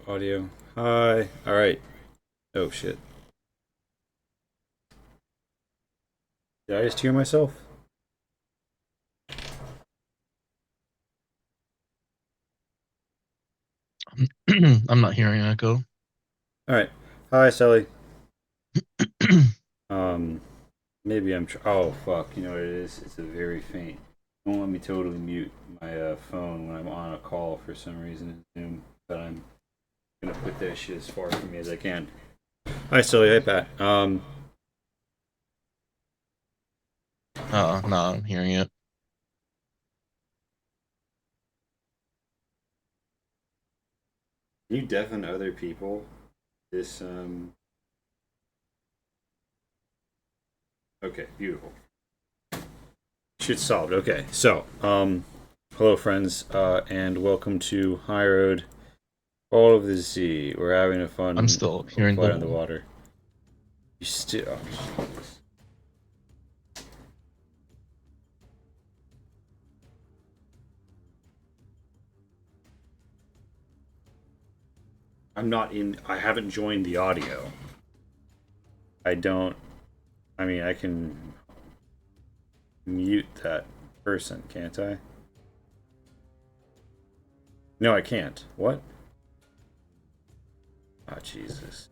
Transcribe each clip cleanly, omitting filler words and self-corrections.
Audio. Hi. All right. Oh shit. Did I just hear myself? I'm not hearing an echo. All right. Hi, Sally. Um, maybe I'm. Oh fuck. You know what it is? It's a very faint. It won't let me totally mute my phone when I'm on a call for some reason in Zoom. But I'm gonna put that shit as far from me as I can. Hi, Sally. Hi, Pat. No, I'm hearing it. Can you deafen other people? This Okay. Beautiful. Shit solved. Okay. Hello, friends, and welcome to High Road. All of the sea. We're having a I'm fun still hearing flight on the the. water. You still. Oh, Jesus. I'm not in. I haven't joined the audio. I don't. I mean, I can mute that person, can't I? No, I can't. What? Oh, Jesus.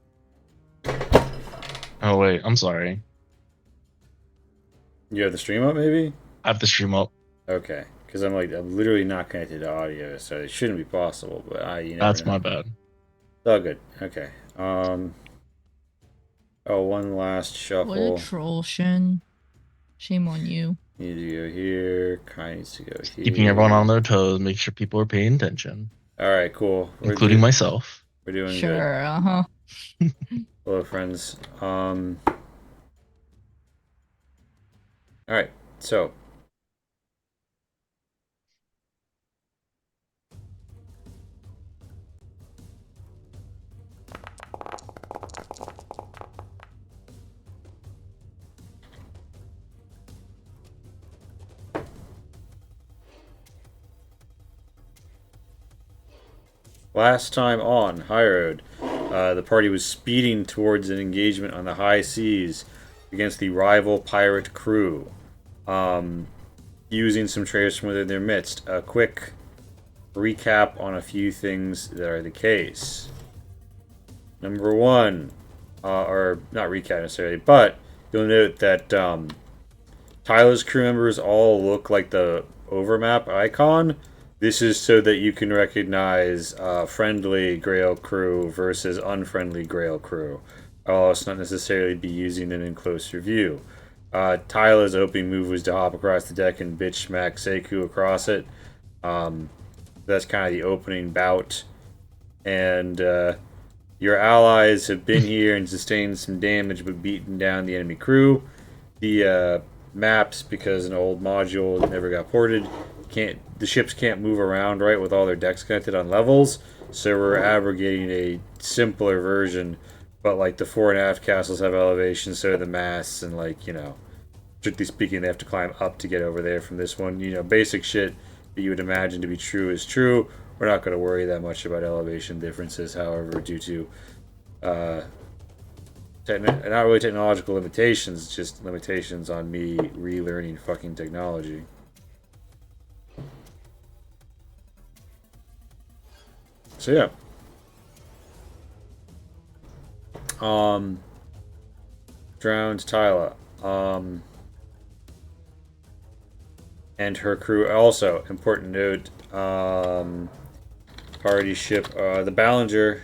Oh wait, I'm sorry. You have the stream up, maybe? I have the stream up. Okay. Because I'm literally not connected to audio, so it shouldn't be possible, but you never That's know. my bad. It's all good. Okay. Oh, one last What a shuffle. troll, Shin. Shame on you. Need to go here. Kai needs to go Keeping everyone on here. their toes, make sure people are paying attention, All right, cool. including myself. We're doing good. Sure, uh-huh. Hello, friends. All right. So last time on High Road, the party was speeding towards an engagement on the high seas against the rival pirate crew, um, using some traders from within their midst. A quick recap on a few things that are the case. Number one, or not recap necessarily, but you'll note that Tyler's crew members all look like the overmap icon. This is so that you can recognize friendly Grail crew versus unfriendly Grail crew. I'll also not necessarily be using them in closer view. Tyler's opening move was to hop across the deck and bitch smack Seku across it. Um, that's kind of the opening bout. And your allies have been here and sustained some damage but beaten down the enemy crew. The maps, because an old module never got ported, can't the ships can't move around right with all their decks connected on levels, so we're abrogating a simpler version. But like the fore and aft castles have elevations, so do the masts, and strictly speaking, they have to climb up to get over there from this one. Basic shit that you would imagine to be true is true. We're not going to worry that much about elevation differences, however, due to uh, not really technological limitations, just limitations on me relearning fucking technology. So yeah. Um Drowned Tyla. And her crew also, important note, party ship the Ballinger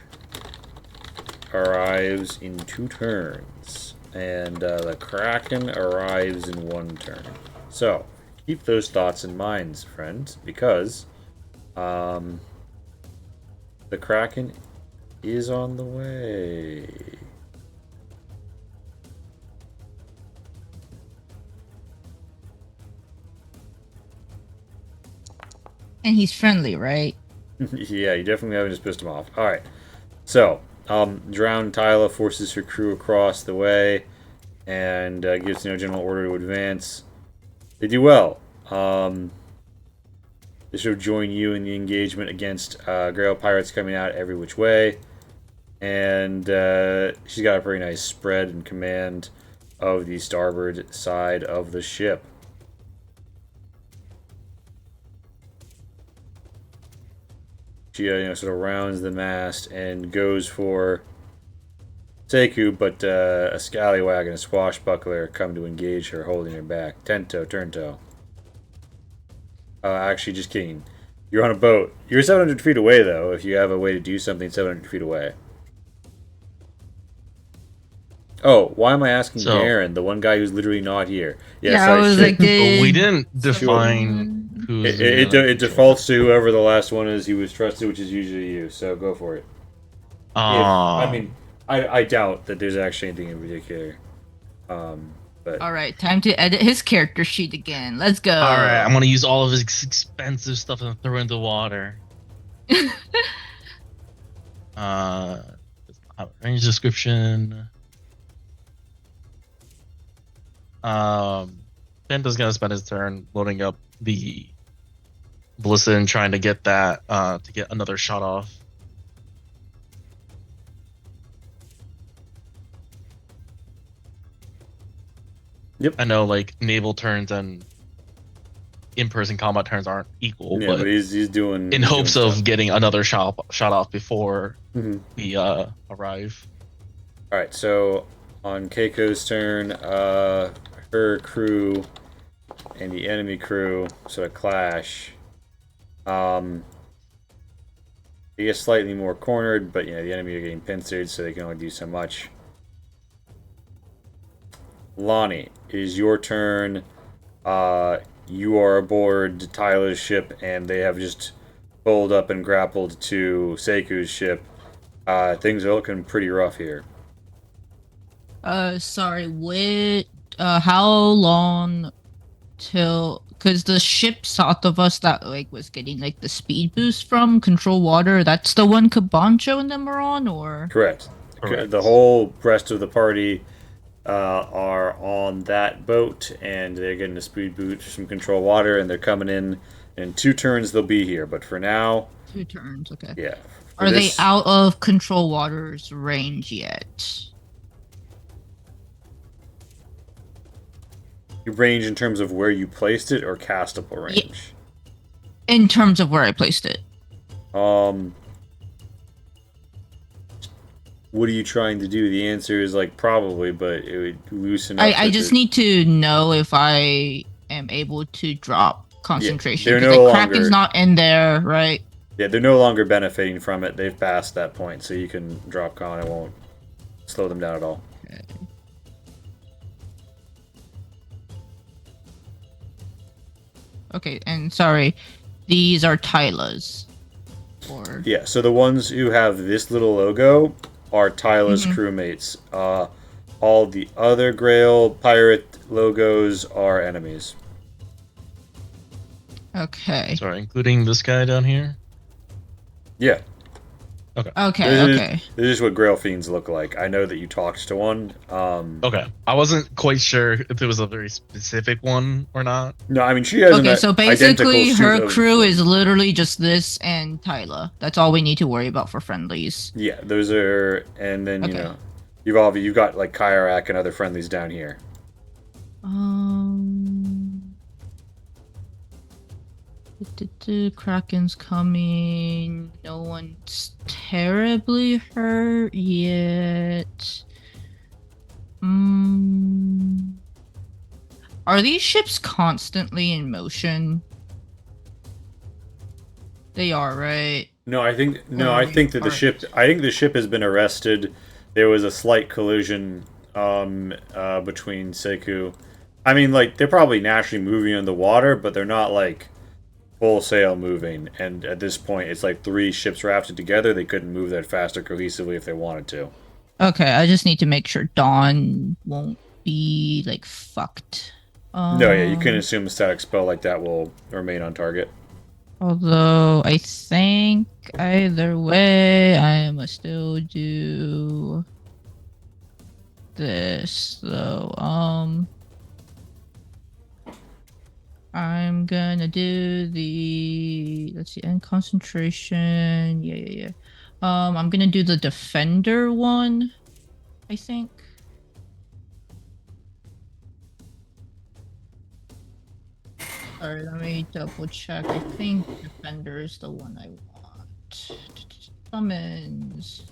arrives in 2 turns. And the Kraken arrives in 1 turn. So keep those thoughts in mind, friends, because um the Kraken is on the way. And he's friendly, right? Yeah, you definitely haven't just pissed him off. All right. So, drowned Tyla forces her crew across the way and gives no general order to advance. They do well. They should join you in the engagement against Grail pirates coming out every which way. and she's got a pretty nice spread and command of the starboard side of the ship. She sort of rounds the mast and goes for Seku, but a scallywag and a swashbuckler come to engage her, holding her back. Tento, turnto. Actually, just kidding. You're on a boat. You're 700 feet away, though, if you have a way to do something 700 feet away. Oh, why am I asking So- Darren, the one guy who's literally not here? Yeah, sorry, I was shit. like, did We didn't define who's It defaults to whoever the last one is he was trusted, which is usually you, so go for it. I mean, I doubt that there's actually anything in particular. But all right, time to edit his character sheet again. Let's go. all right, I'm gonna use all of his expensive stuff and throw it into the water. Range description. Bento's gonna spend his turn loading up the ballista and trying to get that to get another shot off. Yep. I know like naval turns and in-person combat turns aren't equal, yeah, but but he's doing. in he's hopes doing of stuff. getting another shot off before Mhm. we arrive. All right, so on Keiko's turn, her crew and the enemy crew sort of clash. They get slightly more cornered, but the enemy are getting pincered, so they can only do so much. Lonnie, it is your turn. You are aboard Tyler's ship, and they have just pulled up and grappled to Seku's ship. Things are looking pretty rough here. Sorry, how long till, because the ship south of us that like was getting like the speed boost from Control Water, that's the one Kabancho and them are on, or? Correct. Correct. The whole rest of the party are on that boat, and they're getting a speed boost from Control Water, and they're coming in. In 2 turns, they'll be here, but for now, 2 turns, okay. yeah. For Are this- they out of Control Water's range yet? Range in terms of where you placed it, or castable range? In terms of where I placed it. What are you trying to do? The answer is like probably, but it would loosen up. I just need to know if I am able to drop concentration. they're 'cause, no like, Kraken's longer- not in there, right? Yeah, they're no longer benefiting from it. They've passed that point, so you can drop con. It won't slow them down at all. Okay, and sorry, these are Tyla's. Or Yeah, so the ones who have this little logo are Tyla's Mhm. crewmates. All the other Grail pirate logos are enemies. okay, Sorry, including this guy down here. Yeah, okay, this okay. This is what Grail fiends look like. I know that you talked to one. Okay, I wasn't quite sure if it was a very specific one or not. No, I mean she has Okay, an so identical basically suit her of- crew is literally just this and Tyla. That's all we need to worry about for friendlies. Yeah, those are, and then Okay. you've got like Kairak and other friendlies down here. Kraken's coming. No one's terribly hurt yet. Are these ships constantly in motion? They are, right? No, I think that Alright. the ship has been arrested. There was a slight collision between Seku. I mean, like they're probably naturally moving in the water, but they're not like full sail moving. And at this point, it's like 3 ships rafted together. They couldn't move that fast or cohesively if they wanted to. Okay, I just need to make sure Dawn won't be like fucked. No, yeah, you can assume a static spell like that will remain on target. Although I think either way, I must still do this. So I'm gonna do the, let's see, end concentration. Yeah. I'm gonna do the defender one, I think. Sorry, let me double check. I think defender is the one I want. Summons.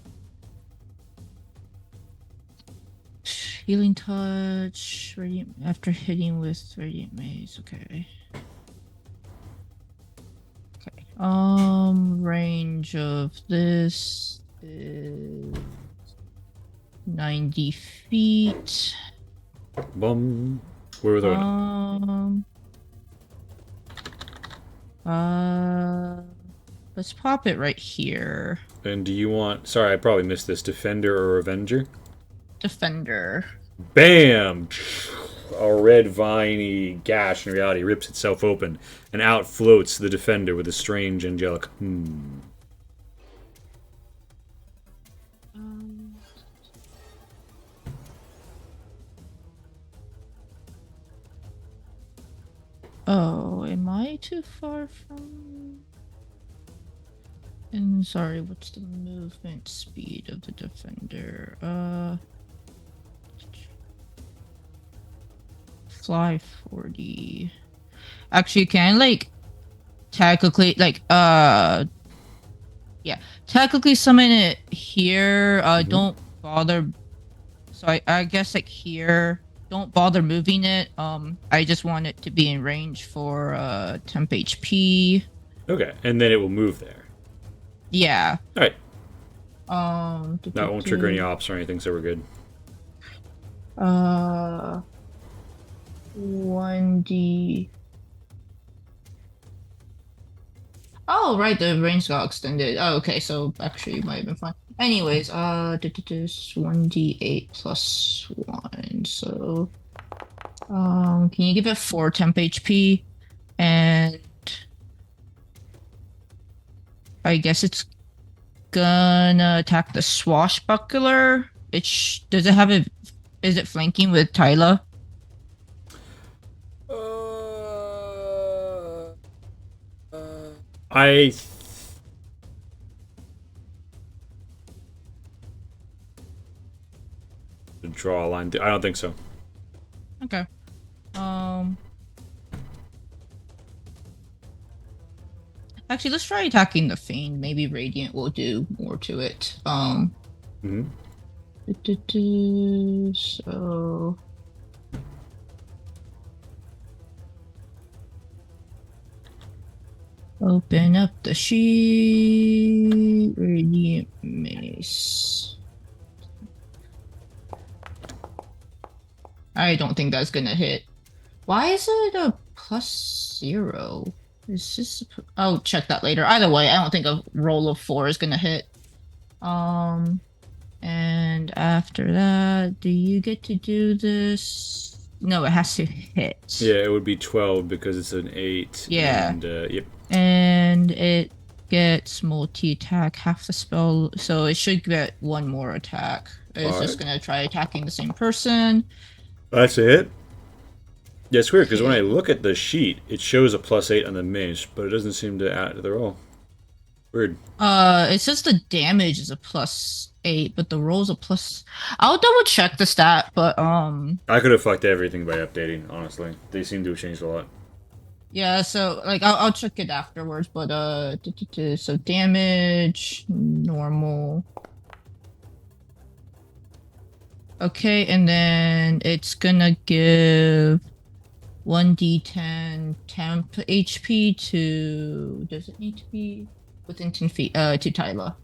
Healing touch. Radiant after hitting with radiant maze. Okay. Okay. Range of this is 90 feet. Bum. Where were they? Let's pop it right here. And do you want... Sorry, I probably missed this. Defender or Avenger? Defender. Bam! A red viney gash in reality rips itself open, and out floats the Defender with a strange angelic Oh, am I too far from... And sorry, what's the movement speed of the Defender? Fly 40. Actually, can I, like, technically, like, yeah, technically summon it here. Don't bother. So I guess, like, here, don't bother moving it. I just want it to be in range for temp HP. Okay, and then it will move there. Yeah. Alright. That won't trigger any ops or anything, so we're good. 1D. Oh, right, the range got extended. Oh, okay, so actually it might have been fine. Anyways, this 1D8 plus 1. So, can you give it 4 temp HP? And I guess it's gonna attack the swashbuckler. Does it have a... Is it flanking with Tyla? I draw a line. I don't think so. Okay. Actually, let's try attacking the Fiend. Maybe Radiant will do more to it. So... Open up the sheet. Radiant Mace. I don't think that's gonna hit. Why is it a +0? Is this... I'll check that later. Either way, I don't think a roll of 4 is gonna hit. And after that, do you get to do this? No, it has to hit. Yeah, it would be 12 because it's an 8. Yeah. And, yep. And it gets multi-attack, half the spell, so it should get 1 more attack. It's just gonna try attacking the same person. That's a hit? Yeah, it's weird, because when I look at the sheet, it shows a +8 on the mace, but it doesn't seem to add to the roll. Weird. It says the damage is a +8, but the roll's a plus... I'll double check the stat, but, I could have fucked everything by updating, honestly. They seem to have changed a lot. Yeah, so, like, I'll check it afterwards, but, so damage, normal. Okay, and then it's gonna give 1d10 temp HP to... Does it need to be within 10 feet? To Tyla.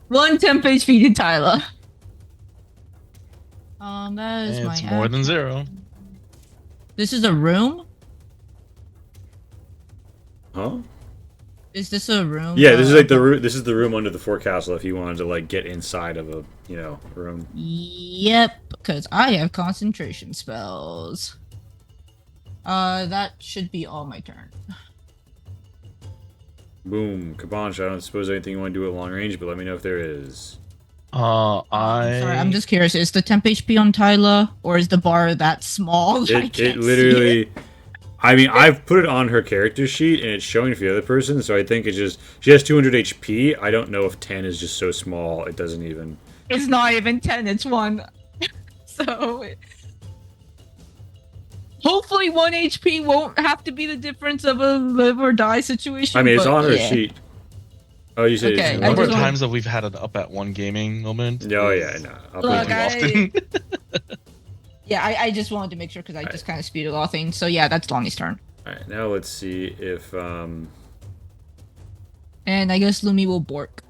One temp HP to Tyla. That is my... It's more than 0. This is a room? Huh? Is this a room? Yeah, this is like the room. This is the room under the forecastle. If you wanted to like get inside of a room. Yep, because I have concentration spells. That should be all my turn. Boom, Kabancha. I don't suppose anything you want to do at long range, but let me know if there is. Sorry, I'm just curious. Is the temp HP on Tyla, or is the bar that small? It literally. I mean, I've put it on her character sheet, and it's showing for the other person, so I think it's just... She has 200 HP. I don't know if 10 is just so small, it doesn't even... It's not even 10, it's 1. So hopefully 1 HP won't have to be the difference of a live or die situation. I mean, it's but on her yeah. sheet. Oh, you said Okay, it's I Number of just want- times that we've had it up at one gaming moment. Oh, is yeah, no. I'll Look, put way it- too often. Yeah, I just wanted to make sure because I just kind of spewed a lot of things. So yeah, that's Lonnie's turn. Alright, now let's see if... And I guess Lumi will bork.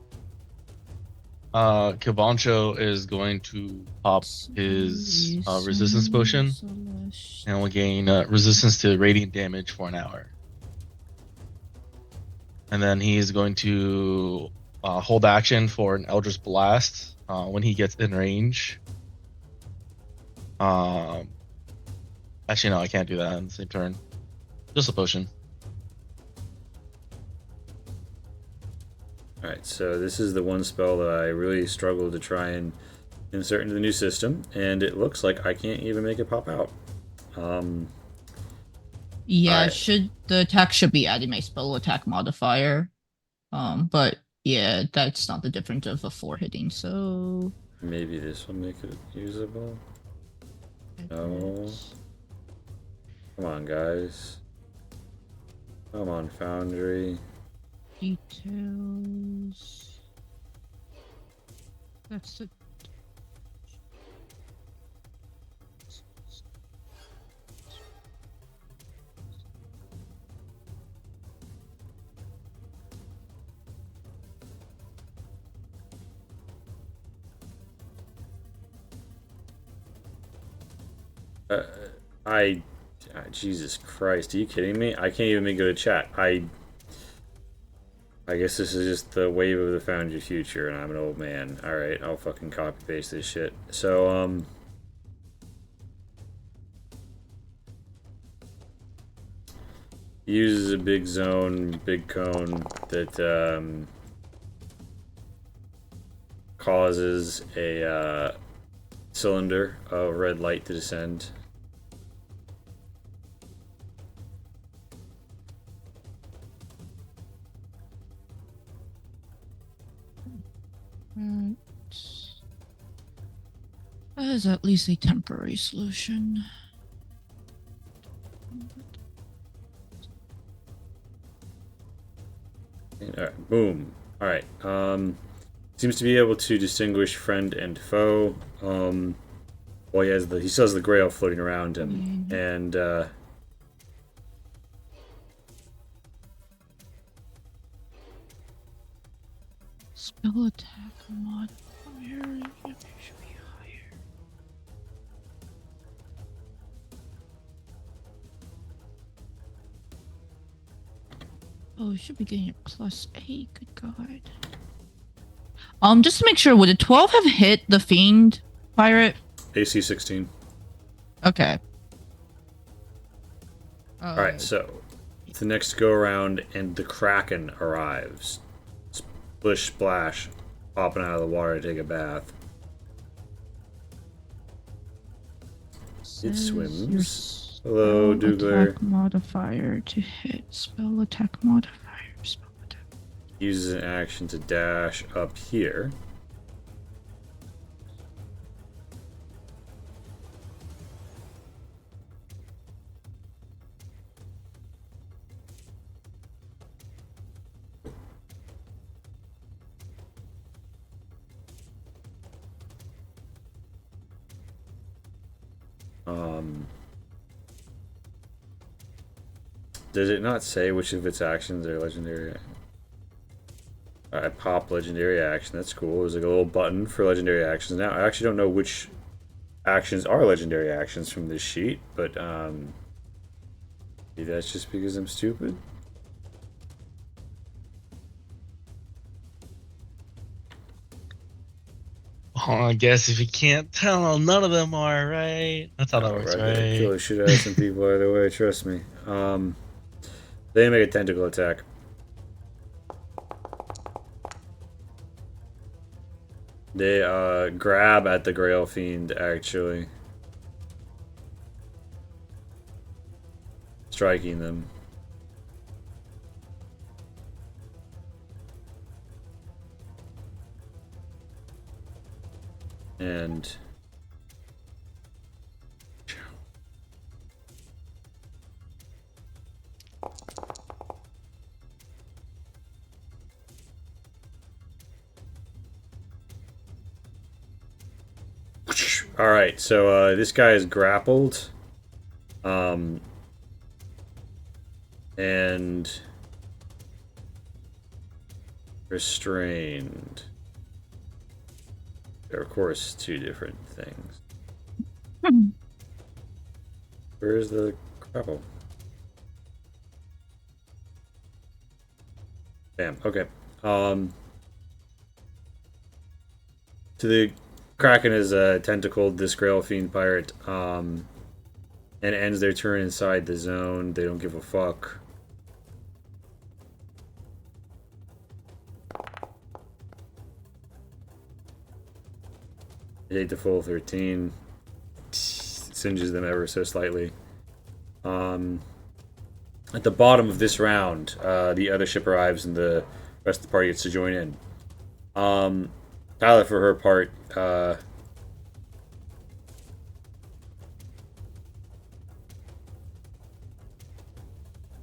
Kabancho is going to pop his resistance potion and will gain resistance to radiant damage for an hour. And then he is going to hold action for an Eldritch Blast when he gets in range. Actually, no, I can't do that on the same turn. Just a potion. Alright, so this is the one spell that I really struggled to try and insert into the new system, and it looks like I can't even make it pop out. Yeah, Alright. the attack should be adding my spell attack modifier. But yeah, that's not the difference of a 4 hitting. So Maybe this will make it usable. No. Come on, guys. Come on, Foundry. Details. That's the. Jesus Christ, are you kidding me? I can't even go to chat. I guess this is just the wave of the Foundry future, and I'm an old man. Alright, I'll fucking copy paste this shit. So, he uses a big zone, big cone that, causes a, cylinder of red light to descend. That is at least a temporary solution. Alright, boom. Alright, seems to be able to distinguish friend and foe. Well, he still has the Grail floating around him, and, Spell attack modifier should be higher. Oh, it should be getting a +8. Good God. Just to make sure, would a 12 have hit the fiend pirate? AC 16. Okay. Alright, so the next go around, and the Kraken arrives. Splish splash, popping out of the water to take a bath. It swims. Hello, Dougler. Attack modifier to hit. Spell attack modifier. Spell attack. Uses an action to dash up here. Does it not say which of its actions are legendary? I pop legendary action. That's cool. There's like a little button for legendary actions. Now I actually don't know which actions are legendary actions from this sheet, but maybe that's just because I'm stupid. Oh, I guess if you can't tell, none of them are, right? That's how that works, right? Kill the shit out of some people either way. Trust me. They make a tentacle attack. They grab at the Grail Fiend, actually. striking them. And all right, so this guy is grappled, and restrained. They're of course two different things. Where is the grapple? Bam. Okay. So the Kraken is a tentacled this Grail Fiend pirate, and ends their turn inside the zone. They don't give a fuck. They take the full 13. Singes them ever so slightly. At the bottom of this round, the other ship arrives and the rest of the party gets to join in. Tyler, for her part,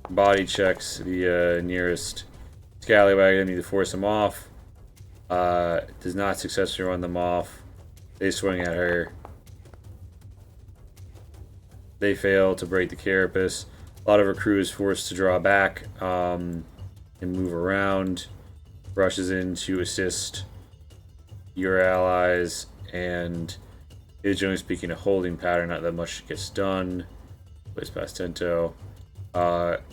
body checks the nearest scallywag enemy to force them off. Does not successfully run them off. They swing at her. They fail to break the carapace. A lot of her crew is forced to draw back and move around. Rushes in to assist your allies, and is generally speaking a holding pattern. Not that much gets done. Plays past Tento. Keiko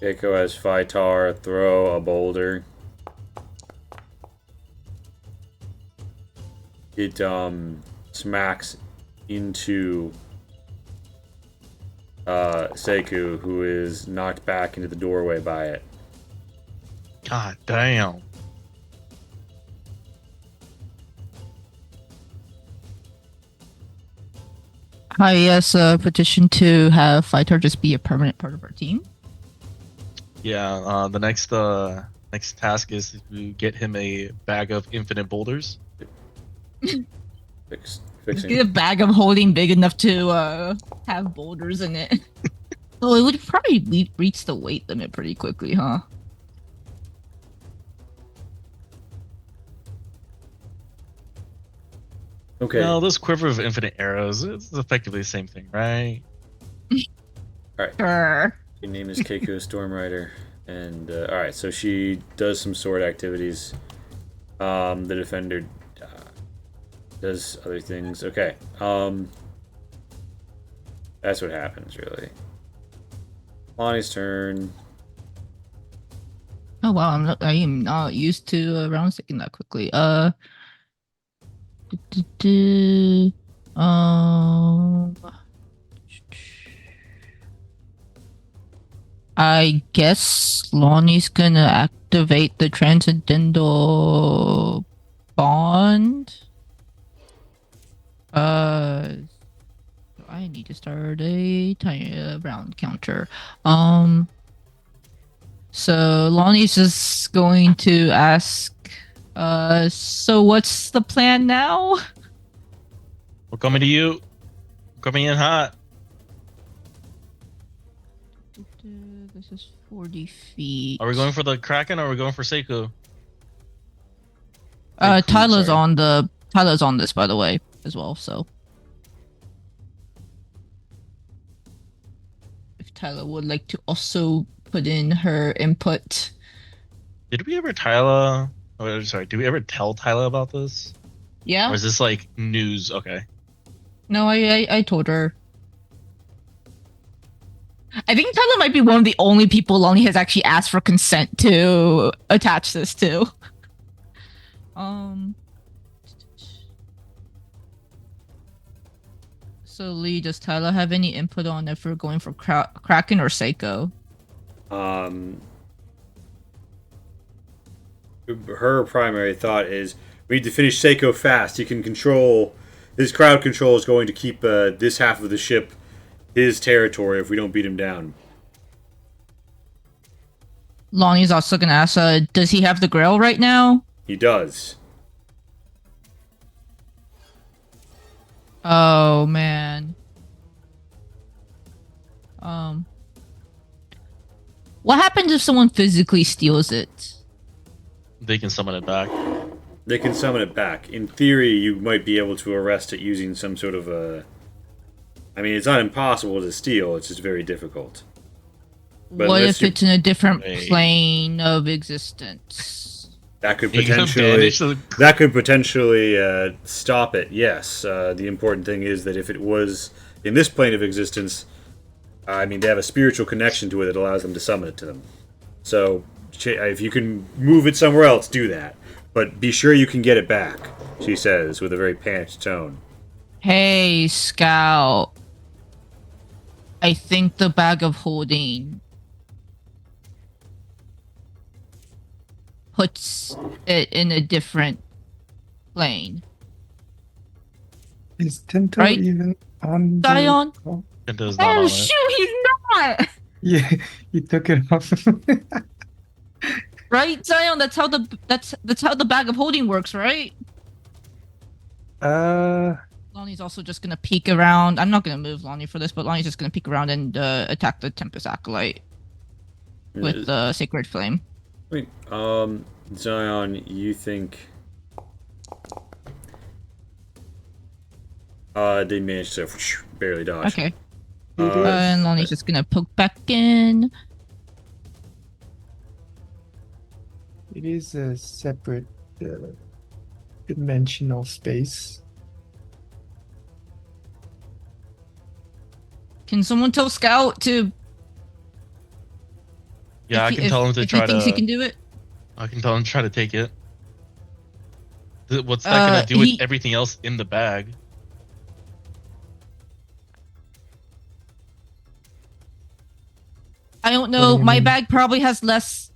has Phytar throw a boulder. It smacks into Seku, who is knocked back into the doorway by it. God damn. Hi, yes, petition to have Fighter just be a permanent part of our team. Yeah, the next task is to get him a bag of infinite boulders. Fixing. Get a bag of holding big enough to have boulders in it. Oh, it would probably reach the weight limit pretty quickly, huh? Okay. No, this quiver of infinite arrows, it's effectively the same thing, right? Alright. Sure. Your name is Keiko Stormrider. And, alright, so she does some sword activities. The defender does other things. Okay. That's what happens, really. Lonnie's turn. Oh wow, I am not used to rounds taking that quickly. I guess Lonnie's gonna activate the Transcendental Bond. I need to start a tiny round counter. So Lonnie's just going to ask, so what's the plan now? We're coming to you. We're coming in hot. This is 40 feet. Are we going for the Kraken or are we going for Seiko? Tyler's on this, by the way, as well, so if Tyler would like to also put in her input. Did we ever Tyler? Oh, sorry. Did we ever tell Tyler about this? Yeah. Or is this like news? Okay. No, I told her. I think Tyler might be one of the only people Lonnie has actually asked for consent to attach this to. So Lee, does Tyler have any input on if we're going for Kraken or Seiko? Her primary thought is we need to finish Seiko fast. He can control. His crowd control is going to keep this half of the ship his territory if we don't beat him down. Lonnie's also gonna ask, does he have the Grail right now? He does. Oh man. What happens if someone physically steals it? They can summon it back. They can summon it back. In theory, you might be able to arrest it using some sort of a... I mean, it's not impossible to steal, it's just very difficult. But What unless if you- it's in a different Wait. plane of existence? That could You can potentially... banish the- That could potentially stop it, yes. The important thing is that if it was in this plane of existence, I mean, they have a spiritual connection to it that allows them to summon it to them. So, if you can move it somewhere else, do that. But be sure you can get it back, she says, with a very panicked tone. Hey, Scout. I think the bag of holding puts it in a different plane. Is Tinto Right? even on the Zion? call? It does not Oh on it. shoot, he's not! Yeah, he took it off. Right, Zion? That's how the bag of holding works, right? Lonnie's also just gonna peek around. I'm not gonna move Lonnie for this, but Lonnie's just gonna peek around and attack the Tempest Acolyte with the Sacred Flame. Wait, Zion, you think... they managed to barely dodge. Okay. It And Lonnie's just gonna poke back in. It is a separate dimensional space. Can someone tell Scout to? Yeah, I can tell him to if try he thinks he to. can do it. I can tell him to try to take it. What's that gonna do with everything else in the bag? I don't What do know. you My mean? bag probably has less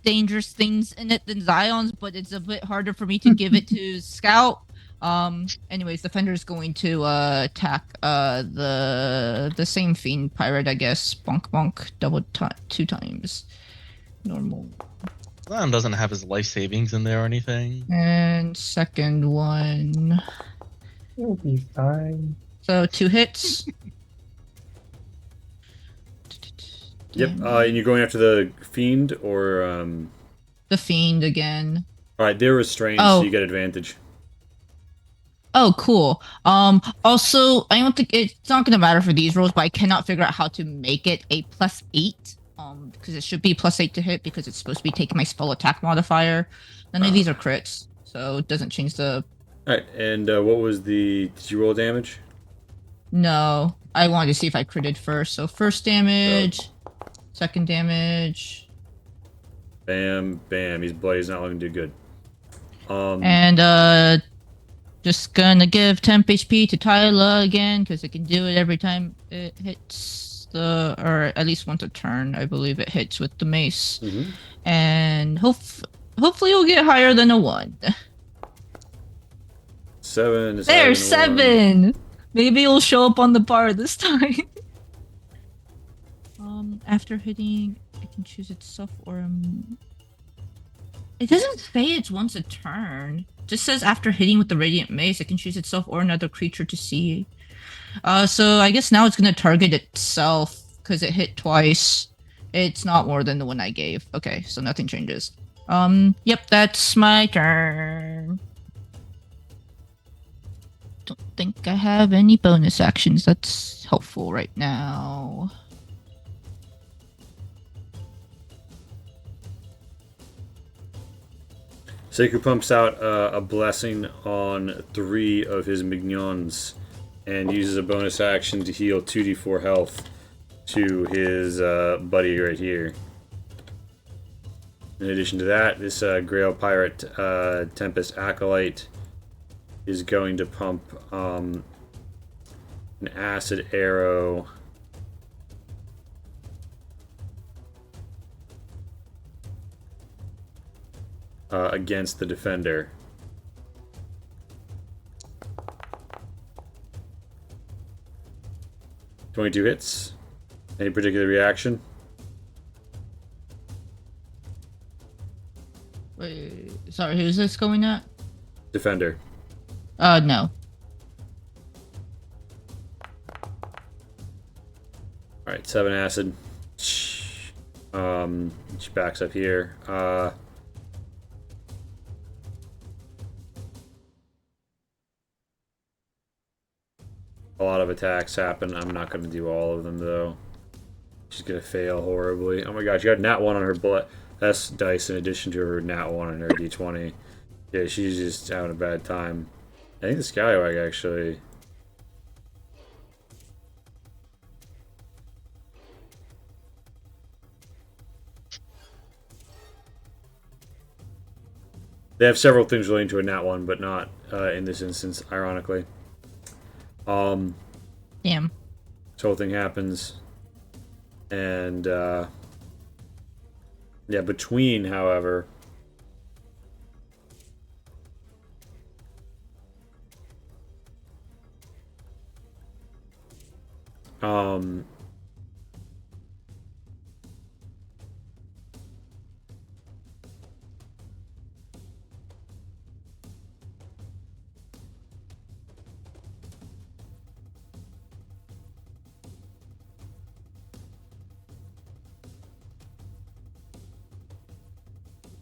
dangerous things in it than Zion's, but it's a bit harder for me to give it to Scout. Anyways, Defender is going to attack the same fiend pirate, I guess. Bonk bonk, two times. Normal. Zion doesn't have his life savings in there or anything. And second one. It'll be fine. So 2 hits. Yep, and you're going after the fiend, or... The fiend again. Alright, they're restrained, Oh. so you get advantage. Oh, cool. Also, I don't think it's not gonna matter for these rolls, but I cannot figure out how to make it a +8. Because it should be +8 to hit because it's supposed to be taking my spell attack modifier. None of these are crits, so it doesn't change the. Alright, and what was the... Did you roll damage? No, I wanted to see if I critted first. So first damage, second damage, Bam, bam. He's bloody. He's not looking too good. and just gonna give temp HP to Tyla again because it can do it every time it hits or at least once a turn. I believe it hits with the mace, Mhm. and hopefully it'll get higher than a 1. 7 is There's 7. Maybe it'll show up on the bar this time. After hitting, it can choose itself or it doesn't say it's once a turn. It just says after hitting with the radiant mace, it can choose itself or another creature to see. So I guess now it's gonna target itself because it hit twice. It's not more than the one I gave. Okay, so nothing changes. Yep, that's my turn. Don't think I have any bonus actions that's helpful right now. Seku pumps out a blessing on 3 of his minions and uses a bonus action to heal 2d4 health to his buddy right here. In addition to that, this Grail Pirate Tempest Acolyte is going to pump an acid arrow against the defender. 22 hits. Any particular reaction? Wait, sorry, who's this going at? Defender. No. Alright, 7 acid. She backs up here. A lot of attacks happen. I'm not going to do all of them, though. She's going to fail horribly. Oh my god, she got nat 1 on her bullet. That's dice in addition to her nat 1 on her d20. Yeah, she's just having a bad time. I think the Scallywag actually... They have several things relating to a nat 1, but not in this instance, ironically. Damn. This whole thing happens. And, yeah, between, however...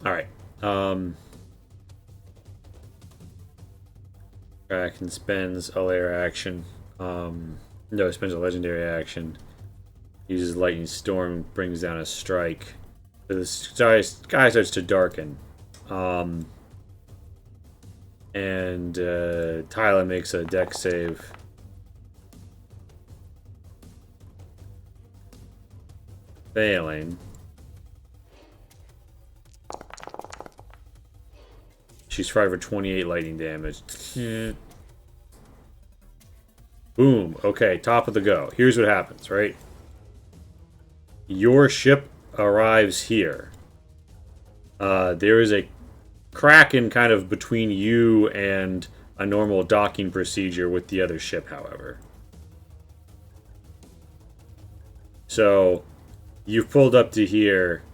Alright. Kraken spends a layer action. No, spends a legendary action. Uses Lightning Storm, brings down a strike. So the sky starts to darken. And Tyler makes a dex save. Failing. She's fried for 28 lightning damage. Boom. Okay, top of the go. Here's what happens, right? Your ship arrives here. There is a Kraken kind of between you and a normal docking procedure with the other ship, however. So, you've pulled up to here,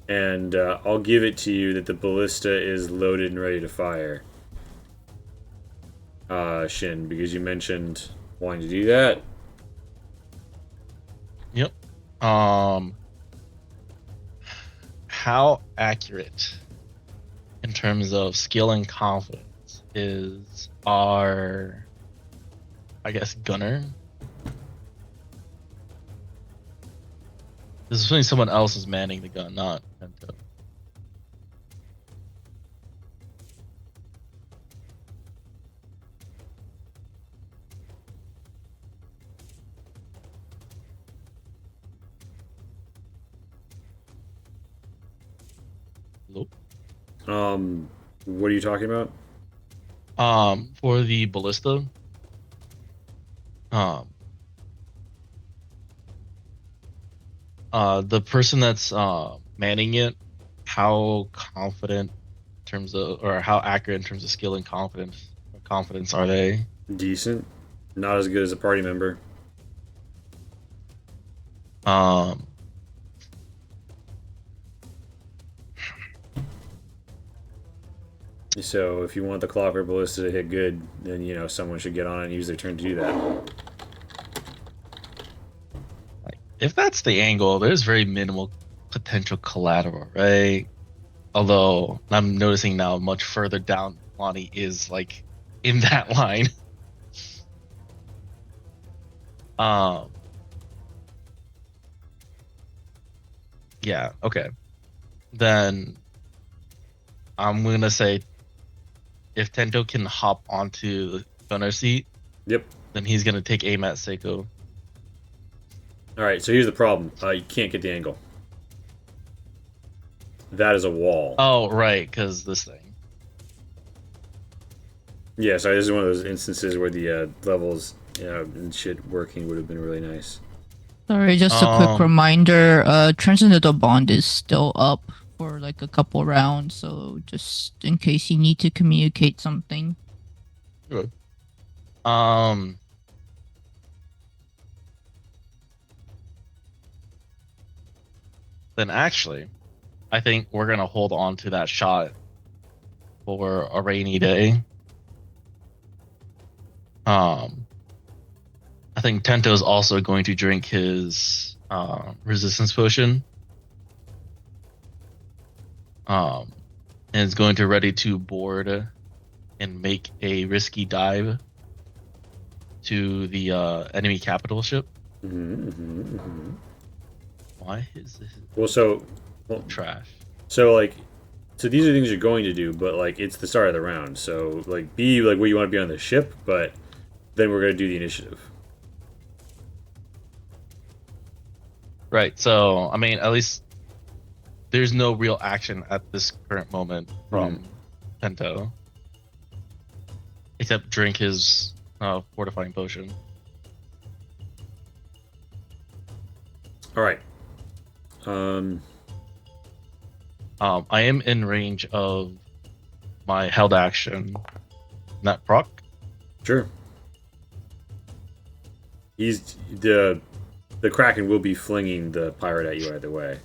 and I'll give it to you that the ballista is loaded and ready to fire. Shin, because you mentioned wanting to do that. Yep. How accurate in terms of skill and confidence is our, I guess, gunner? This is when someone else is manning the gun, not Penta. Hello? What are you talking about? For the ballista, the person that's manning it, how confident in terms of, or how accurate in terms of skill and confidence are they? Decent. Not as good as a party member. So if you want the Clocker Ballista to hit good, then, you know, someone should get on it and use their turn to do that. If that's the angle, there's very minimal potential collateral, right? Although I'm noticing now much further down, Lonnie is like in that line. Yeah, okay. Then I'm gonna say if Tento can hop onto the gunner seat, Yep. then he's gonna take aim at Seiko. Alright, so here's the problem. You can't get the angle. That is a wall. Oh, right, because this thing. Yeah, sorry, this is one of those instances where the levels, you know, and shit working would have been really nice. Sorry, just a quick reminder. Transcendental Bond is still up for like a couple rounds, so just in case you need to communicate something. Good. then actually, I think we're gonna hold on to that shot for a rainy day. I think Tento is also going to drink his resistance potion. And is going to ready to board and make a risky dive to the enemy capital ship. Why is this Well, trash? so like, so these are things you're going to do, but like it's the start of the round. So like, be like where you want to be on the ship, but then we're gonna do the initiative. Right. So I mean, at least there's no real action at this current moment from Tento, except drink his fortifying potion. All right. I am in range of my held action. Not proc. Sure. He's the Kraken will be flinging the pirate at you either way.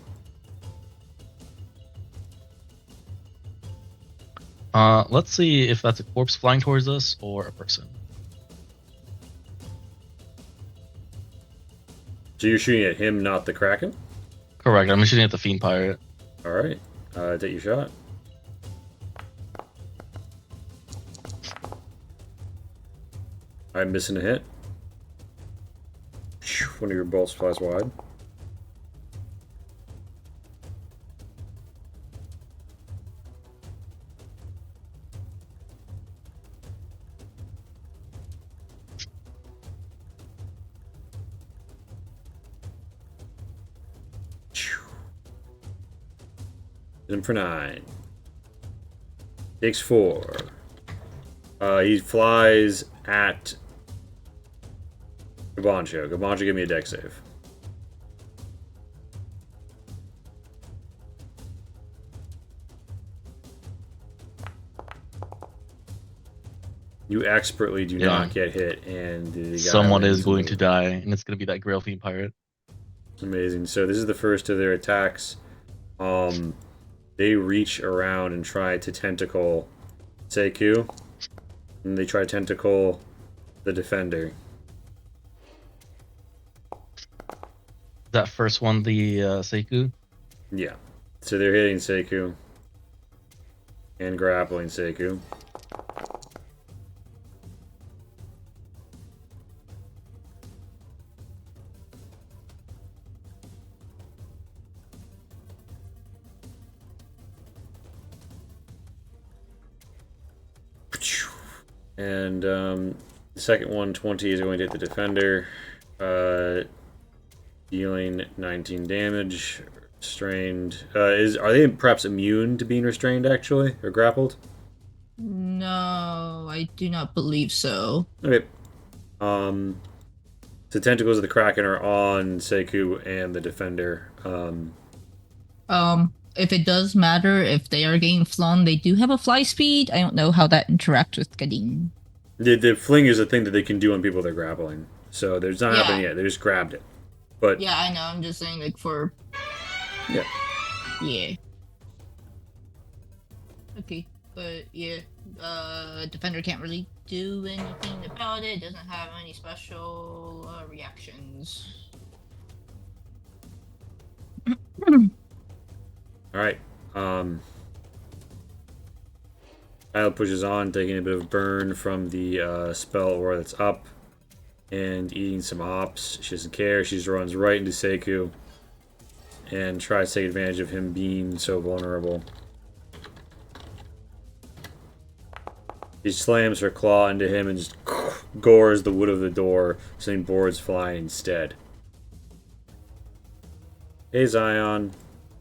Let's see if that's a corpse flying towards us or a person. So you're shooting at him, not the Kraken? Correct. I'm shooting at the fiend pirate. All right. Take your shot. I'm missing a hit. One of your bolts flies wide. Hit him for 9. Takes 4. He flies at Gabancho. Gabancho, give me a deck save. You expertly do not get hit, and the guy Someone is lands going in to the- die, and it's going to be that Grail fiend pirate. Amazing. So this is the first of their attacks. They reach around and try to tentacle Seiku, and they try to tentacle the defender. That first one, the Seiku. Yeah. So they're hitting Seiku and grappling Seiku. And the second one, 20, is going to hit the defender, dealing 19 damage. Restrained. Are they perhaps immune to being restrained, actually, or grappled? No, I do not believe so. Okay. The tentacles of the Kraken are on Seiku and the defender. If it does matter, if they are getting flung, they do have a fly speed. I don't know how that interacts with getting. The fling is a thing that they can do on people they're grappling. So there's not happening yet. They just grabbed it. But Yeah, I know. I'm just saying, like, for. yeah. Yeah. Okay, but yeah, defender can't really do anything about it. Doesn't have any special reactions. All right. Kyle pushes on, taking a bit of burn from the spell aura that's up, and eating some hops. She doesn't care. She just runs right into Seiku and tries to take advantage of him being so vulnerable. She slams her claw into him and just gores the wood of the door, sending boards flying instead. Hey Zion,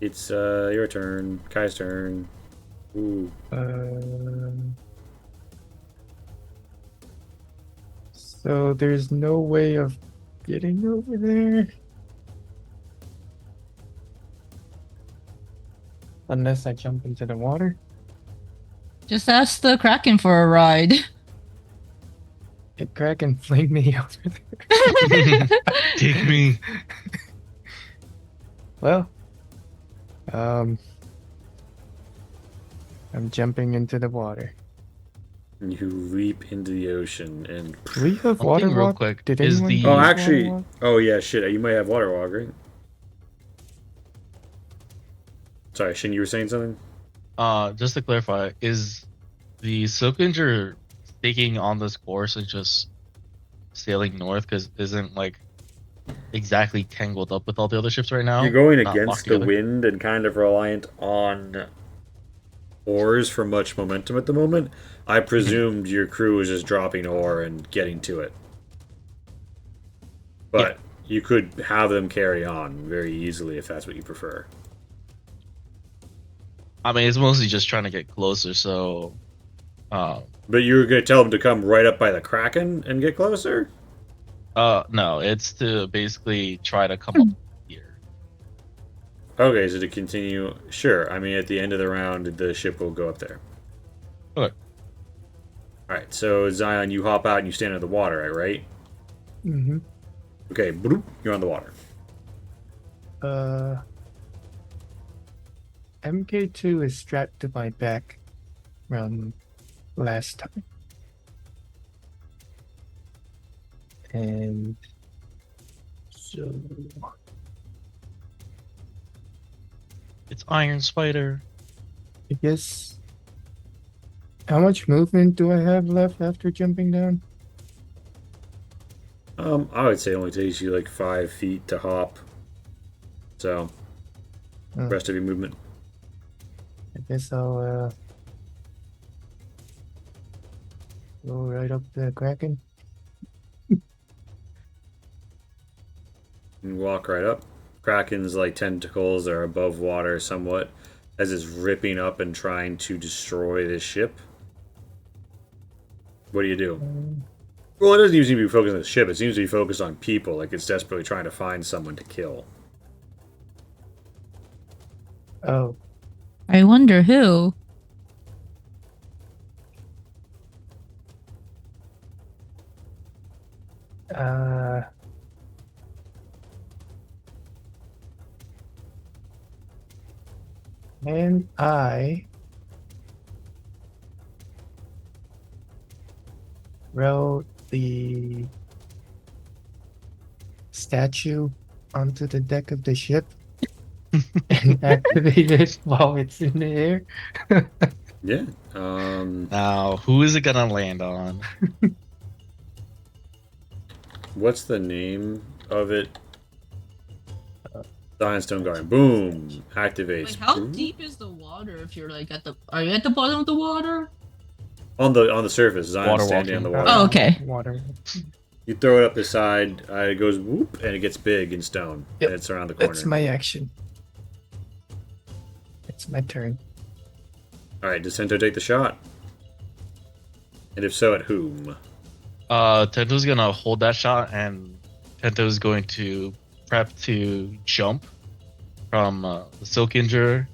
it's your turn. Kai's turn. Ooh. So there's no way of getting over there? Unless I jump into the water? Just ask the Kraken for a ride. It Kraken fling me over there. Take me. Well, Um, I'm jumping into the water. And you leap into the ocean and. Do we have One water thing real walk? quick Did is anyone the- Oh, use actually. water walk? Oh, yeah, shit. You might have water walk, right? Sorry, Shin, you were saying something? Just to clarify, is the Silkinger taking on this course and just sailing north? Because isn't like exactly tangled up with all the other ships right now. You're going Not locked against the together. wind and kind of reliant on oars for much momentum at the moment. I presumed your crew was just dropping ore and getting to it. But you could have them carry on very easily if that's what you prefer. I mean, it's mostly just trying to get closer. So, But you were going to tell them to come right up by the Kraken and get closer? no, it's to basically try to come up here. Okay, so to continue, sure. I mean, at the end of the round, the ship will go up there. Okay. Alright, so Zion, you hop out and you stand in the water, right? Mm-hmm. Okay, bloop, you're on the water. MK2 is strapped to my back from last time. And so It's Iron Spider. I guess how much movement do I have left after jumping down? I would say it only takes you like 5 feet to hop. So, Oh. rest of your movement. I guess I'll go right up the Kraken. And walk right up. Kraken's like tentacles are above water somewhat as it's ripping up and trying to destroy this ship. What do you do? Well, it doesn't even seem to be focused on the ship. It seems to be focused on people, like it's desperately trying to find someone to kill. Oh, I wonder who. uh, and I wrote the statue onto the deck of the ship and activate it while it's in the air. Yeah. Now, who is it gonna land on? What's the name of it? Stone Guard. Boom. Activates. Wait, how Boom. deep is the water if you're like at the are you at the bottom of the water? On the surface. Zion's Water standing on the walking. water. Oh, okay. Water. You throw it up the side, it goes whoop, and it gets big in stone. Yep. And it's around the corner. That's my action. It's my turn. Alright, does Sento take the shot? And if so, at whom? Tento's gonna hold that shot, and Tento's going to prep to jump from the Silkinger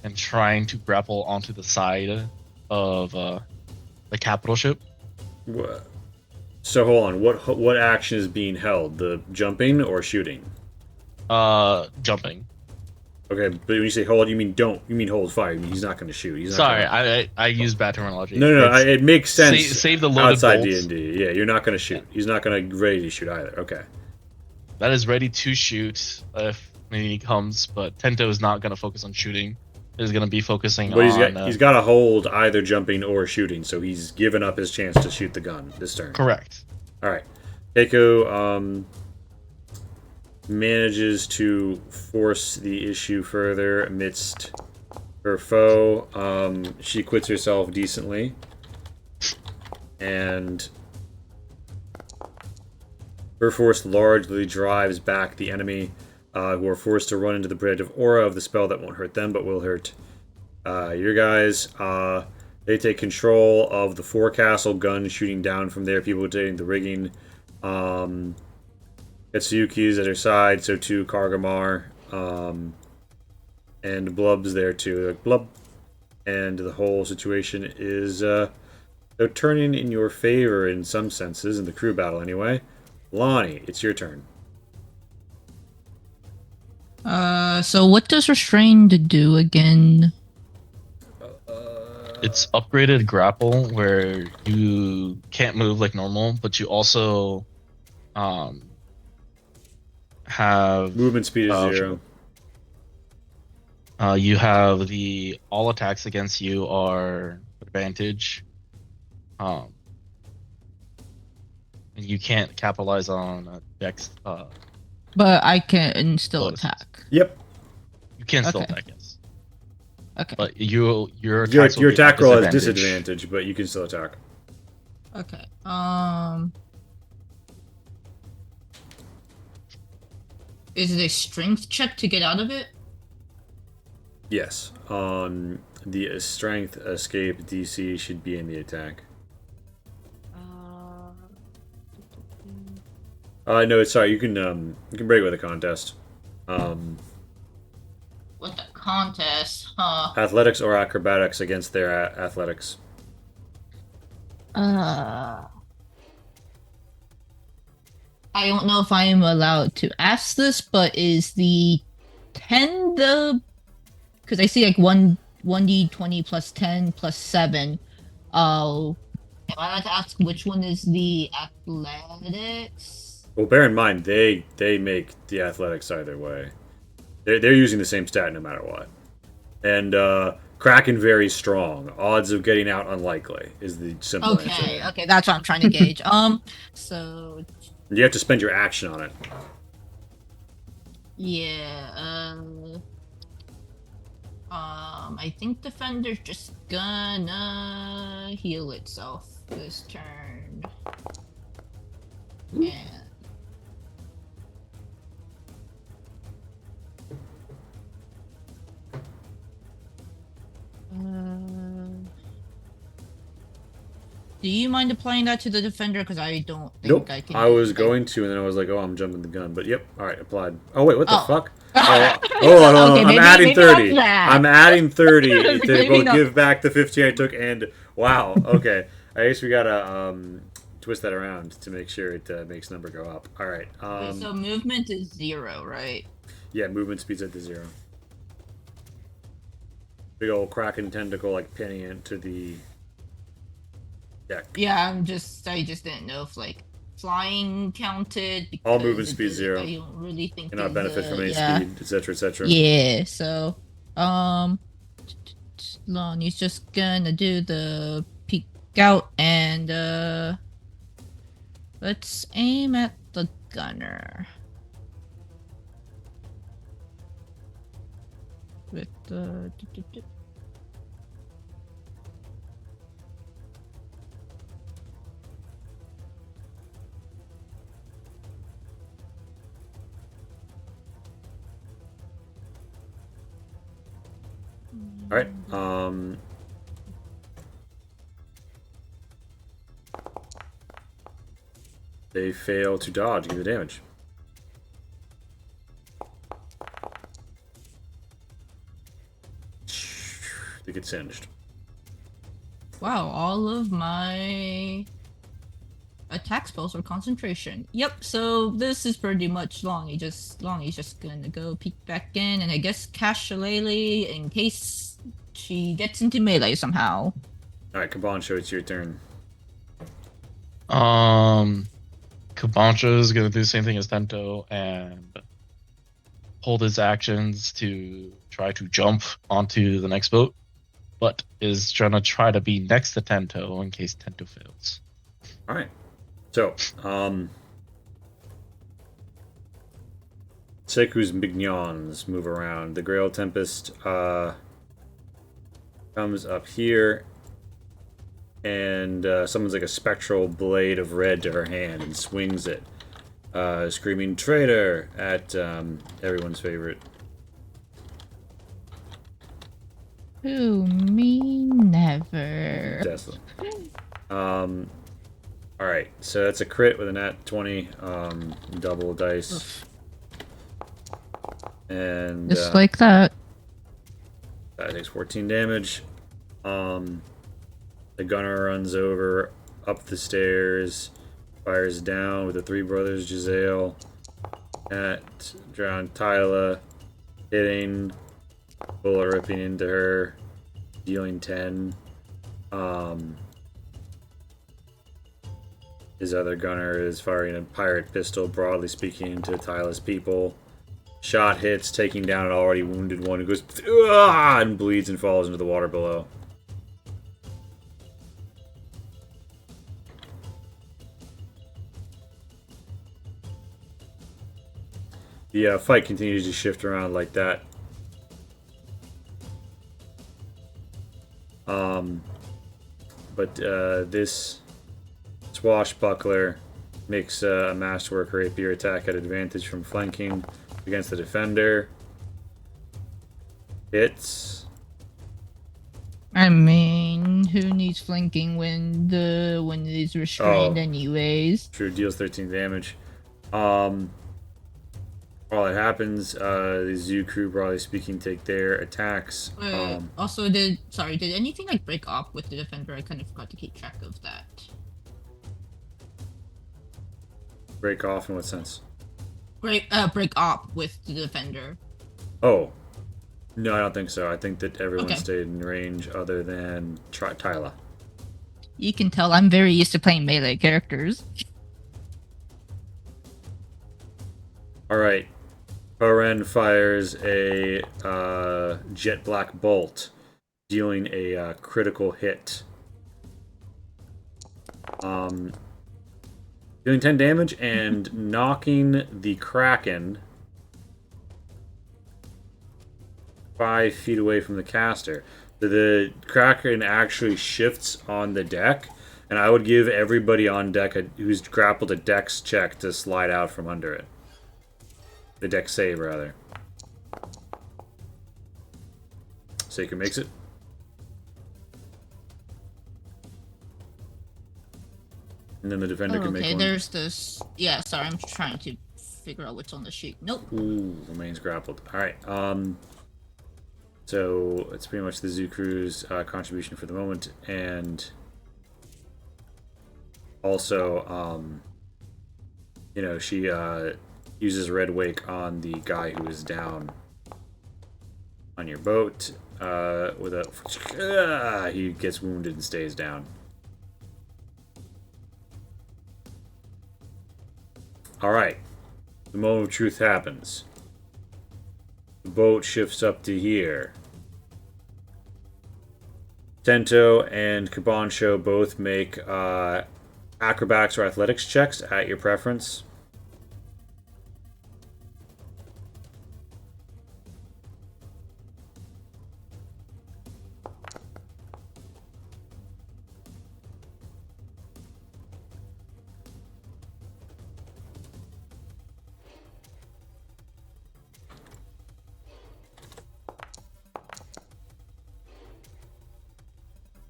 and trying to grapple onto the side of the capital ship. So hold on, what action is being held? The jumping or shooting? Jumping. Okay, but when you say hold, you mean hold fire. You mean he's not going to shoot. He's not Sorry, gonna... I use bad terminology. No, It's- it makes sense. Save the loaded outside bolts. D&D. Yeah, you're not going to shoot. He's not going to ready to shoot either. Okay. That is ready to shoot if he comes, but Tento is not going to focus on shooting. He's going to be focusing But on... he's got to hold either jumping or shooting, so he's given up his chance to shoot the gun this turn. Correct. All right. Keiko manages to force the issue further amidst her foe. She quits herself decently. And her force largely drives back the enemy, who are forced to run into the protective aura of the spell that won't hurt them, but will hurt your guys. They take control of the forecastle gun shooting down from there, people taking the rigging. Katsuyuki's at her side, so too Kargamar. And Blub's there too. Like, Blub. And the whole situation is they're turning in your favor in some senses, in the crew battle anyway. Lonnie, it's your turn. So what does restrained do again? It's upgraded grapple where you can't move like normal, but you also have Movement speed is 0. You have the all attacks against you are advantage. And you can't capitalize on dex. But I can still Bonuses. attack. Yep. You can still Okay. attack, yes. Okay. But your Your attacks will be attack roll has disadvantage. disadvantage, but you can still attack. Okay. Is it a strength check to get out of it? Yes. The strength escape DC should be in the attack. No, sorry. You can break it with a contest. What the contest? Huh. Athletics or acrobatics against their athletics. I don't know if I am allowed to ask this, but is the 10 the... Because I see like 1d20 plus 10 plus 7. Am I allowed to ask which one is the athletics? Well, bear in mind they make the athletics either way. They're using the same stat no matter what. And Kraken very strong. Odds of getting out unlikely is the simple answer. Okay, that's what I'm trying to gauge. So You have to spend your action on it. yeah, I think Defender's just gonna heal itself this turn. Yeah. Do you mind applying that to the Defender? Because I don't think Nope. I can. I was going to, and then I was like, "Oh, I'm jumping the gun." But yep. All right, applied. Oh wait, what the Oh. fuck? Hold on. Okay, I'm adding maybe not 30. that. I'm adding 30 to Maybe both not. give back the 50 I took and wow. Okay, I guess we gotta twist that around to make sure it makes number go up. All right. Wait, so movement is 0, right? Yeah, movement speed's at the 0. Big old Kraken tentacle like pinning into the deck. Yeah, I just didn't know if like flying counted. All because movement speed 0. I don't really think Cannot there's benefit from any yeah. speed, etc., etc. Yeah, so Lonnie's just gonna do the peek out and let's aim at the gunner. With the All right. They fail to dodge. Give the damage. They get singed. wow, all of my attack spells are concentration. Yep, so this is pretty much Lonnie's just gonna go peek back in, and I guess cast Shillelagh in case she gets into melee somehow. All right, Kabancho, it's your turn. Kabancha is gonna do the same thing as Tento and hold his actions to try to jump onto the next boat, but is trying to be next to Tento in case Tento fails. All right. So, Seku's Mignons move around. The Grail Tempest comes up here, and summons like a spectral blade of red to her hand and swings it, screaming "traitor" at everyone's favorite. Ooh, me never. Tesla. All right, so that's a crit with a nat 20, double dice, and Just like that. that takes 14 damage. The gunner runs over, up the stairs, fires down with the three brothers, Giselle, at Drowned Tyla, hitting, bullet ripping into her, dealing 10. His other gunner is firing a pirate pistol, broadly speaking, into Tyla's people. Shot hits, taking down an already wounded one who goes and bleeds and falls into the water below. The fight continues to shift around like that. But this swashbuckler makes a masterwork rapier attack at advantage from flanking against the defender. Hits. I mean, who needs flanking when it is restrained anyways? True, deals 13 damage. While it happens, the zoo crew, broadly speaking, take their attacks. Also, did anything like break off with the defender? I kind of forgot to keep track of that. Break off in what sense? Break op with the defender. Oh. No, I don't think so. I think that everyone Okay. stayed in range other than Tyla. You can tell I'm very used to playing melee characters. Alright. Oren fires a jet black bolt, dealing a critical hit. Doing 10 damage and knocking the Kraken 5 feet away from the caster. The Kraken actually shifts on the deck, and I would give everybody on deck who's grappled a dex check to slide out from under it. The dex save, rather. Seeker makes it. And then the defender can make one. There's this. Yeah, sorry, I'm trying to figure out what's on the sheet. Nope. Ooh, remains grappled. Alright, so it's pretty much the zoo crew's contribution for the moment, and also, you know, she uses Red Wake on the guy who is down on your boat with a he gets wounded and stays down. Alright, the moment of truth happens. The boat shifts up to here. Tento and Kabancho both make acrobatics or athletics checks at your preference.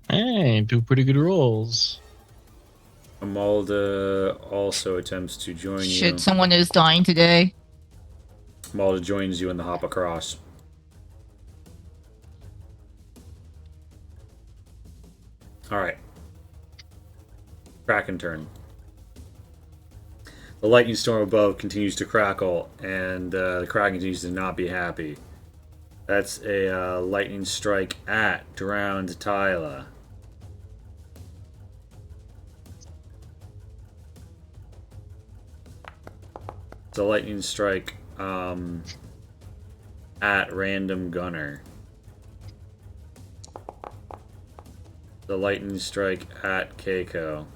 Hey, do pretty good rolls. Amalda also attempts to join you. Shit, someone is dying today. Amalda joins you in the hop across. Alright. Kraken turn. The lightning storm above continues to crackle, and the Kraken continues to not be happy. That's a lightning strike at drowned Tyla. It's a lightning strike at random gunner. The lightning strike at Keiko.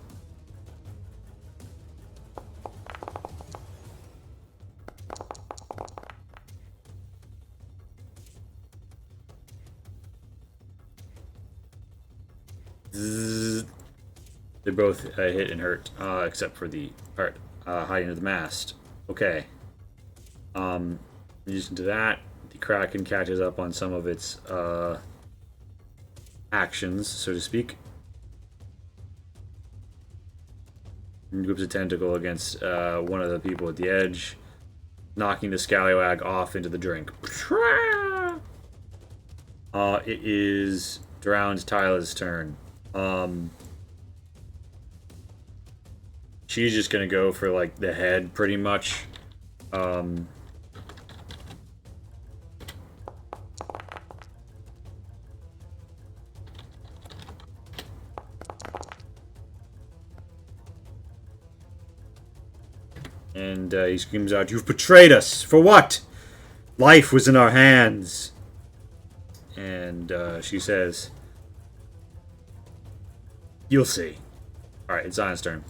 Zzz. They both hit and hurt, except for the part hiding of the mast. Okay. In addition to that, the Kraken catches up on some of its actions, so to speak. And whips a tentacle against one of the people at the edge, knocking the scallywag off into the drink. It is drowned Tyla's turn. She's just gonna go for like the head, pretty much. And he screams out, "You've betrayed us! For what? Life was in our hands!" And she says, "You'll see." Alright, it's Zion's turn.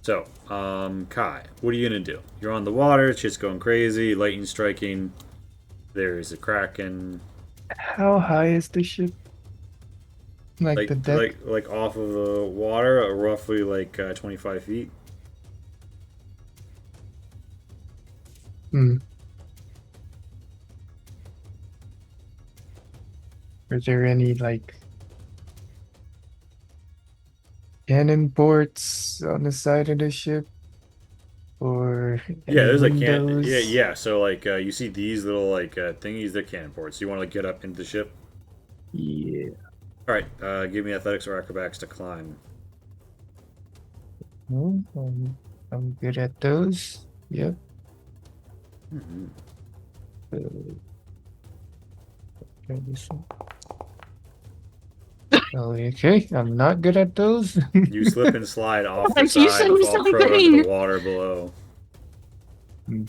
So, Kai, what are you gonna do? You're on the water, shit's going crazy, lightning striking, there's a kraken. How high is the ship? Like the deck? Like off of the water, roughly like 25 feet. Hmm. Is there any like cannon ports on the side of the ship? Or Yeah, any there's like windows? yeah. So like you see these little like thingies, they're cannon ports. You want to like get up into the ship? Yeah. All right, give me athletics or acrobatics to climb. No, I'm good at those. Yep. Mm-hmm. Try this one. Oh, okay, I'm not good at those. You slip and slide off the Like, you side said and fall prone into something. the water below. Hmm.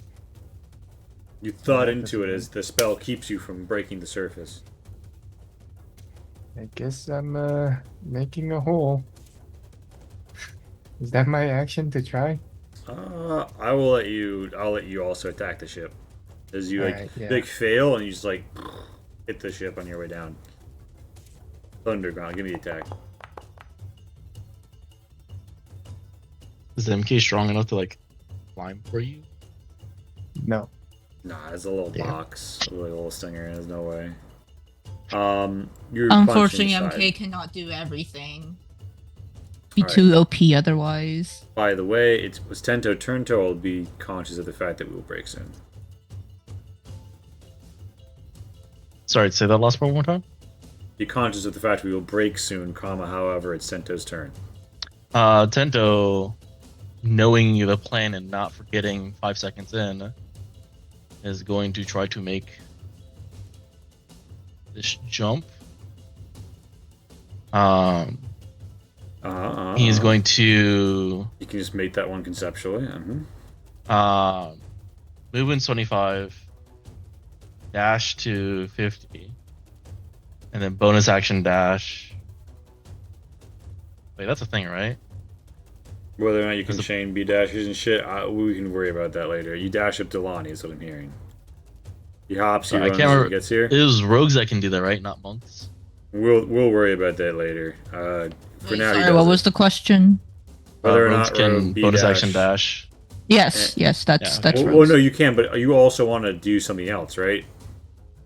You thud That into it doesn't as the spell keeps you from breaking the surface. I guess I'm making a hole. Is that my action to try? I will let you. I'll let you also attack the ship. As you like, Alright, yeah. big fail and you just like hit the ship on your way down. Underground. Give me the attack. Is the MK strong enough to like climb for you? No. Nah, it's a little Damn. box, a little stinger. There's no way. You're Unfortunately, punching the side. MK cannot do everything. Be Alright. too OP otherwise. By the way, it was Tento turn to. I'll be conscious of the fact that we will break soon. Sorry, say that last part one more time. Be conscious of the fact we will break soon, however, it's Tento's turn. Tento, knowing the plan and not forgetting 5 seconds in, is going to try to make this jump. He's going to You can just make that one conceptually. move in 25, dash to 50, and then bonus action dash. Wait, that's a thing, right? Whether or not you can There's a- chain B dashes and shit, we can worry about that later. You dash up to Lonnie, is what I'm hearing. He hops, he I runs, can't he remember. gets here. It was rogues that can do that, right? Not monks. We'll worry about that later. For Wait, now, he sorry, does what it. was the question? Whether or Rogues not can rogue B bonus dash. action dash. Yes, yes, that's Yeah. Well, Rose. no, you can, but you also want to do something else, right?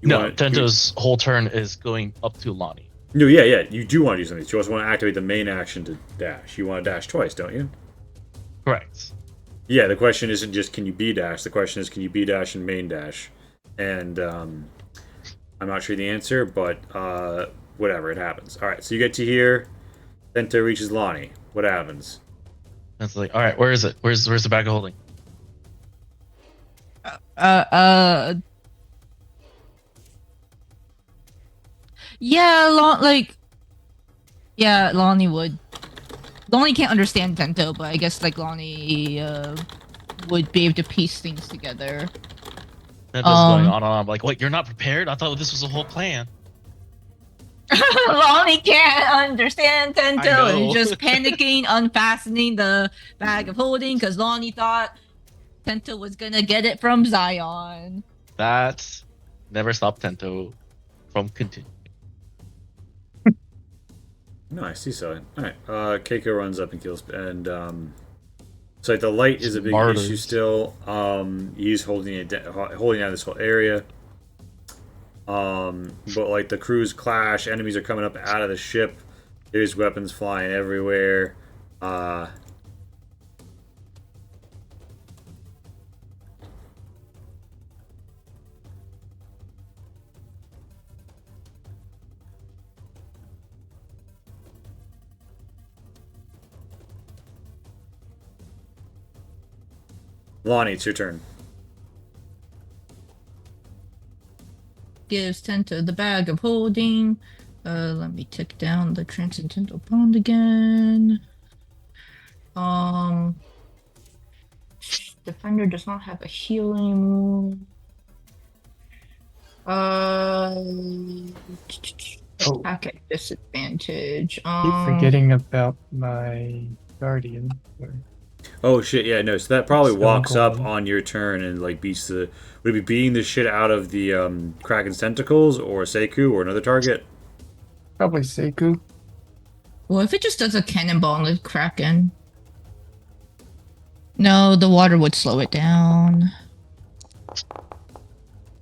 You No, wanna- Tento's whole turn is going up to Lonnie. No, yeah. You do want to do something. You also want to activate the main action to dash. You want to dash twice, don't you? Correct. Yeah, the question isn't just can you B dash. The question is can you B dash and main dash. And I'm not sure the answer, but whatever, it happens. All right, so you get to here. Tento reaches Lonnie. What happens? It's like, all right, where is it? Where's the bag of holding? Yeah, yeah, Lonnie would. Lonnie can't understand Tento, but I guess like Lonnie would be able to piece things together. Tento's going on and on. I'm like, wait, you're not prepared? I thought this was a whole plan. Lonnie can't understand I know. Tento. He's just panicking, unfastening the bag of holding because Lonnie thought Tento was gonna get it from Zion. That never stopped Tento from continuing. No, I see so. All right, Keiko runs up and kills, and so like, the light is a big Martyrs. issue still. He's holding holding out this whole area. But like the crews clash, enemies are coming up out of the ship. There's weapons flying everywhere. Lonnie, it's your turn. gives 10 to the bag of holding. Let me tick down the transcendental bond again. Defender does not have a healing. Oh, Attack at disadvantage. keep forgetting about my guardian. Oh shit, yeah, no, so that probably Stone walks up Golem. on your turn and like beats the would it be beating the shit out of the Kraken's tentacles or Seku or another target? Probably Seku. Well, if it just does a cannonball on the Kraken. No, the water would slow it down.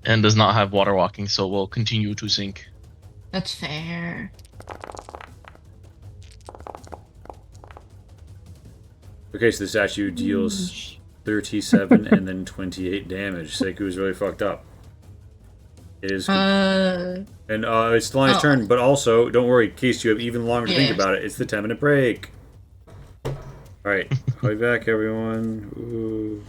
And does not have water walking, so will continue to sink. That's fair. Okay, so the statue deals 37 and then 28 damage. Seku is really fucked up. It is and it's the lion's turn, but also don't worry, in case you have even longer to think Yes. about it, it's the 10-minute break. Alright, I'll be back everyone. Ooh.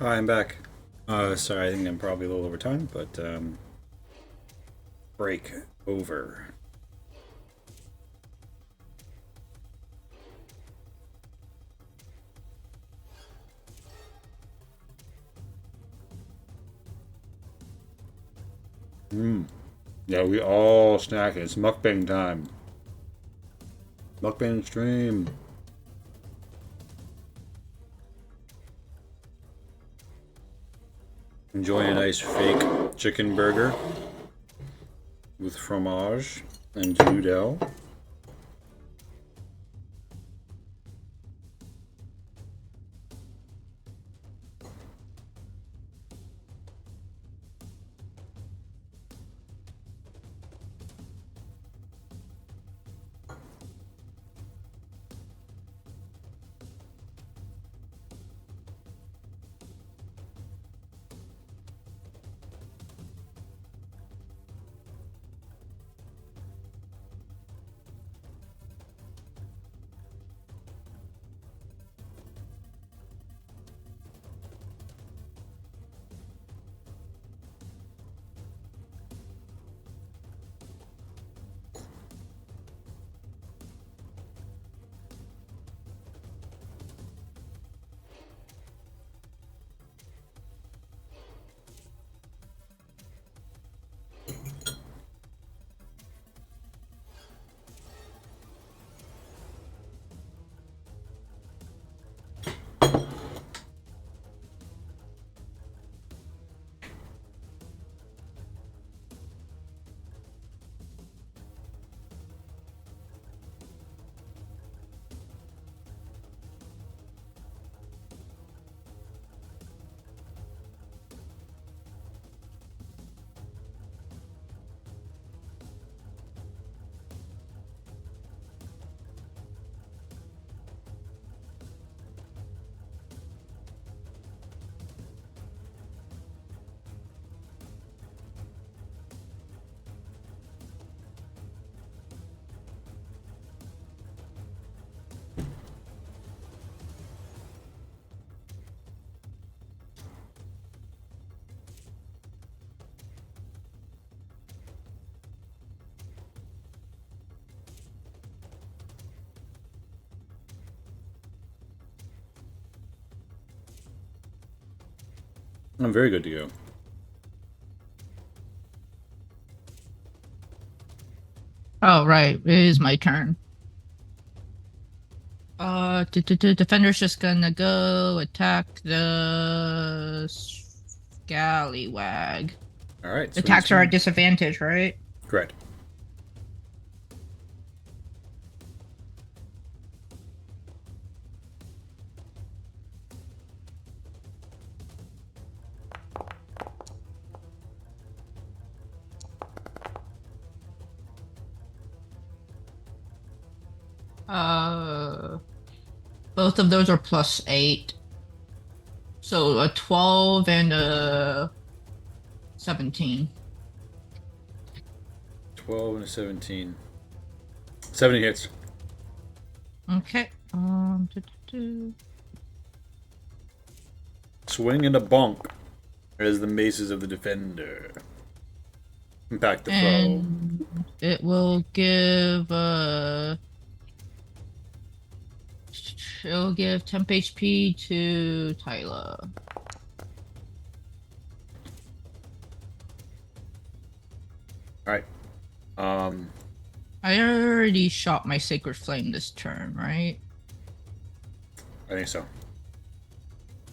Hi, I'm back. Sorry, I think I'm probably a little over time, but break over. Yeah, we all snacking. It's mukbang time. Mukbang stream. Enjoying a nice fake chicken burger with fromage and noodle. I'm very good to go. Oh, right. It is my turn. Defender's just gonna go attack the scallywag. All right. Attacks are at disadvantage, right? Correct. Both of those are +8. So a 12 and a 17. 12 and a 17. 70 hits. Okay. Swing and a bonk as the maces of the defender impact the foe. And it will give it'll give temp HP to Tyler. Alright. I already shot my Sacred Flame this turn, right? I think so.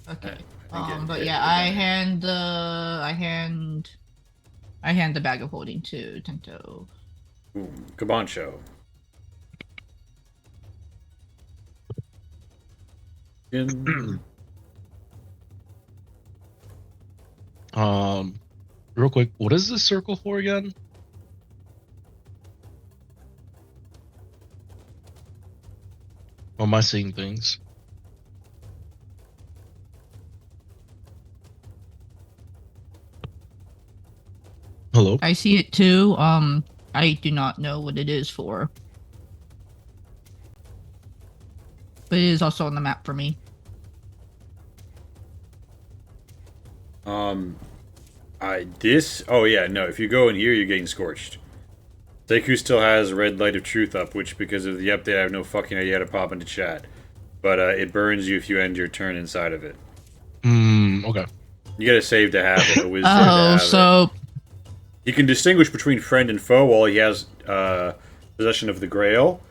Okay. Again, But hit yeah, with I hand the bag of holding to Tento. Boom. Cabancho. In. Real quick, what is this circle for again? Or am I seeing things? Hello? I see it too. I do not know what it is for. But it is also on the map for me. Oh yeah, no. If you go in here, you're getting scorched. Seku still has Red Light of Truth up, which because of the update, I have no fucking idea how to pop into chat. But it burns you if you end your turn inside of it. Okay. You gotta save to have it. A wisdom to Oh, have so it. He can distinguish between friend and foe while he has possession of the Grail.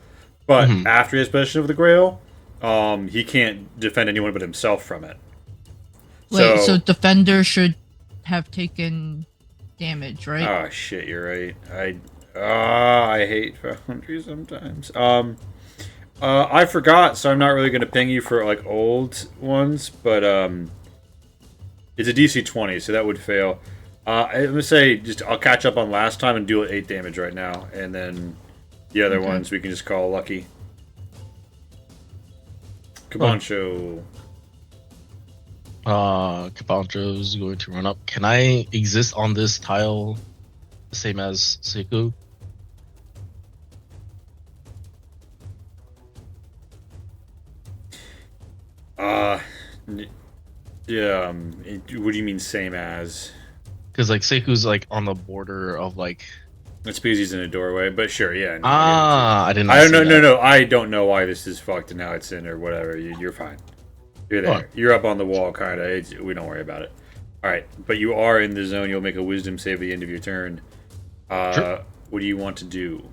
But after he has possession of the Grail, he can't defend anyone but himself from it. wait, so defender should have taken damage, right? Oh shit, you're right. I hate Foundry sometimes. I forgot, so I'm not really gonna ping you for like old ones, but it's a DC 20, so that would fail. I'm gonna say I'll catch up on last time and do 8 damage right now, and then the other ones we can just call lucky. Kabancho. Cabancho's going to run up. Can I exist on this tile the same as Seku? Yeah. What do you mean, same as? Because like Seku's like on the border of like. It's because he's in a doorway, but sure, yeah. No, I didn't. I don't know. No. I don't know why this is fucked and how it's in or whatever. You're fine. You're there. Oh. You're up on the wall, kind of. We don't worry about it. All right, but you are in the zone. You'll make a wisdom save at the end of your turn. Sure. What do you want to do?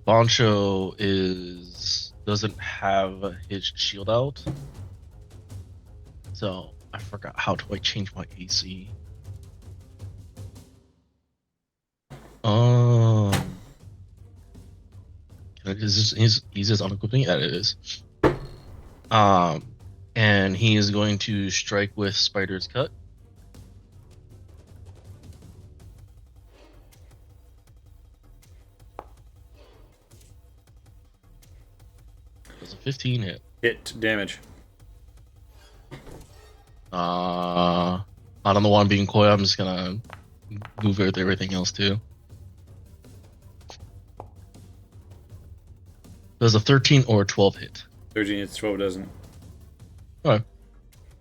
Bancho doesn't have his shield out, so I forgot how do I change my AC. Can I just he's just unequipping? Yeah, it is. And he is going to strike with Spider's Cut. Does a 15 hit? Hit damage. I don't know why I'm being coy. I'm just gonna move everything else too. Does a 13 or 12 hit? 13 hits, 12 doesn't. Okay.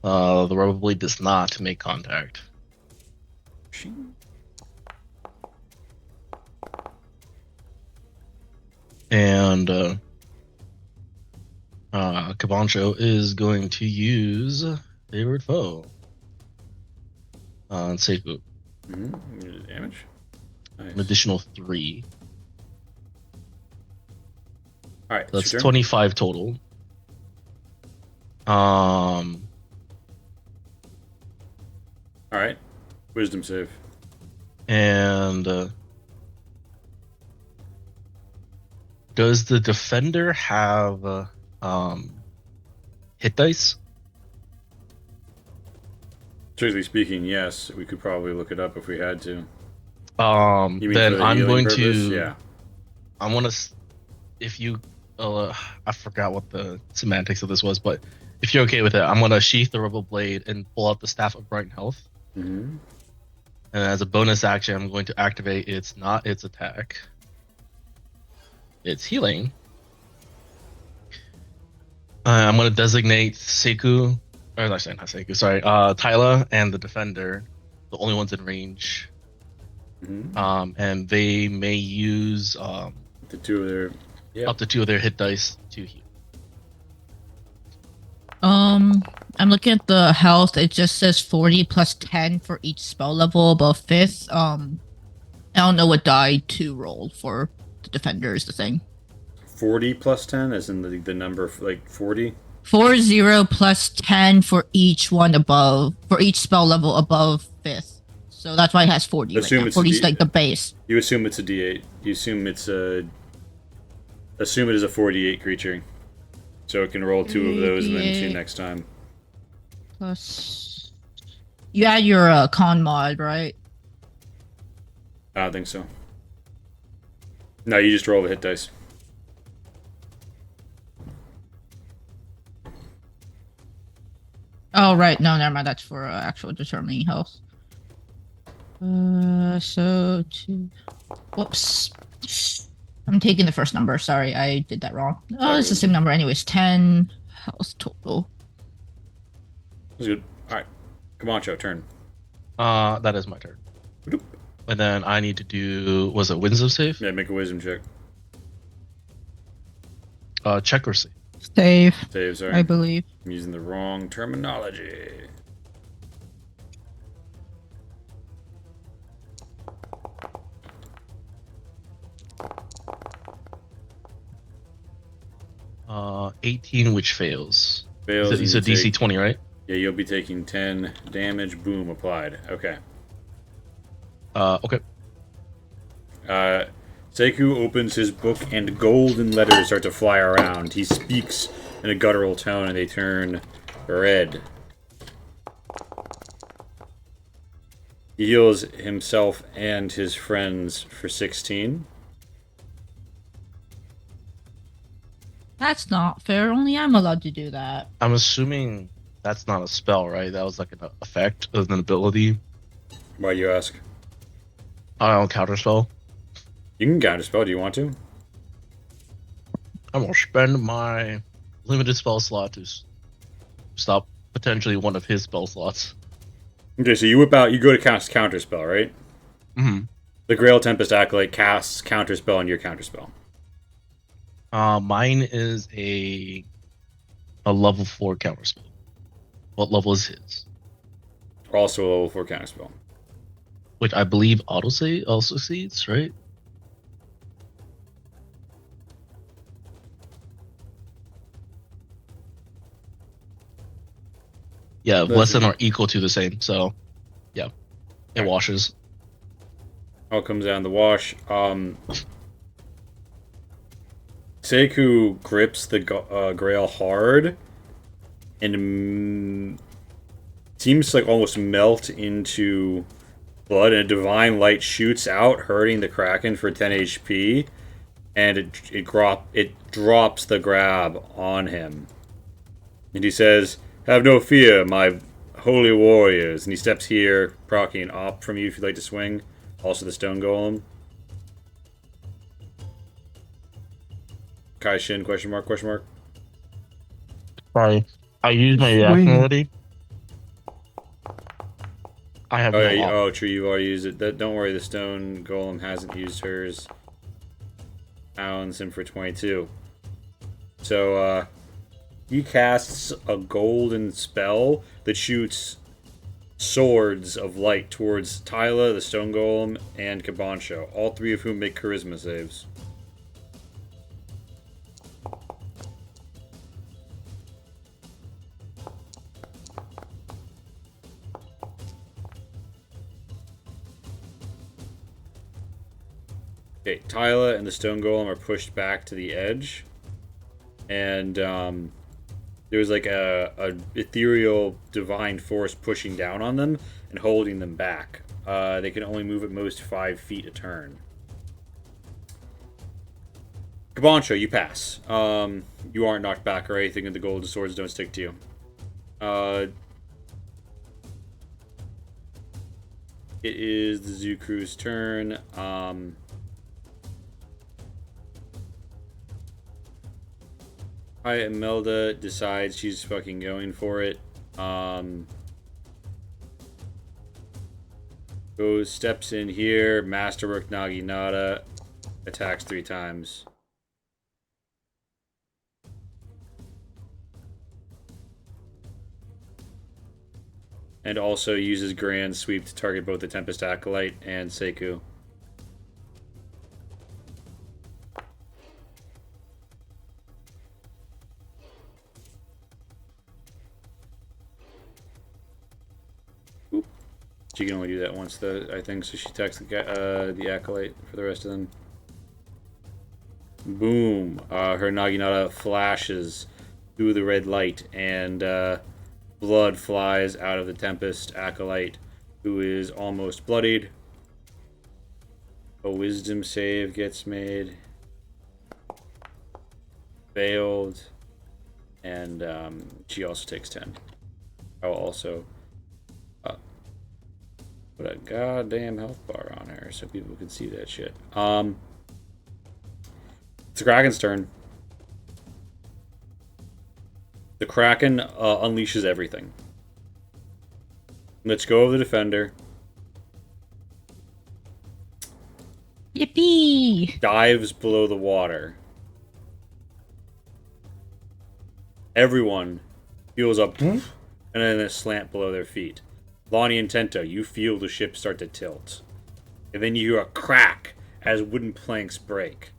The rubber blade does not make contact. And Cabancho is going to use Favorite Foe on Seku. Damage. Nice. An additional 3. All right, That's 25 total. All right. Wisdom save. And does the defender have hit dice? Strictly speaking, yes. We could probably look it up if we had to. You mean Then for the I'm healing going purpose? to. Yeah. I want to. If you, I forgot what the semantics of this was, but if you're okay with it, I'm gonna sheath the rubber blade and pull out the Staff of Bright Health. Mm-hmm. And as a bonus action, I'm going to activate not its attack. It's healing. I'm going to designate Seku, or actually not Seku, sorry, Tyla and the defender, the only ones in range. Mm-hmm. And they may use The two of their... Yep. up to 2 of their hit dice to heal. I'm looking at the health. It just says 40 plus 10 for each spell level above 5th. I don't know what die to roll for the defender is the thing. 40 plus 10, as in the number, like 40? 40 plus 10 for each one above, for each spell level above 5th. So that's why it has 40 Assume right now. it's 40 is like the base. You assume it's a D8. You assume it's a... Assume it is a 48 creature. So it can roll 2 of those and then 2 next time. Plus... You add your con mod, right? I don't think so. No, you just roll the hit dice. Oh, right. No, never mind. That's for actual determining health. So 2... Whoops. I'm taking the first number. Sorry, I did that wrong. Oh, it's the same number anyways. 10 health total. That's good. All right. Camacho, turn. That is my turn. Bloop. And then I need to do, was it wisdom save? Yeah, make a wisdom check. Check or save? Save, Save, sorry. I believe. I'm using the wrong terminology. Uh, 18, which fails. Fails. You said and DC 20, right? Yeah, you'll be taking 10 damage. Boom, applied. Okay. Okay. Seku opens his book and golden letters start to fly around. He speaks in a guttural tone and they turn red. He heals himself and his friends for 16. That's not fair. Only I'm allowed to do that. I'm assuming that's not a spell, right? That was like an effect of an ability. Why do you ask? I don't counterspell. You can counterspell. Do you want to? I'm gonna spend my limited spell slot to stop potentially one of his spell slots. Okay, so you whip out. You go to cast counterspell, right? Mm-hmm. The Grail Tempest Acolyte casts counterspell on your counterspell. Mine is a level 4 counterspell. What level is his? Also a level 4 counterspell. Which I believe auto succeeds, right? Yeah, less than or equal to the same. So, yeah, it washes. All comes down the wash. Seku grips the Grail hard and seems to like almost melt into blood, and a divine light shoots out, hurting the Kraken for 10 HP, and it drops the grab on him. And he says, "Have no fear, my holy warriors." And he steps here, proccing an op from you if you'd like to swing. Also the stone golem. Kai Shin, question mark, question mark. Sorry, I used my reaction already. I have Oh, no yeah, op. oh, true, you've already used it. Don't worry, the stone golem hasn't used hers. Alan's in for 22. So, he casts a golden spell that shoots swords of light towards Tyla, the stone golem, and Kabancho, all three of whom make charisma saves. Okay, Tyla and the stone golem are pushed back to the edge, and there's like a ethereal divine force pushing down on them and holding them back. They can only move at most 5 feet a turn. Kabancho, you pass. You aren't knocked back or anything, and the golden swords don't stick to you. It is the Zukru's turn. Imelda decides she's fucking going for it. Goes, steps in here, Masterwork Naginata, attacks 3 times. And also uses Grand Sweep to target both the Tempest Acolyte and Seku. She can only do that once, though, I think, so she attacks the Acolyte for the rest of them. Boom. Her Naginata flashes through the red light, and blood flies out of the Tempest Acolyte, who is almost bloodied. A wisdom save gets made. Failed. And she also takes 10. I will also put a goddamn health bar on her so people can see that shit. It's the Kraken's turn. The Kraken unleashes everything. Let's go over the defender. Yippee! Dives below the water. Everyone feels a poof and then a slant below their feet. Lonnie and Tento, you feel the ship start to tilt. And then you hear a crack as wooden planks break.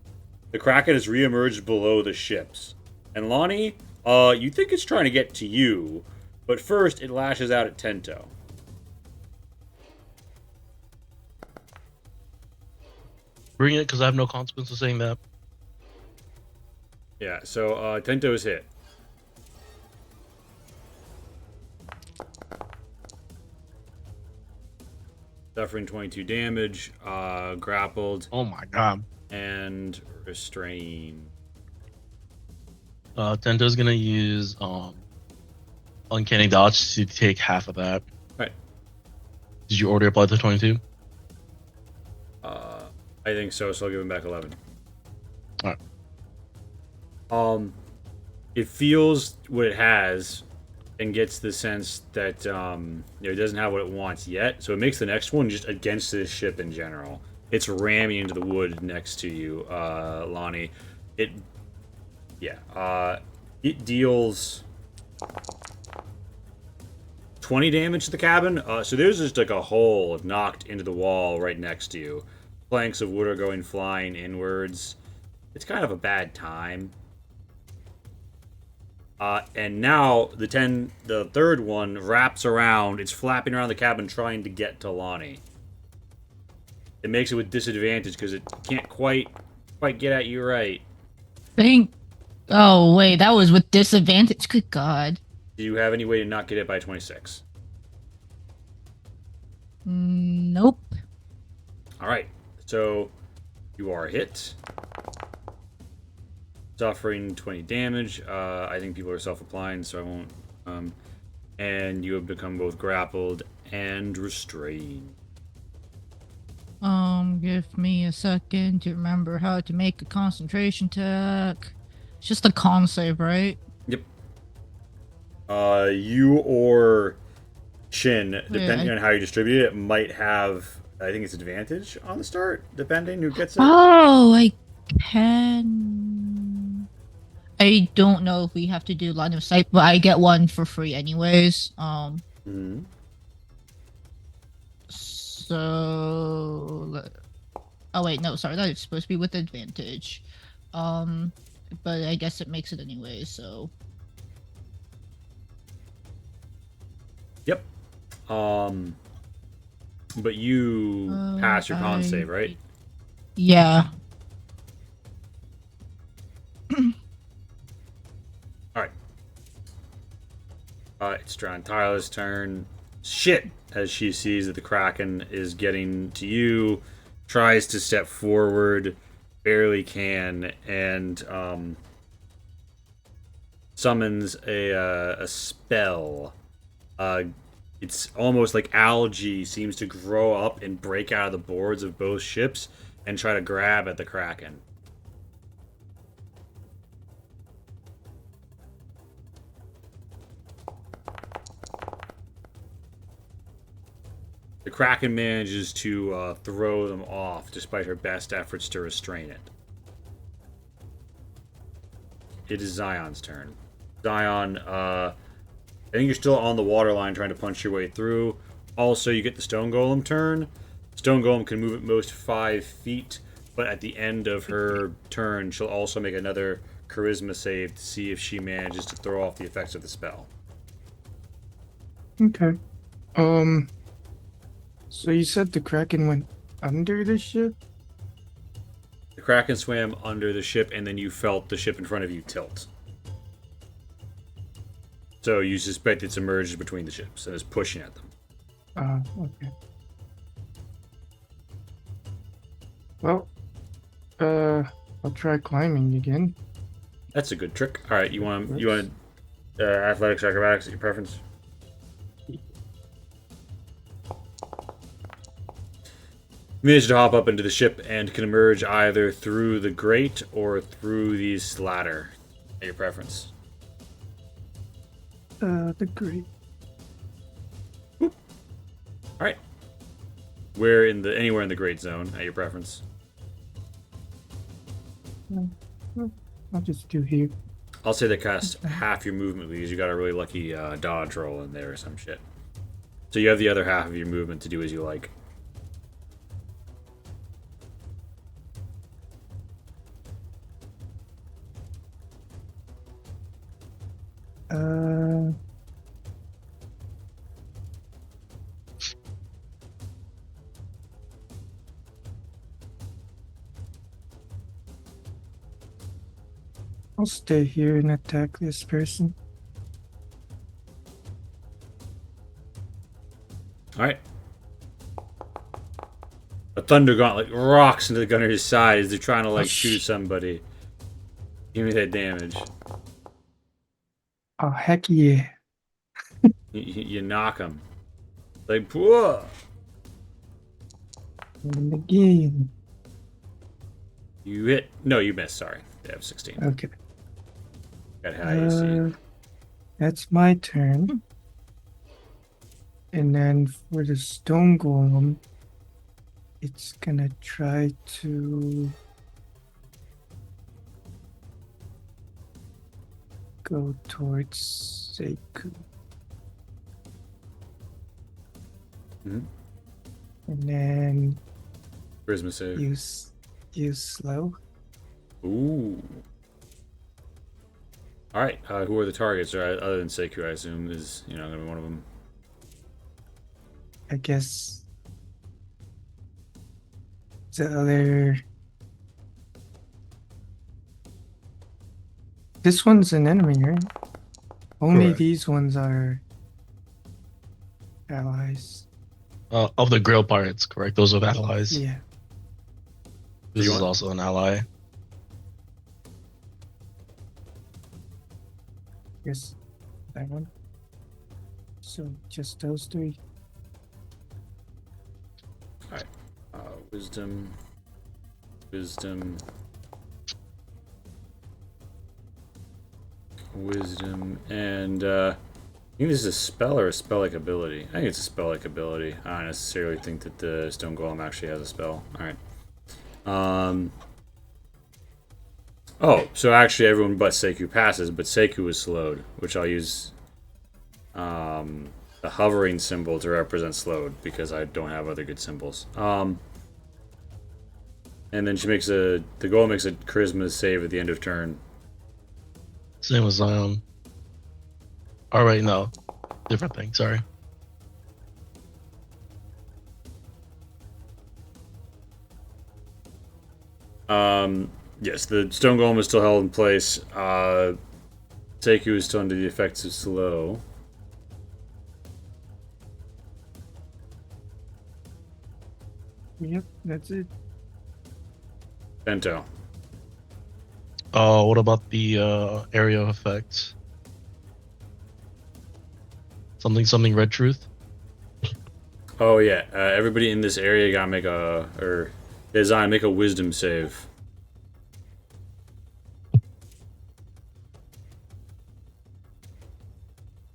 The Kraken has reemerged below the ships. And Lonnie, you think it's trying to get to you, but first it lashes out at Tento. Bring it, because I have no consequence of saying that. Yeah, so Tento is hit. Suffering 22 damage, grappled, Oh my god. and restrained. Tento's gonna use Uncanny Dodge to take half of that. Right. Did you already apply the 22? I think so, so I'll give him back 11. Alright. It feels what it has and gets the sense that it doesn't have what it wants yet, so it makes the next one just against this ship in general. It's ramming into the wood next to you, Lonnie. It deals 20 damage to the cabin. So there's just like a hole knocked into the wall right next to you. Planks of wood are going flying inwards. It's kind of a bad time. And now the third one wraps around. It's flapping around the cabin trying to get to Lonnie. It makes it with disadvantage because it can't quite get at you right. Oh wait, that was with disadvantage. Good God. Do you have any way to not get it by 26? Nope. All right. So you are hit. Suffering 20 damage. I think people are self-applying, so I won't. And you have become both grappled and restrained. Give me a second to remember how to make a concentration attack. It's just a con save, right? Yep. You or Shin, depending on how you distribute it, might have, I think it's advantage on the start, depending who gets it. Oh, I can. I don't know if we have to do line of sight, but I get one for free anyways. Mhm. So. Oh wait, no, sorry, that is supposed to be with advantage. But I guess it makes it anyway, so. Yep. But you pass your con save, right? Yeah. Alright. It's Drown Tyler's turn. Shit! As she sees that the Kraken is getting to you, tries to step forward, barely can, and summons a spell. It's almost like algae seems to grow up and break out of the boards of both ships and try to grab at the Kraken. The Kraken manages to throw them off despite her best efforts to restrain it. It is Zion's turn. Zion, I think you're still on the water line trying to punch your way through. Also, you get the Stone Golem turn. Stone Golem can move at most 5 feet, but at the end of her turn, she'll also make another Charisma save to see if she manages to throw off the effects of the spell. Okay. So you said the Kraken went under the ship? The Kraken swam under the ship, and then you felt the ship in front of you tilt. So you suspect it's emerged between the ships and is pushing at them. Okay. Well, I'll try climbing again. That's a good trick. All right, you want athletics, acrobatics at your preference? You manage to hop up into the ship and can emerge either through the grate or through the ladder at your preference. The great. All right. Where in the anywhere in the great zone at your preference? I'll just do here. I'll say they cast half your movement because you got a really lucky dodge roll in there or some shit. So you have the other half of your movement to do as you like. I'll stay here and attack this person. All right. A thunder gauntlet rocks into the gunner's side as they're trying to like shoot somebody. Give me that damage. Oh, heck yeah. You knock them. Like, whoa. And again. You hit. No, you missed. Sorry. They have 16. Okay. Got high AC. That's my turn. And then for the stone golem, it's gonna try to go towards Seku. Mhm. And then Charisma save. use slow. Ooh. All right. Who are the targets? Other than Seku, I assume is gonna be one of them. I guess the other. This one's an enemy, right? Only Correct. these ones are allies. Of the Grail pirates, correct? Those are allies. Yeah. This You is want- also an ally. Yes, that one. So just those three. Wisdom, and I think this is a spell or a spell-like ability. I think it's a spell-like ability. I don't necessarily think that the Stone Golem actually has a spell. All right. Oh, so actually everyone but Seku passes, but Seku is slowed, which I'll use the hovering symbol to represent slowed because I don't have other good symbols. And then the golem makes a charisma save at the end of turn. Same as All right, no, different thing. Sorry. Yes, the stone golem is still held in place. Seku is still under the effects of slow. Yep, that's it. Bento. Oh, what about the area of effects? Something red truth. Oh yeah, everybody in this area gotta make make a wisdom save.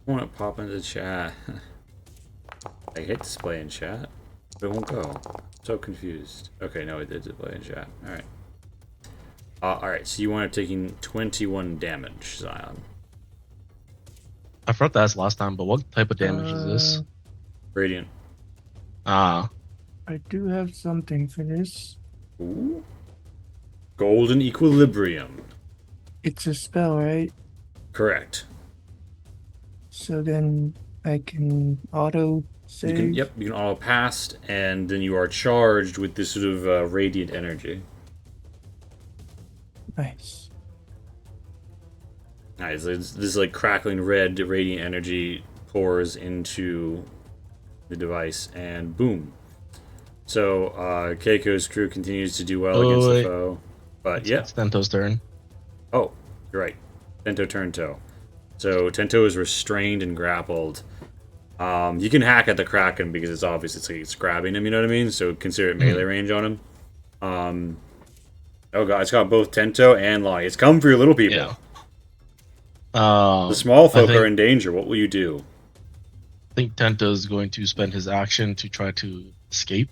I want to pop into chat. I hit display in chat, but it won't go. So confused. Okay, no, it did display in chat. All right. All right. So you wind up taking 21 damage, Zion. I forgot to ask last time, but what type of damage is this? Radiant. Ah, I do have something for this. Ooh. Golden equilibrium. It's a spell, right? Correct. So then I can auto save. You can auto pass, and then you are charged with this sort of radiant energy. Nice. Nice. This like crackling red radiant energy pours into the device, and boom. So Keiko's crew continues to do well against the foe. But yeah. It's Tento's turn. Oh, you're right. Tento turned toe. So Tento is restrained and grappled. You can hack at the Kraken because it's obvious it's grabbing him, you know what I mean? So consider it melee range on him. Oh god, it's got both Tento and Lonnie. It's come for your little people. Yeah. The small folk are in danger. What will you do? think Tenta is going to spend his action to try to escape.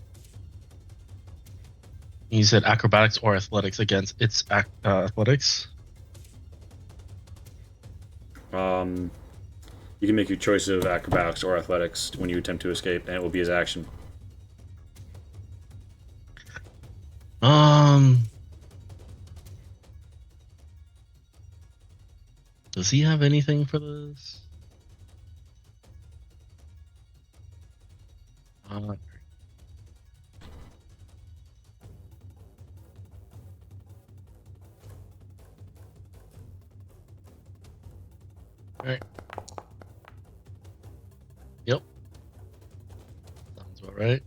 He said acrobatics or athletics against its athletics. You can make your choice of acrobatics or athletics when you attempt to escape, and it will be his action. Does he have anything for this? Alright. Yep. Sounds about right.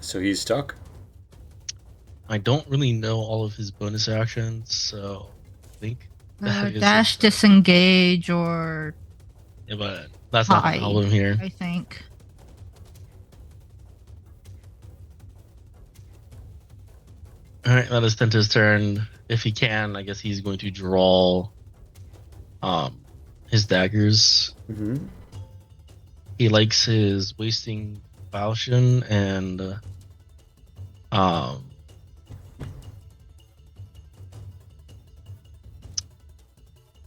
So he's stuck. I don't really know all of his bonus actions, so I think that is Dash, disengage, or yeah, but that's not the hide, problem here. I think. All right, that is Tenta's turn. If he can, I guess he's going to draw his daggers. Mm-hmm. He likes his wasting falchion and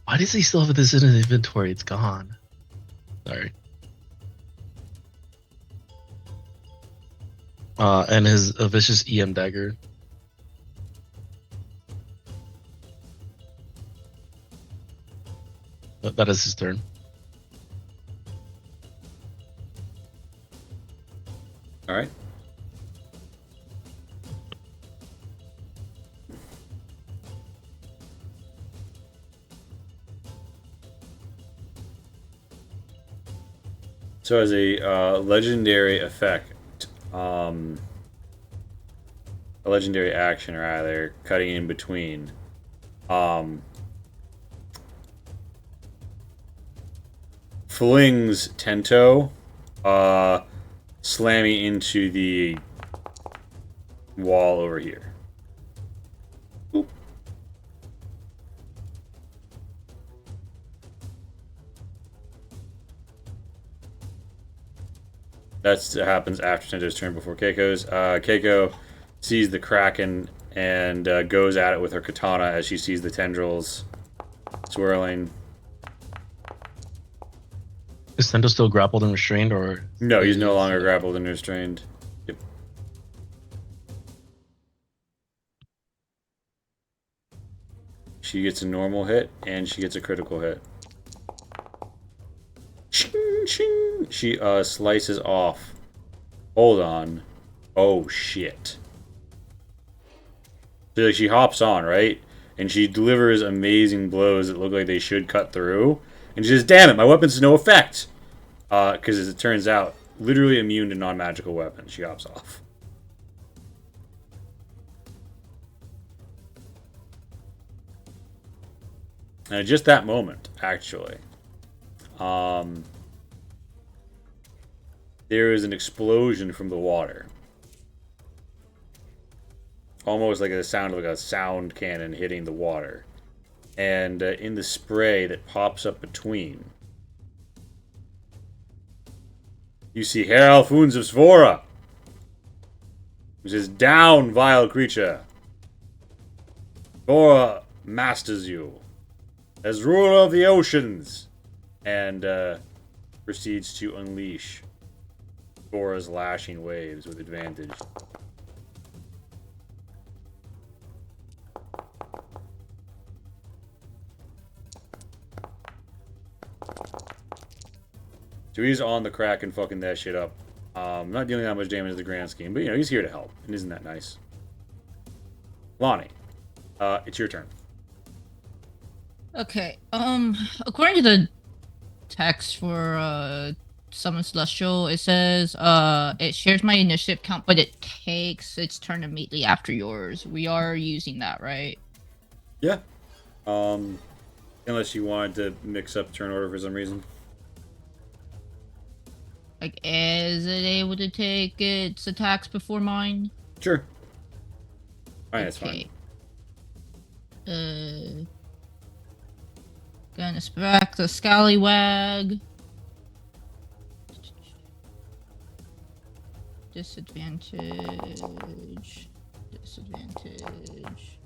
why does he still have this in his inventory? It's gone. Sorry. And his vicious EM dagger. That is his turn. All right. So as a legendary effect, a legendary action rather, cutting in between, flings Tento, slamming into the wall over here. Oop. That happens after Tento's turn before Keiko's. Keiko sees the Kraken and goes at it with her katana as she sees the tendrils swirling. Is Tento still grappled and restrained, or No, he's no longer grappled and restrained. Yep. She gets a normal hit, and she gets a critical hit. Ching, ching. She slices off. Hold on. Oh, shit. So, like, she hops on, right? And she delivers amazing blows that look like they should cut through. And she says, damn it, my weapon's no effect. Because as it turns out, literally immune to non-magical weapons. She hops off. And at just that moment, actually, there is an explosion from the water. Almost like the sound of like a sound cannon hitting the water. And in the spray that pops up between, you see Herr Alphonse of Svora, who says, down, vile creature. Svora masters you as ruler of the oceans, and proceeds to unleash Svora's lashing waves with advantage. So he's on the crack and fucking that shit up. Not dealing that much damage in the grand scheme, but you know, he's here to help. And isn't that nice? Lonnie, it's your turn. Okay. According to the text for Summon Celestial, it says it shares my initiative count, but it takes its turn immediately after yours. We are using that, right? Yeah. Unless you wanted to mix up turn order for some reason. Like, is it able to take its attacks before mine? Sure. Alright, that's fine. Gonna back the scallywag. Disadvantage. Disadvantage.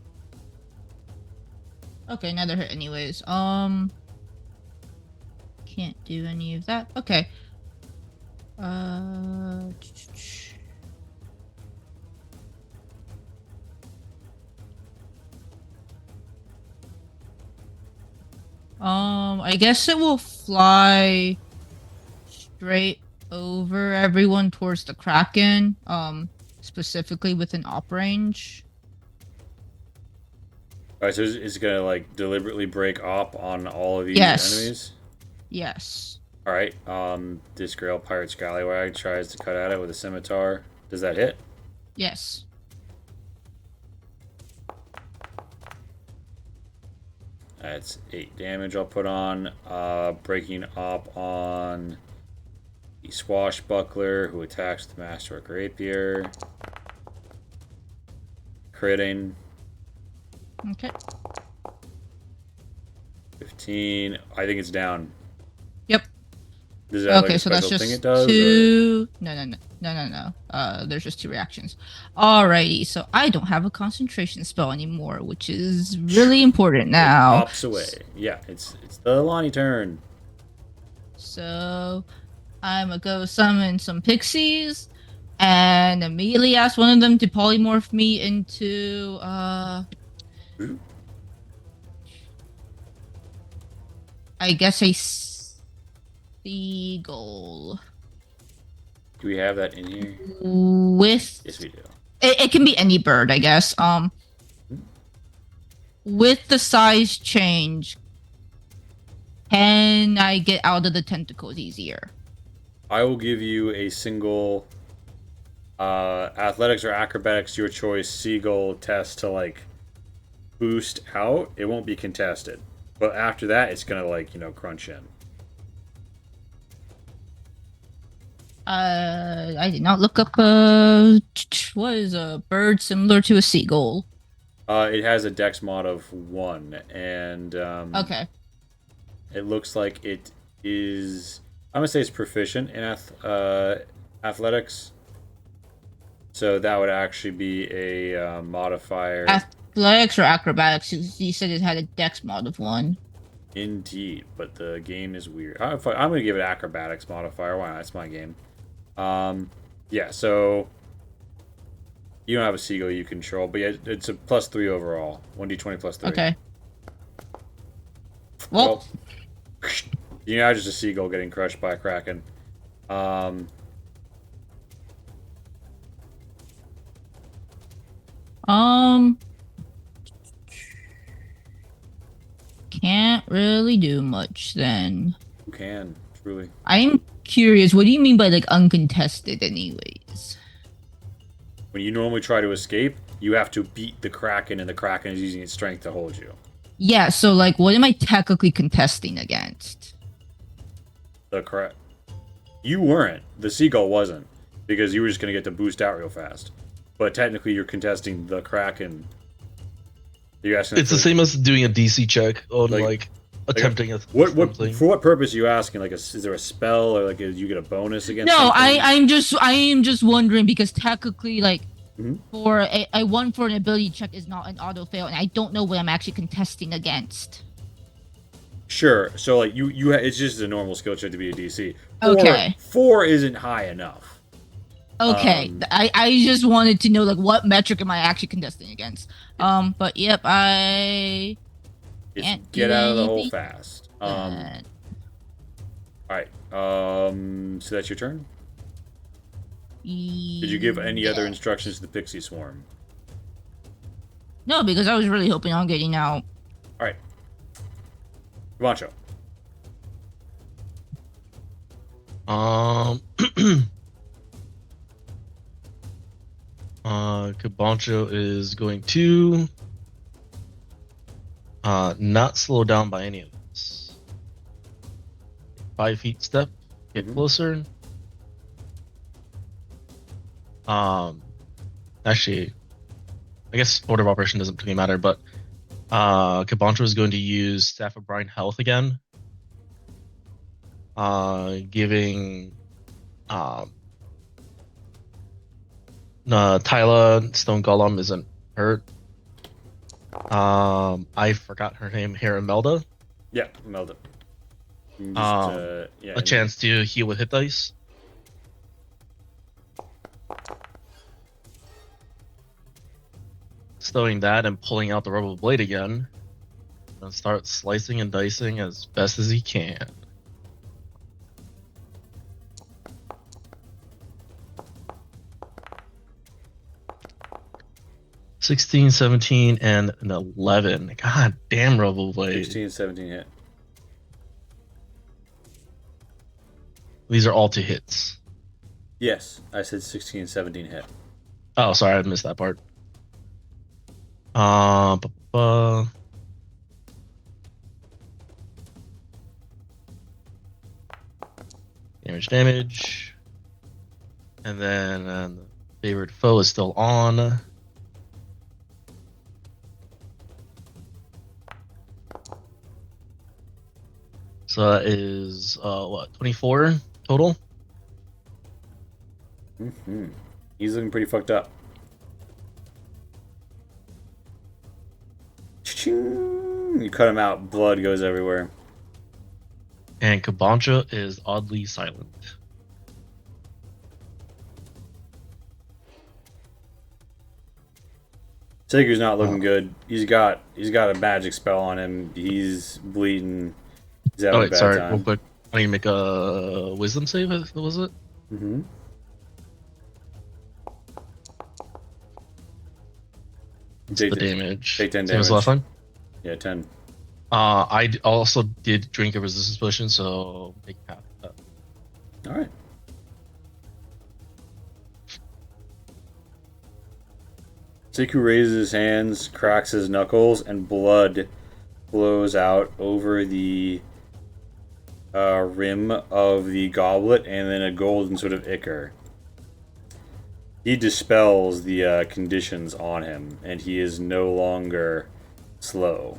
Okay, another hit anyways. Can't do any of that. Okay. I guess it will fly straight over everyone towards the Kraken, specifically within op range. Alright, so it's gonna like deliberately break op on all of these Yes. enemies? Yes. Alright, this Grail Pirate Scallywag tries to cut at it with a scimitar. Does that hit? Yes. That's 8 damage I'll put on. Breaking op on the Swashbuckler, who attacks the Masterwork Rapier. Critting. Okay. 15. I think it's down. Yep. Does that Okay, like a so that's special just thing it does? two. No. There's just 2 reactions. Alrighty, so I don't have a concentration spell anymore, which is really important It now. pops away. Yeah, it's the Lonnie turn. So I'm gonna go summon some pixies and immediately ask one of them to polymorph me into I guess a seagull. Do we have that in here? With Yes, we do. it can be any bird, I guess. With the size change, can I get out of the tentacles easier? I will give you a single athletics or acrobatics, your choice, seagull test to like boost out. It won't be contested. But after that, it's gonna like, crunch in. I did not look up what is a bird similar to a seagull? It has a dex mod of 1, and Okay. it looks like it is. I'm gonna say it's proficient in athletics. So that would actually be a modifier. Athletics or acrobatics? You said it had a dex mod of 1. Indeed, but the game is weird. I'm gonna give it acrobatics modifier. Why not? That's my game. Yeah. So you don't have a seagull you control, but yeah, it's a +3 overall. 1d20 +3. Okay. Well, you're now just a seagull getting crushed by a kraken. Can't really do much then. You can, truly. I'm curious, what do you mean by like uncontested anyways? When you normally try to escape, you have to beat the kraken, and the kraken is using its strength to hold you. Yeah, so like what am I technically contesting against? You weren't. The seagull wasn't, because you were just gonna get to boost out real fast. But technically, you're contesting the kraken. You're asking. It's the same as doing a DC check on attempting a What something. for what purpose are you asking? Like, is there a spell, or like, you get a bonus against? No, something? I am just wondering because technically like Mhm. for a 1 for an ability check is not an auto fail, and I don't know what I'm actually contesting against. Sure. So like you it's just a normal skill check to be a DC. Okay. 4 isn't high enough. Okay, I just wanted to know like what metric am I actually contesting against. But yep, I Just can't get do out of the hole anything. fast. Uh, All right. So that's your turn. Did you give any other instructions to the Pixie Swarm? No, because I was really hoping on getting out. All right. Camacho. Cabancho is going to not slow down by any of this. 5 feet step, get closer. Actually, I guess order of operation doesn't really matter, but Kabancho is going to use Staff of Brine Health again. Giving Tyla Stone Golem isn't hurt. I forgot her name, Haramelda. Yeah, meld it. You can just, yeah, A chance to heal with hit dice. Stowing that and pulling out the rubber blade again. And start slicing and dicing as best as he can. $16, 17, and an 11. God damn, rubber blade. 16, 17 hit. These are all 2 hits. Yes, I said 16, 17 hit. Oh, sorry, I missed that part. Damage, damage. And then the favorite foe is still on. So that is, what, 24 total? He's looking pretty fucked up. Cha-ching! You cut him out, blood goes everywhere. And Kabancha is oddly silent. Seiger's not looking good. He's got a magic spell on him. He's bleeding. He's having a bad sorry, time. real quick. I need to make a wisdom save, was it? Mm-hmm. What's the damage? Take 10 Same as damage. last time? Yeah, 10. I also did drink a resistance potion, so make half of that. Alright. Siku raises his hands, cracks his knuckles, and blood flows out over the rim of the goblet and then a golden sort of ichor. He dispels the conditions on him, and he is no longer slow.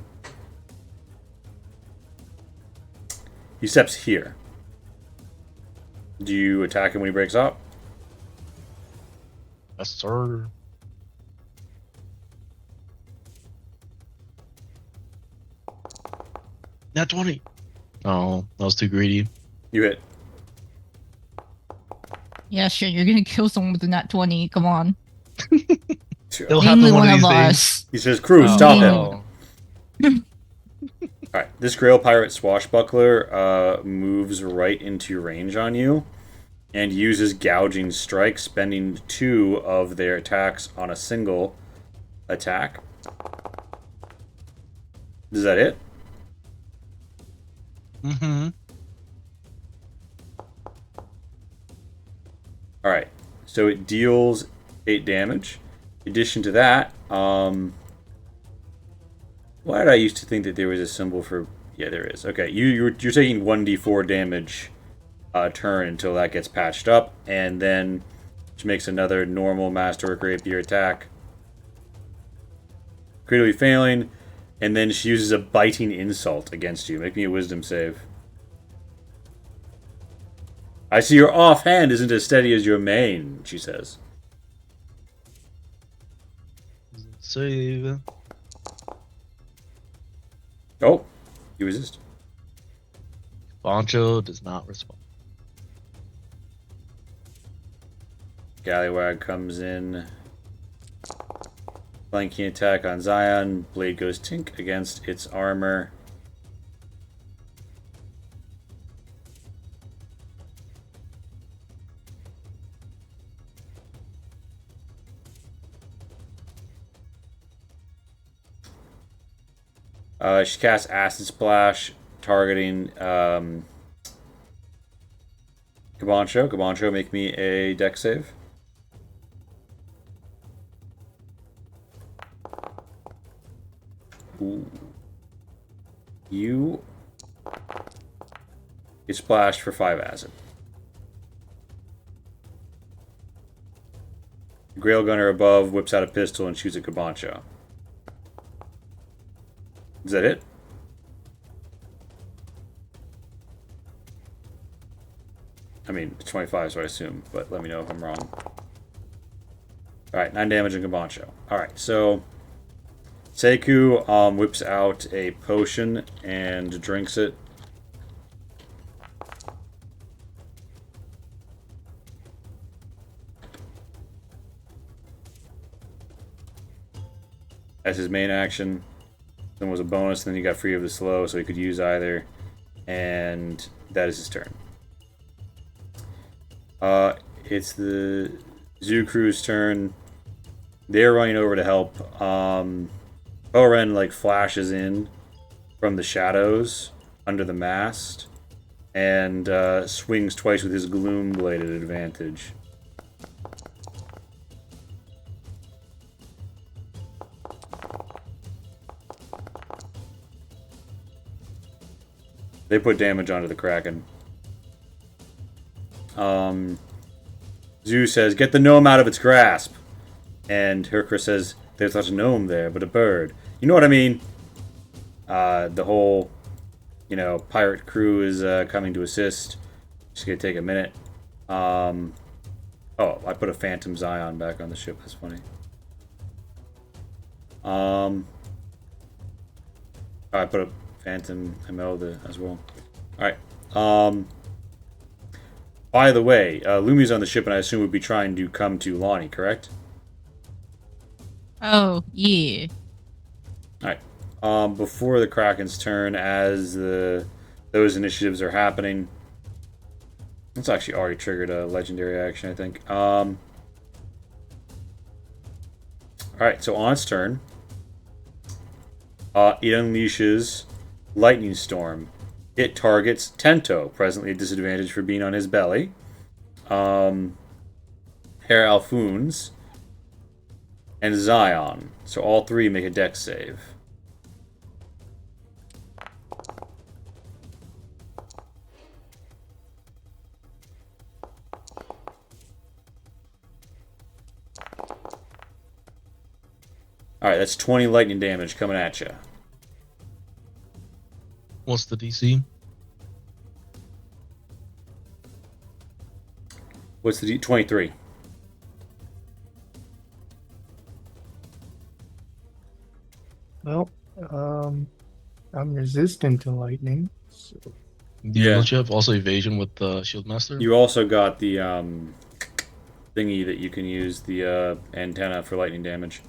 He steps here. Do you attack him when he breaks up? Yes, sir. Nat 20. Oh, that was too greedy. You hit. Yeah, shit, you're gonna kill someone with a nat 20. Come on. It'll Namely happen one one of of these days. us. He says, "Crew, stop him." Oh. Alright, this Grail Pirate Swashbuckler moves right into range on you and uses Gouging Strike, spending 2 of their attacks on a single attack. Does that hit? Mm-hmm. Alright, so it deals 8 damage. In addition to that, why did I used to think that there was a symbol for... Yeah, there is. Okay, you're taking 1d4 damage turn until that gets patched up, and then she makes another normal Masterwork Rapier attack. Critically failing, and then she uses a biting insult against you. Make me a wisdom save. I see your offhand isn't as steady as your main, she says. Save. Oh, you resist. Boncho does not respond. Gallywag comes in. Flanking attack on Zion. Blade goes tink against its armor. She casts Acid Splash, targeting Kabancho. Kabancho, make me a dex save. Ooh. You get splashed for 5 acid. Grail gunner above whips out a pistol and shoots at Kabancho. Is that it? I mean, it's 25, so I assume, but let me know if I'm wrong. Alright, 9 damage on Kabancho. Alright, so Seiku whips out a potion and drinks it. That's his main action. Then was a bonus, then he got free of the slow, so he could use either. And that is his turn. It's the Zoo Crew's turn. They're running over to help. Oren like flashes in from the shadows under the mast and swings twice with his gloom blade at advantage. They put damage onto the Kraken. Zeus says, "Get the gnome out of its grasp." And Hercra says, "There's not a gnome there, but a bird." You know what I mean? The whole, pirate crew is coming to assist. Just gonna take a minute. Oh, I put a Phantom Zion back on the ship. That's funny. I put a Phantom ML as well. Alright. By the way, Lumi's on the ship and I assume would be trying to come to Lonnie, correct? Oh, yeah. Alright. Before the Kraken's turn, as those initiatives are happening, it's actually already triggered a legendary action, I think. Alright, so on its turn, it unleashes Lightning Storm. It targets Tento, presently at disadvantage for being on his belly. Herr Alfoons, and Zion. So all three make a dex save. Alright, that's 20 lightning damage coming at you. What's the DC? What's the 23? Well, I'm resistant to lightning. So Yeah. Don't you have also evasion with the Shield Master? You also got the thingy that you can use, the antenna for lightning damage.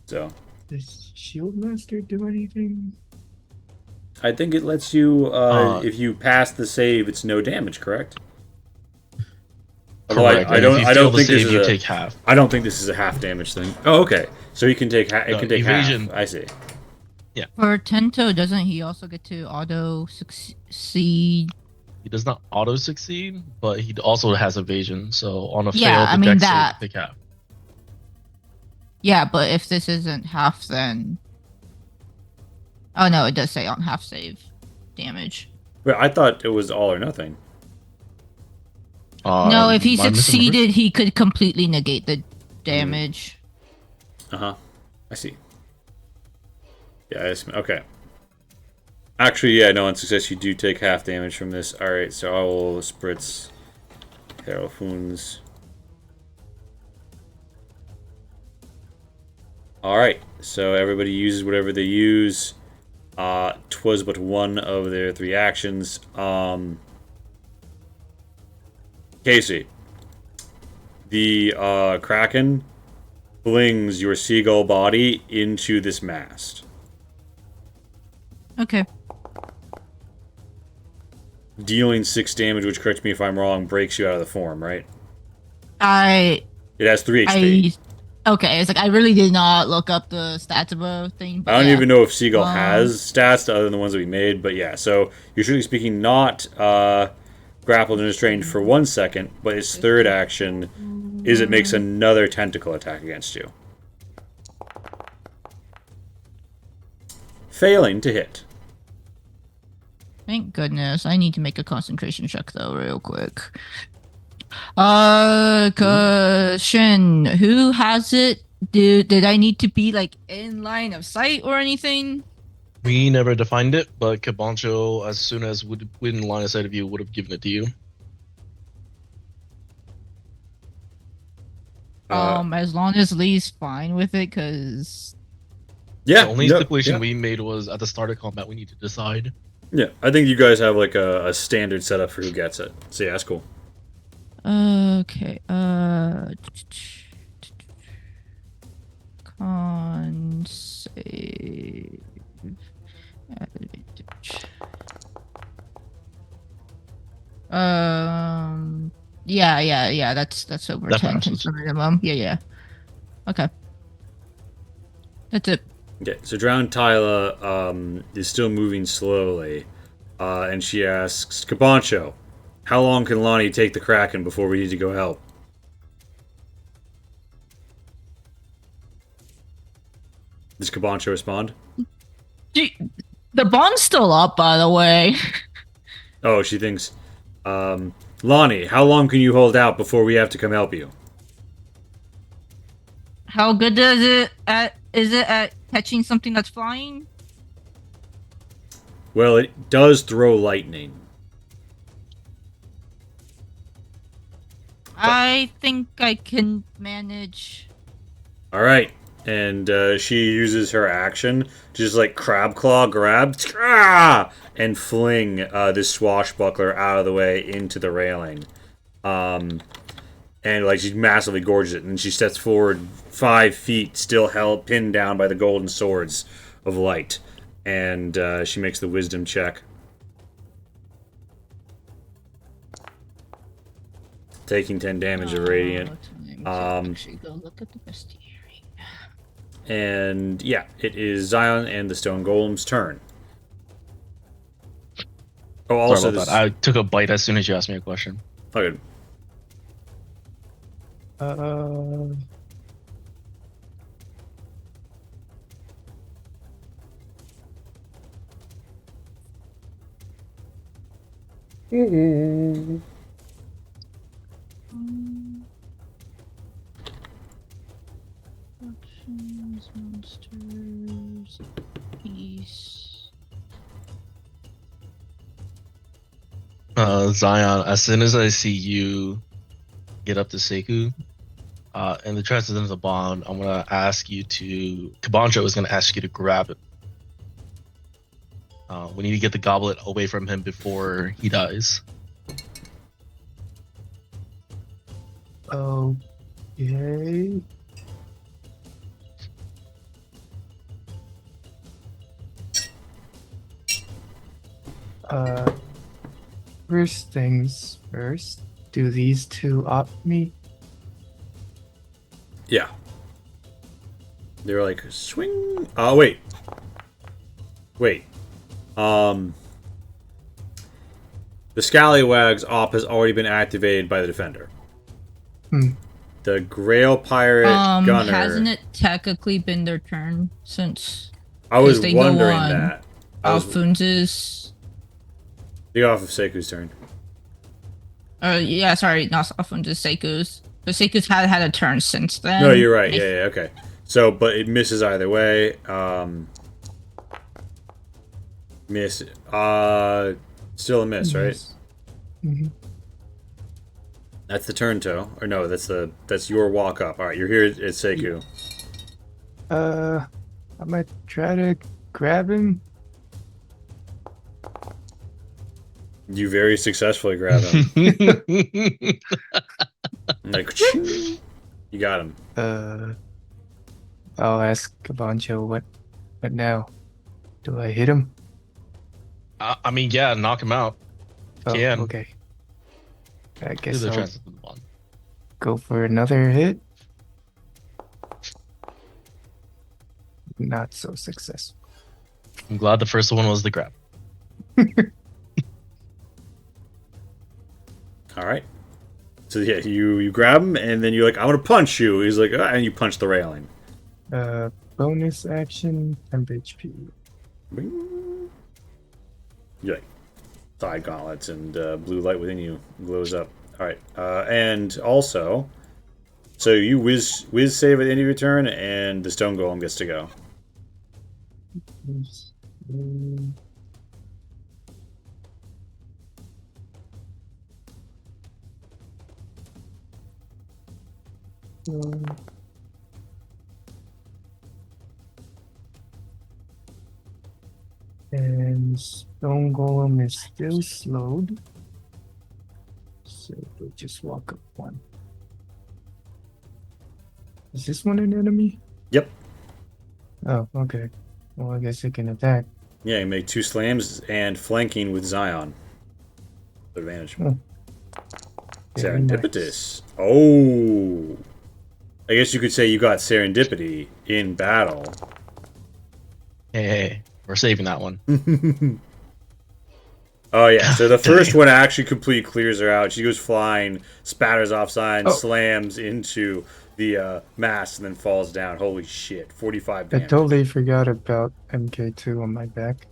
So does Shield Master do anything? I think it lets you, if you pass the save, it's no damage, correct? Although Correct. I and don't, if you I fail don't the think this save, is you a, take half. I don't think this is a half damage thing. Oh, okay. So you can take, it No, can take evasion. half. I see. For Tento, doesn't he also get to auto succeed? He does not auto succeed, but he also has evasion. So on a Yeah, failed I mean dex that. save, take half. Yeah, but if this isn't half, then... Oh no, it does say on half save damage. But I thought it was all or nothing. No, if he am I misremembering? succeeded, he could completely negate the damage. Uh-huh. I see. Yeah, okay. Actually, yeah, no, on success you do take half damage from this. Alright, so I will spritz Herald Wounds. Alright, so everybody uses whatever they use. 'Twas but one of their three actions. Casey. The Kraken flings your seagull body into this mast. Okay. Dealing 6 damage, which, correct me if I'm wrong, breaks you out of the form, right? I It has 3 HP. Okay, it's like I really did not look up the stats of a thing. I don't even know if Seagull Um, has stats other than the ones that we made, but yeah, so you're strictly speaking not grappled and restrained for 1 second, but its third action is it makes another tentacle attack against you. Failing to hit. Thank goodness. I need to make a concentration check though, real quick. Shin, who has it? Did I need to be like in line of sight or anything? We never defined it, but Cabancho, as soon as would win line of sight of you, would have given it to you. As long as Lee's fine with it, cause Yeah. The only no, stipulation yeah. we made was at the start of combat, we need to decide. Yeah, I think you guys have like a standard setup for who gets it. So yeah, that's cool. okay. Con save advantage. Yeah. That's over That 10 passes. is the minimum. Yeah. Okay. That's it. Okay, so Drowned Tyla is still moving slowly, and she asks, Cabancho, how long can Lonnie take the Kraken before we need to go help? Does Cabancho respond? Gee, the bond's still up, by the way. Oh, she thinks, Lonnie, how long can you hold out before we have to come help you? How good does it is it at catching something that's flying? Well, it does throw lightning. I think I can manage. All right, and she uses her action to just like crab claw grab and fling this swashbuckler out of the way into the railing, and like she massively gorges it, and she steps forward 5 feet, still held pinned down by the golden swords of light, and she makes the wisdom check. Taking 10 damage of radiant. Actually, go look at the bestiary. And yeah, it is Zion and the Stone Golem's turn. Oh, also Sorry about this. that. I took a bite as soon as you asked me a question. Okay. Options, monsters, peace. Zion, as soon as I see you get up to Seku, in the transition of the bond, I'm gonna ask you to. Cabancho is gonna ask you to grab it. We need to get the goblet away from him before he dies. Okay. First things first. Do these two opt me? Yeah. They're like, swing. Oh, wait. Wait. The Scallywag's op has already been activated by the defender. The Grail Pirate Gunner. Hasn't it technically been their turn since I was they go wondering on that. I was Alphonse's? Be off of Seku's turn. Yeah, sorry, not Alphonse's, Seku's. But Seku's had a turn since then. No, you're right. Yeah, okay. So, but it misses either way. Miss. Still a miss, right? Mm-hmm. That's the turn toe. Or no, that's your walk up. All right, you're here at Seku. I might try to grab him. You very successfully grab him. Like, you got him. I'll ask Cabancho what now? Do I hit him? I mean, yeah, knock him out. Oh, Can. okay. I Do guess the I'll transition of the bond. go for another hit. Not so successful. I'm glad the first one was the grab. All right. So yeah, you grab him and then you're like, I'm gonna punch you. He's like, and you punch the railing. Bonus action, temp HP. Bing. You're like, side gauntlets and blue light within you glows up. All right, and also, so you whiz save at the end of your turn, and the stone golem gets to go. Oops. Mm. And Stone Golem is still slowed. So we'll just walk up one. Is this one an enemy? Yep. Oh, okay. Well, I guess it can attack. Yeah, you make 2 slams and flanking with Zion. Advantage. Oh. Very Serendipitous. Oh. I guess you could say you got serendipity in battle. Hey, we're saving that one. Oh yeah, so the Dang. first one actually complete clears her out. She goes flying, spatters off sign, Oh. slams into the mast, and then falls down. Holy shit, 45 I damage. totally forgot about MK2 on my back.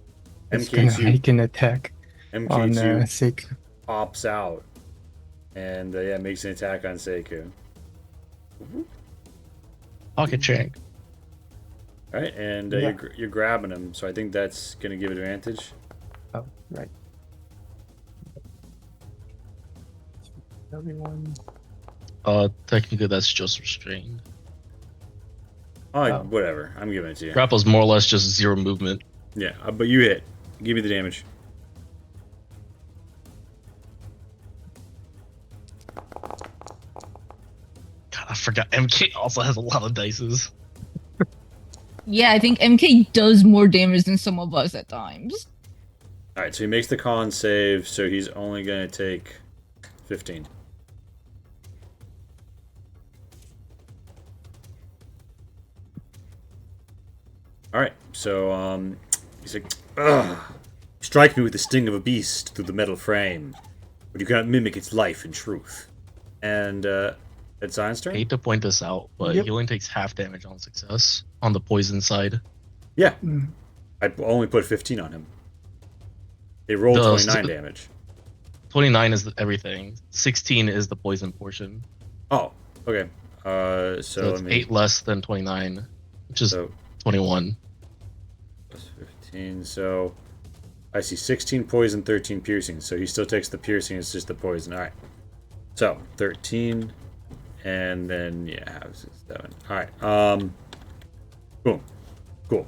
It's gonna MK2 make an attack on MK2 Seiko. pops out, and yeah, makes an attack on Seiko. Pocket shank. All right, and Yeah. you're grabbing him, so I think that's gonna give advantage. Oh, right. Everyone. Technically that's just restrained. Oh, whatever. I'm giving it to you. Grapple's more or less just 0 movement. Yeah, but you hit. Give me the damage. God, I forgot MK also has a lot of dices. Yeah, I think MK does more damage than some of us at times. All right, so he makes the con save, so he's only gonna take 15. All right, so he's like, ugh. Strike me with the sting of a beast through the metal frame, but you cannot mimic its life and truth. And it's Zion's turn. I hate to point this out, but Yep. he only takes half damage on success on the poison side. Yeah, Mm. I only put 15 on him. They rolled The 29 damage. 29 is everything. 16 is the poison portion. Oh, okay. So So it's let me. 8 less than 29, which is So 21. plus 15. So I see 16 poison, 13 piercing. So he still takes the piercing. It's just the poison. All right. So 13, and then yeah, half 7. All right. Boom. Cool.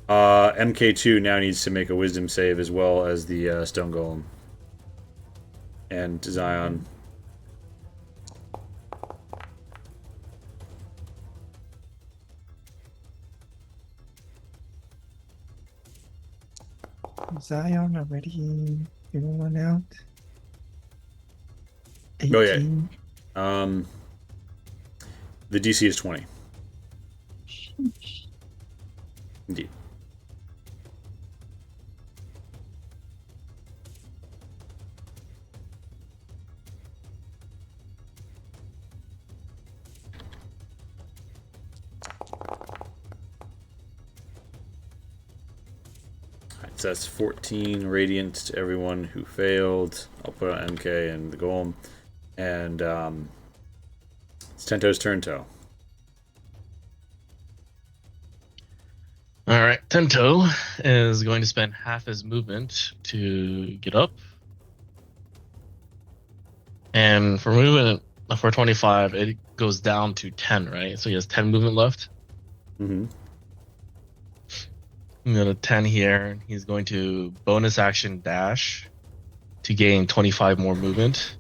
MK2 now needs to make a wisdom save as well as the stone golem and Zion. Zion already giving one out. Oh, yeah. 18. The DC is 20. Indeed. Alright, so that's 14 radiant to everyone who failed. I'll put on MK and the golem. And it's Tento's turn, Toe. All right, Tento is going to spend half his movement to get up. And for movement, for 25, it goes down to 10, right? So he has 10 movement left. Mm-hmm. I'm going to 10 here. He's going to bonus action dash to gain 25 more movement.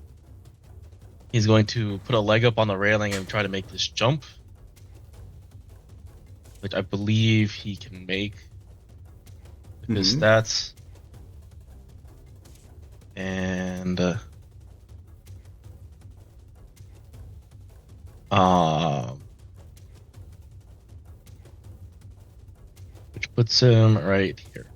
He's going to put a leg up on the railing and try to make this jump, which I believe he can make with his Mhm. stats. And which puts him right here.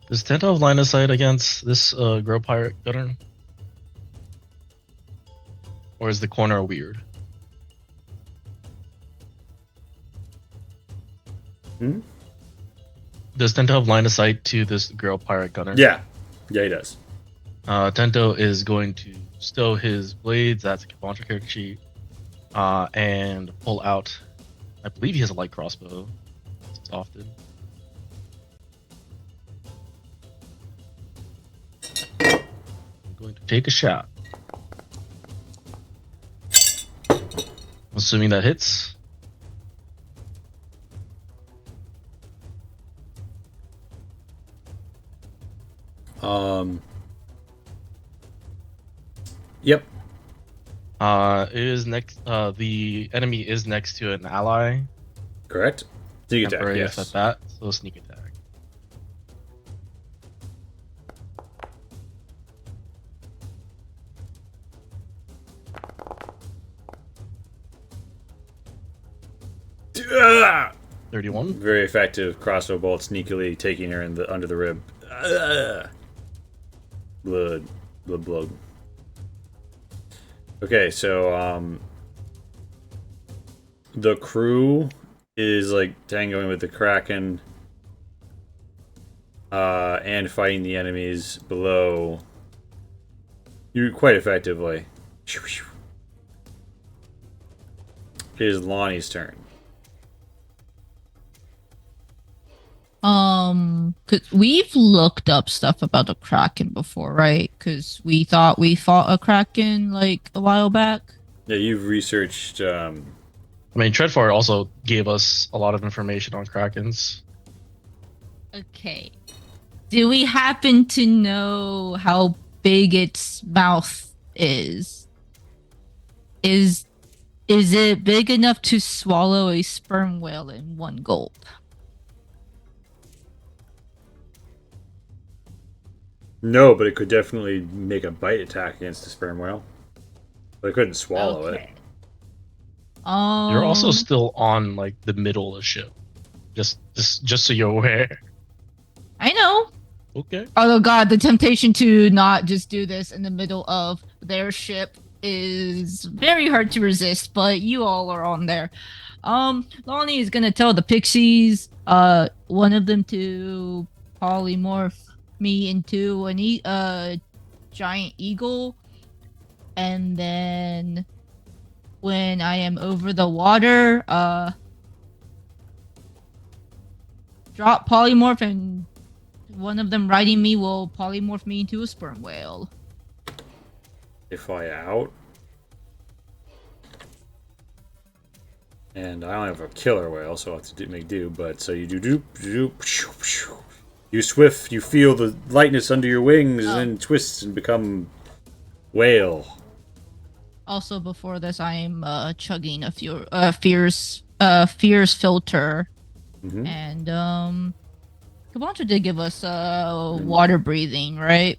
Does Tento have line of sight against this Grow Pirate Gunner? Or is the corner weird? Hmm? Does Tento have line of sight to this Grail pirate gunner? Yeah. Yeah, he does. Tento is going to stow his blades. That's a Kabancha character sheet. And pull out. I believe he has a light crossbow. It's often. I'm going to take a shot. Assuming that hits. Yep. It is next. The enemy is next to an ally. Correct. Sneak attack, Temporary yes. at that. So sneak attack. Ah! 31. Very effective crossbow bolt, sneakily taking her in the under the rib. Blood. Blood. Okay, so the crew is like tangoing with the Kraken and fighting the enemies below you quite effectively. It is Lonnie's turn. 'Cause we've looked up stuff about the Kraken before, right? Because we thought we fought a Kraken like a while back. Yeah, you've researched. I mean, Treadfire also gave us a lot of information on Krakens. Okay. Do we happen to know how big its mouth is? Is it big enough to swallow a sperm whale in one gulp? No, but it could definitely make a bite attack against the sperm whale. But it couldn't swallow it. You're also still on like the middle of the ship. Just so you're aware. I know. Okay. Oh god, the temptation to not just do this in the middle of their ship is very hard to resist, but you all are on there. Lonnie is gonna tell the pixies, one of them to polymorph me into a giant eagle, and then when I am over the water, drop polymorph, and one of them riding me will polymorph me into a sperm whale. They fly out. And I only have a killer whale, so I have to make do. But so you do. You swift, you feel the lightness under your wings, and then twist and become whale. Also, before this, I am chugging a fierce filter, and Kabancha did give us water breathing, right?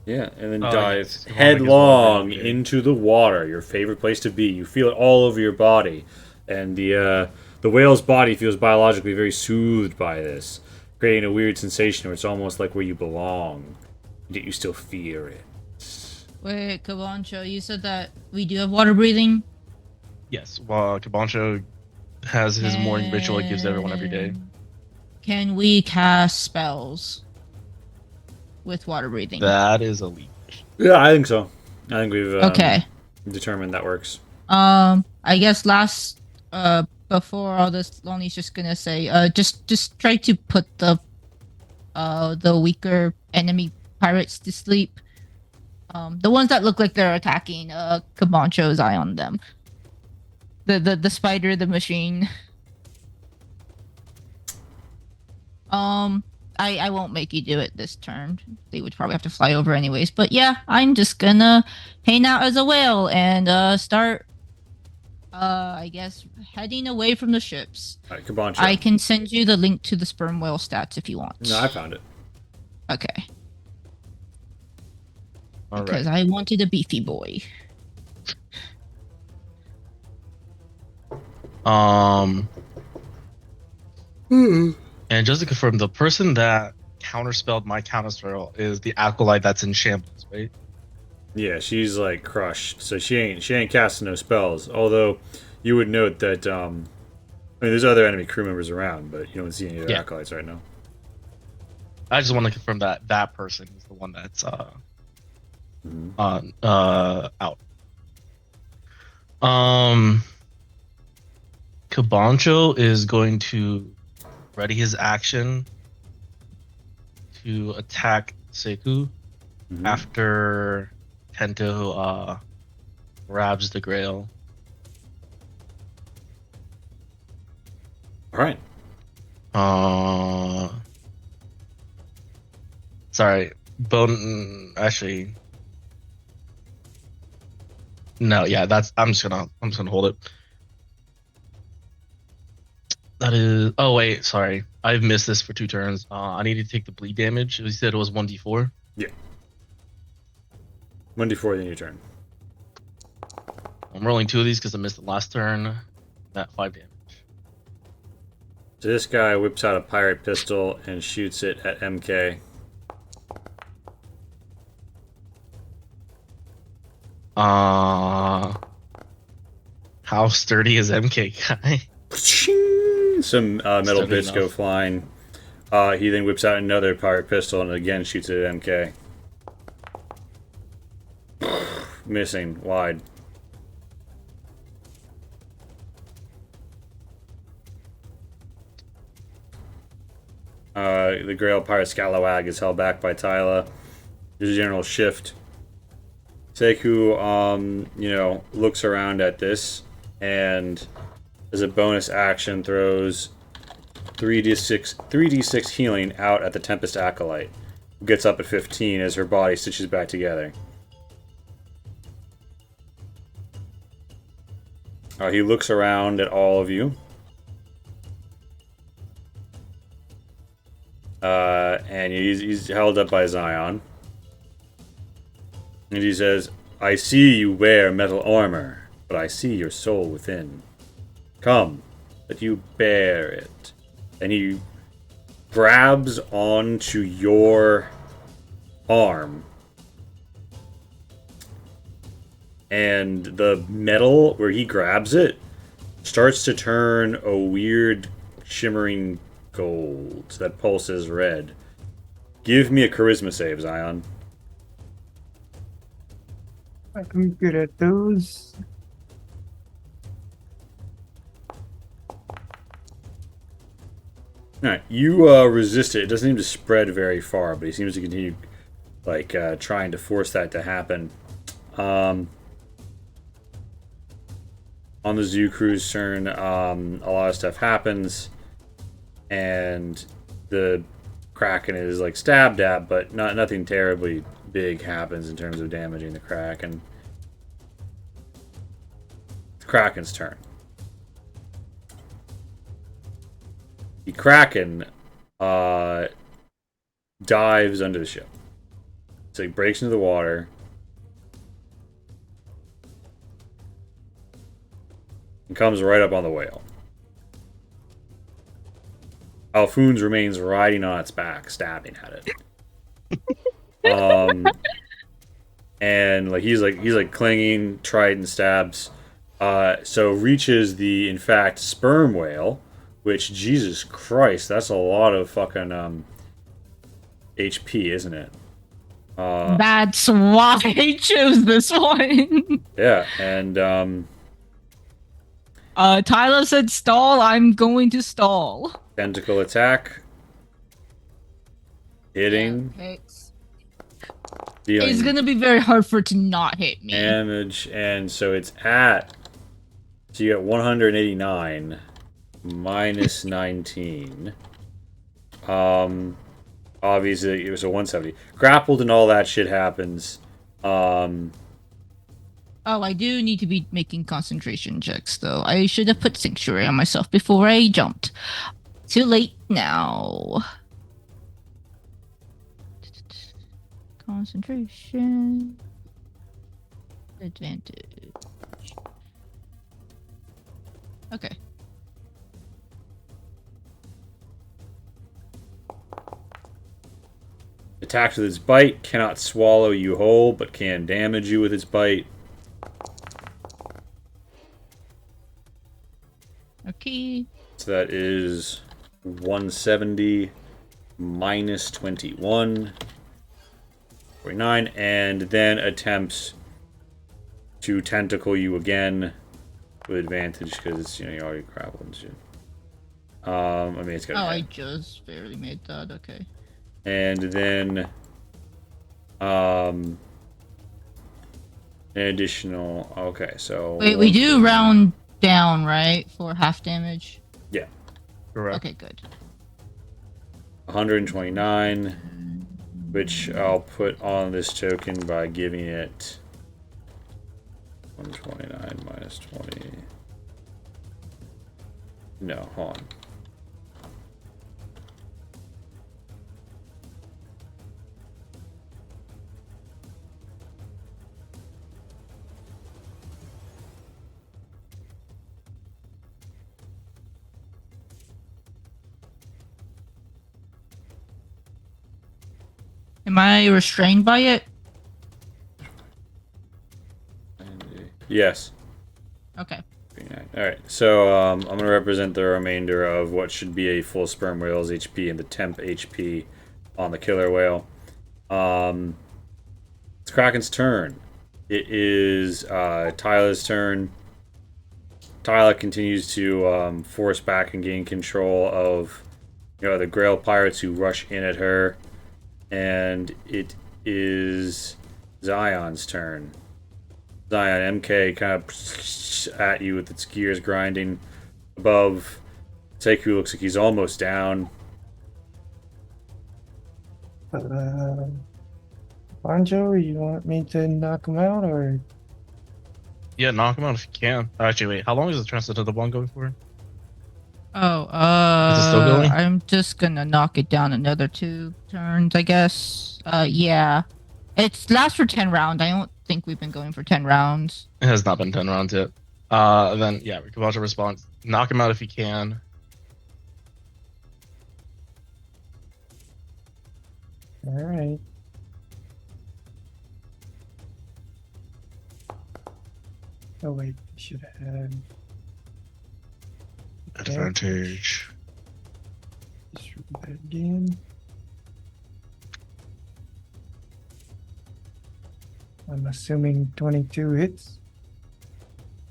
Yeah, and then Oh, dive yes. headlong Okay. into the water, your favorite place to be. You feel it all over your body, and the whale's body feels biologically very soothed by this, creating a weird sensation where it's almost like where you belong, yet you still fear it. Wait, Kabancha, you said that we do have water breathing? Yes. Well, Kabancho has his morning ritual he gives everyone every day. Can we cast spells with water breathing? That is a leap. Yeah, I think so. I think we've Okay. determined that works. I guess before all this, Lonnie's just gonna say, just try to put the weaker enemy pirates to sleep. The ones that look like they're attacking Kabancho's eye on them. The spider, the machine. I won't make you do it this turn. They would probably have to fly over anyways. But yeah, I'm just gonna hang out as a whale and start I guess heading away from the ships. Alright, Kabancha. I can send you the link to the sperm whale stats if you want. No, I found it. Okay. All Because right. I wanted a beefy boy. And just to confirm, the person that counterspelled my counterspell is the acolyte that's in shambles, right? Yeah, she's like crushed, so she ain't casting no spells. Although you would note that I mean, there's other enemy crew members around, but you don't see any of their Yeah. acolytes right now. I just want to confirm that that person is the one that's Mhm. out. Kabancho is going to ready his action to attack Seku Mhm. after Tento grabs the Grail. All right. Sorry, Bone. Actually, no. Yeah, that's. I'm just gonna hold it. That is. Oh wait, sorry. I've missed this for 2 turns. I need to take the bleed damage. You said it was 1d4. Yeah. 1d4 then your turn. I'm rolling 2 of these because I missed the last turn. That 5 damage. So this guy whips out a pirate pistol and shoots it at MK. How sturdy is MK guy? Some metal Sturdy bits go enough. flying. He then whips out another pirate pistol and again shoots it at MK. Missing wide. The Grail pirate Scalawag is held back by Tyla. There's a general shift. Seku, looks around at this and as a bonus action throws 3d6 healing out at the Tempest Acolyte, who gets up at 15 as her body stitches back together. He looks around at all of you. And he's held up by Zion. And he says, I see you wear metal armor, but I see your soul within. Come, let you bear it. And he grabs onto your arm. And the metal where he grabs it starts to turn a weird shimmering gold that pulses red. Give me a charisma save, Zion. I'm good at those. Alright, you resist it. It doesn't seem to spread very far, but he seems to continue trying to force that to happen. On the Zoo Crew's turn, a lot of stuff happens, and the Kraken is stabbed at, but nothing terribly big happens in terms of damaging the Kraken. It's the Kraken's turn. The Kraken dives under the ship. So he breaks into the water. And comes right up on the whale. Alfoons remains riding on its back, stabbing at it. And he's clinging, trident stabs. So reaches the in fact sperm whale, which Jesus Christ, that's a lot of fucking HP, isn't it? That's why I chose this one. Yeah, and Tyler said stall. I'm going to stall. tentacle attack, hitting, dealing It's gonna be very hard for it to not hit me. damage, and so it's at. So you get 189 minus 19. Obviously it was a 170. Grappled and all that shit happens. Oh, I do need to be making concentration checks, though. I should have put Sanctuary on myself before I jumped. Too late now. Concentration. Advantage. Okay. Attacks with its bite, cannot swallow you whole, but can damage you with its bite. Okay. So that is 170 minus 21. 49, and then attempts to tentacle you again with advantage because you already grappled and shit. I mean it's gonna Oh, I hit. just barely made that. Okay. And then an additional. Okay, so Wait, we do round down, right, for half damage? Yeah, Correct. Okay, good. 129, which I'll put on this token by giving it 129 minus 20. No, hold on. Am I restrained by it? Yes. Okay. Alright, so I'm going to represent the remainder of what should be a full sperm whale's HP and the temp HP on the killer whale. It's Kraken's turn. It is Tyler's turn. Tyler continues to force back and gain control of the Grail pirates who rush in at her. And it is Zion's turn. Zion MK kind of at you with its gears grinding above. Seku looks like he's almost down. Banjo, you want me to knock him out or? Yeah, knock him out if you can. Actually, wait. How long is the transcendental one going for? Oh, Is it still going? I'm just gonna knock it down another 2 turns, I guess. Yeah. It's lasts for 10 rounds. I don't think we've been going for 10 rounds. It has not been 10 rounds yet. Then yeah, Rikabaja responds. Knock him out if you can. All right. Oh wait, I should have had Advantage. just read that again. I'm assuming 22 hits.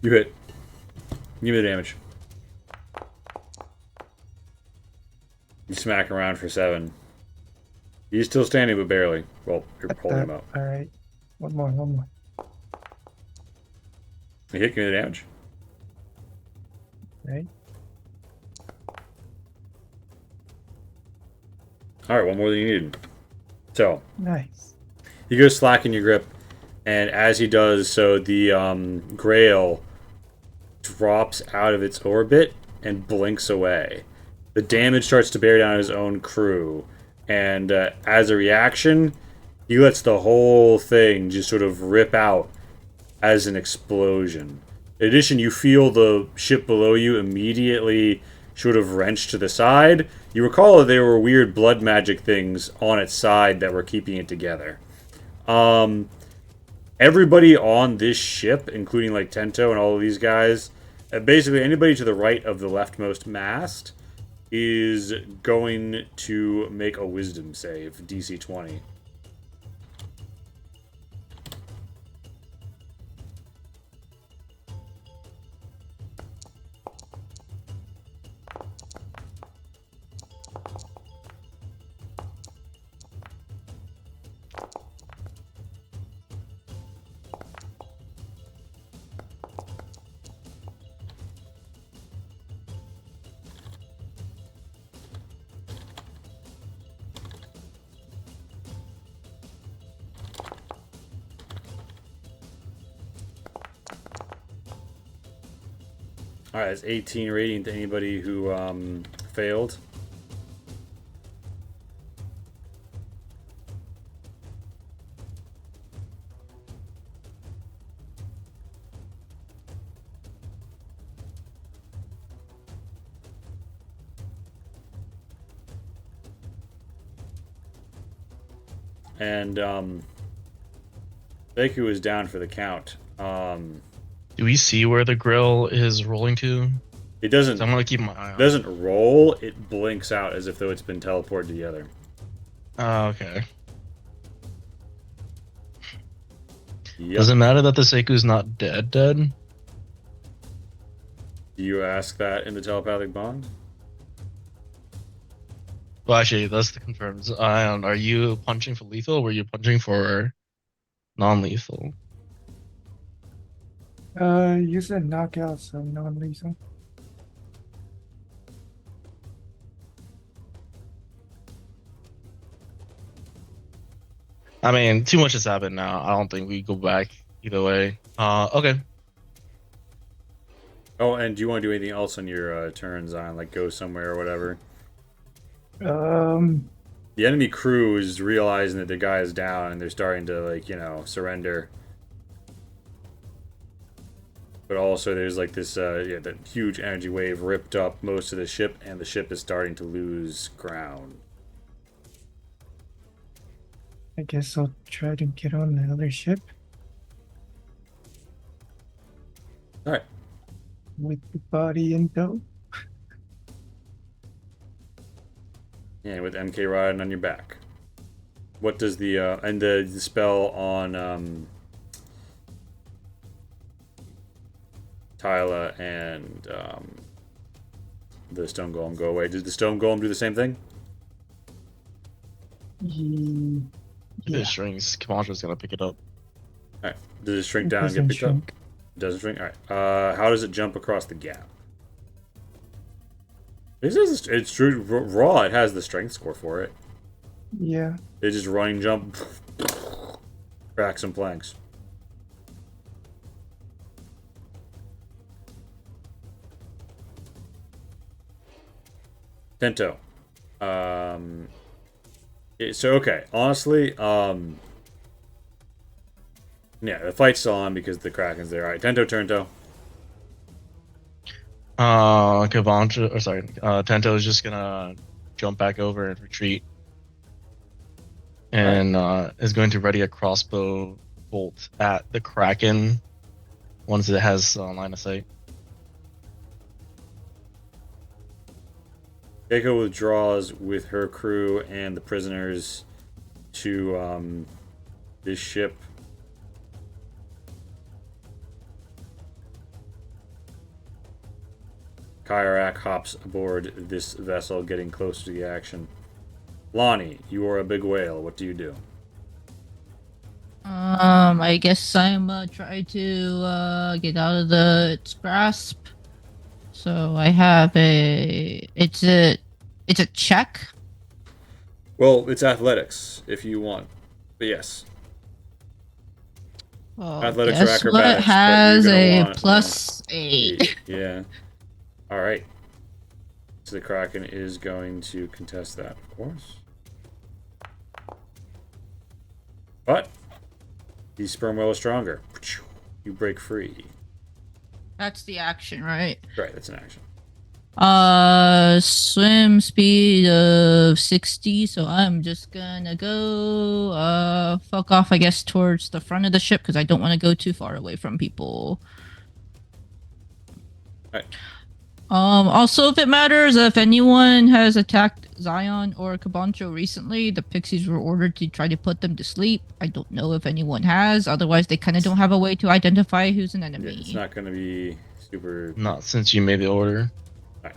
You hit. Give me the damage. You smack around for 7. He's still standing, but barely. Well, you're holding him up. All right. One more. You hit, give me the damage. Right. Alright, one more than you needed. So, Nice. he goes slacking your grip, and as he does so, the Grail drops out of its orbit and blinks away. The damage starts to bear down his own crew, and as a reaction, he lets the whole thing just sort of rip out as an explosion. In addition, you feel the ship below you immediately sort of wrenched to the side. You recall that there were weird blood magic things on its side that were keeping it together. Everybody on this ship, including like Tento and all of these guys, basically anybody to the right of the leftmost mast, is going to make a wisdom save, DC 20. Alright, that's 18 rating to anybody who failed. And Beku is down for the count. Do we see where the grill is rolling to? It So I'm gonna keep my eye on. doesn't roll. It blinks out as if though it's been teleported to the other. Oh, okay. Yep. Does it matter that the Seku's not dead? Dead? Do you ask that in the telepathic bond? Well, actually, that's the confirmed. Ion, are you punching for lethal, or were you punching for non-lethal? You said knockout, so non-lethal. I mean, too much has happened now. I don't think we go back either way. Okay. Oh, and do you want to do anything else on your turns on, like go somewhere or whatever? The enemy crew is realizing that the guy is down and they're starting to, like, you know, surrender. But also there's like this, yeah, that huge energy wave ripped up most of the ship, and the ship is starting to lose ground. I guess I'll try to get on the other ship Alright. with the body in tow. And with MK riding on your back. What does the, and the spell on, Tyla and, the Stone Golem go away? Did the Stone Golem do the same thing? If it shrinks, Kamancho's gonna pick it up. Alright. Does it shrink It down and get doesn't picked up? shrink. It doesn't shrink? Alright. How does it jump across the gap? This is, it's true. Raw, it has the strength score for it. Yeah. They just running jump, crack some planks. Tento. So okay, honestly, yeah, the fight's still on because the Kraken's there. All right, Tento, Tento. Kamancho, or sorry, Tento is just gonna jump back over and retreat. And is going to ready a crossbow bolt at the Kraken once it has line of sight. Keiko withdraws with her crew and the prisoners to this ship. Kyrak hops aboard this vessel, getting close to the action. Lonnie, you are a big whale. What do you do? I guess I'm try to get out of its grasp. So I have it's a check. Well, it's athletics if you want, but yes, Well, athletics or guess acrobatics. what but has you're gonna a want, plus 8. Yeah. All right. So the Kraken is going to contest that, of course. But the sperm whale is stronger. You break free. That's the action, right? Right, that's an action. Swim speed of 60, so I'm just gonna go fuck off, I guess, towards the front of the ship because I don't want to go too far away from people. Right. Also, if it matters, if anyone has attacked Zion or Kabancho recently, the Pixies were ordered to try to put them to sleep. I don't know if anyone has. Otherwise, they kind of don't have a way to identify who's an enemy. Yeah, it's not going to be super. Not since you made the order.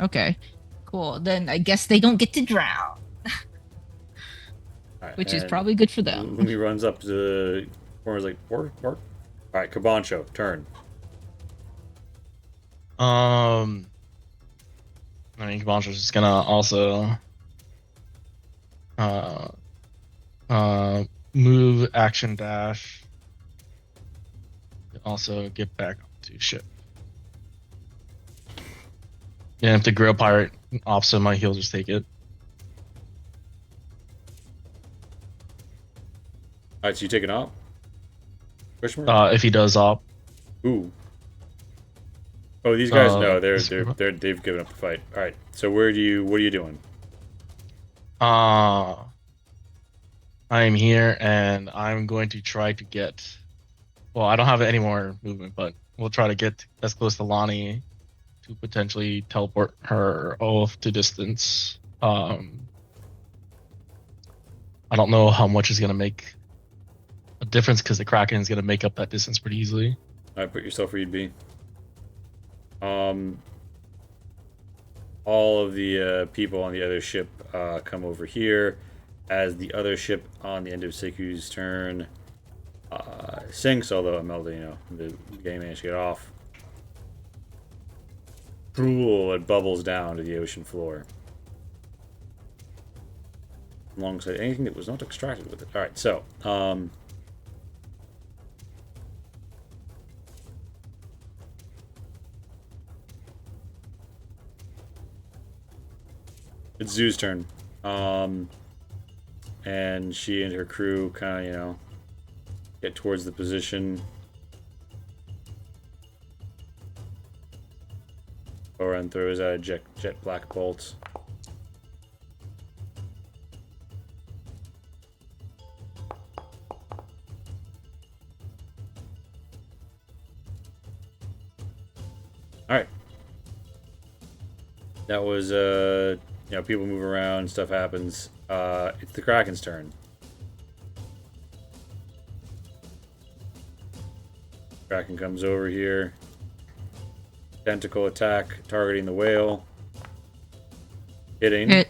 Okay, cool. Then I guess they don't get to drown, Right, which is and probably good for them. Lumi runs up to the corner's like, pork, pork. All right, Kabancho, turn. I mean, Kabancho's just gonna also move, action dash, also get back to ship. Yeah, if the Grail pirate offs him, he'll just take it. All right, so you take it off. Question mark? If he does op. Ooh. Oh, these guys no, this- they've given up the fight. All right, so what are you doing? I am here and I'm going to try to get. Well, I don't have any more movement, but we'll try to get as close to Lonnie to potentially teleport her off to distance. I don't know how much is going to make a difference because the Kraken is going to make up that distance pretty easily. Alright, put yourself where you'd be. All of the people on the other ship come over here as the other ship on the end of Seku's turn sinks, although Imelda, the game managed to get off. Drool, it bubbles down to the ocean floor. Alongside anything that was not extracted with it. Alright, so, it's Zoo's turn. And she and her crew kind of, get towards the position. Oren throws out a jet black bolt. Alright. That was, people move around, stuff happens. It's the Kraken's turn. Kraken comes over here. Tentacle attack, targeting the whale. Hitting. Hit.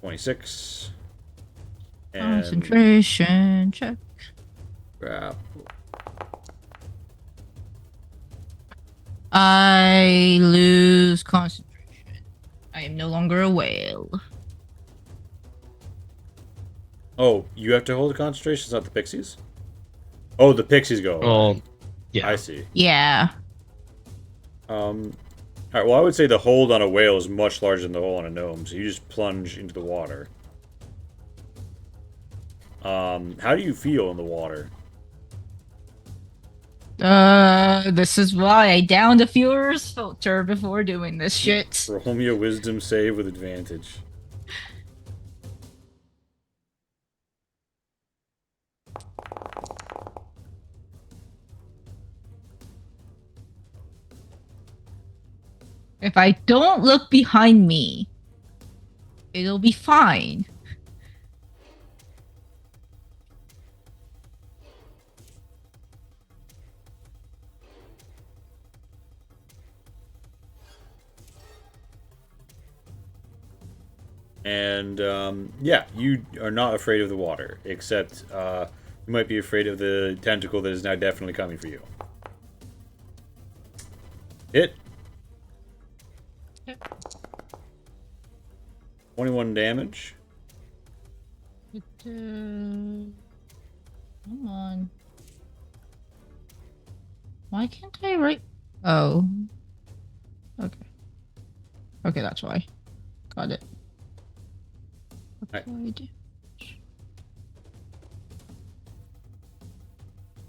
$26. And Concentration check. grapple. I lose concentration. I am no longer a whale. Oh, you have to hold the concentration? It's not the pixies? Oh, the pixies go. Well, yeah. I see. Yeah. Alright, well, I would say the hold on a whale is much larger than the hold on a gnome, so you just plunge into the water. How do you feel in the water? This is why I downed a Fuhrer's filter before doing this shit. Roll me a wisdom save with advantage. If I don't look behind me, it'll be fine. And, yeah, you are not afraid of the water, except, you might be afraid of the tentacle that is now definitely coming for you. Hit. 21 damage. Come on. Why can't I write? Oh. Okay. Okay, that's why. Got it. Alright. Apply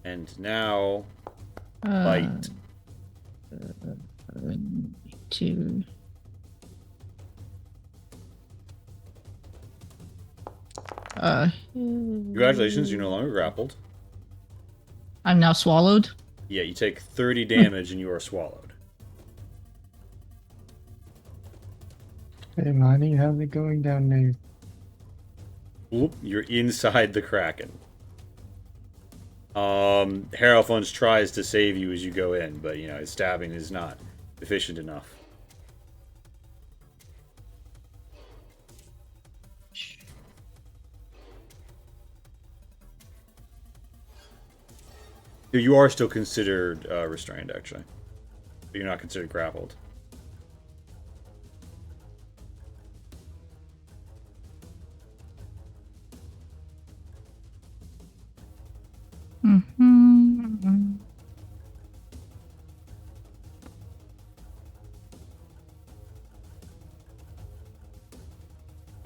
And now, damage. bite. 2. Congratulations, you're no longer grappled. I'm now swallowed. Yeah, you take 30 damage and you are swallowed. Hey, Lonnie, how's it going down there? Oop, you're inside the Kraken. Haralfons tries to save you as you go in, but, his stabbing is not efficient enough. You are still considered restrained, actually. But you're not considered grappled. Mm-hmm.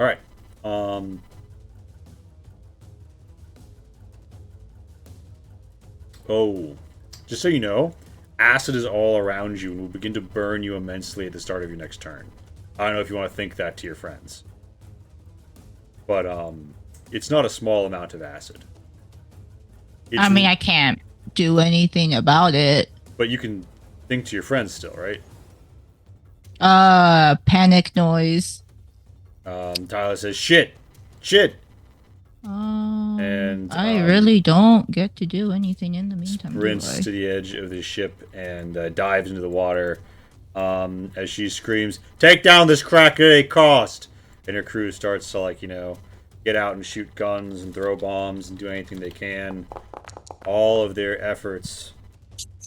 All right. Oh, just so you know, acid is all around you and will begin to burn you immensely at the start of your next turn. I don't know if you want to think that to your friends. But, it's not a small amount of acid. I mean, I can't do anything about it. But you can think to your friends still, right? Panic noise. Tyler says, "Shit, shit," I really don't get to do anything in the meantime, sprints do I? to the edge of the ship and dives into the water. As she screams, "Take down this crack at a cost!" And her crew starts to, like, get out and shoot guns and throw bombs and do anything they can. All of their efforts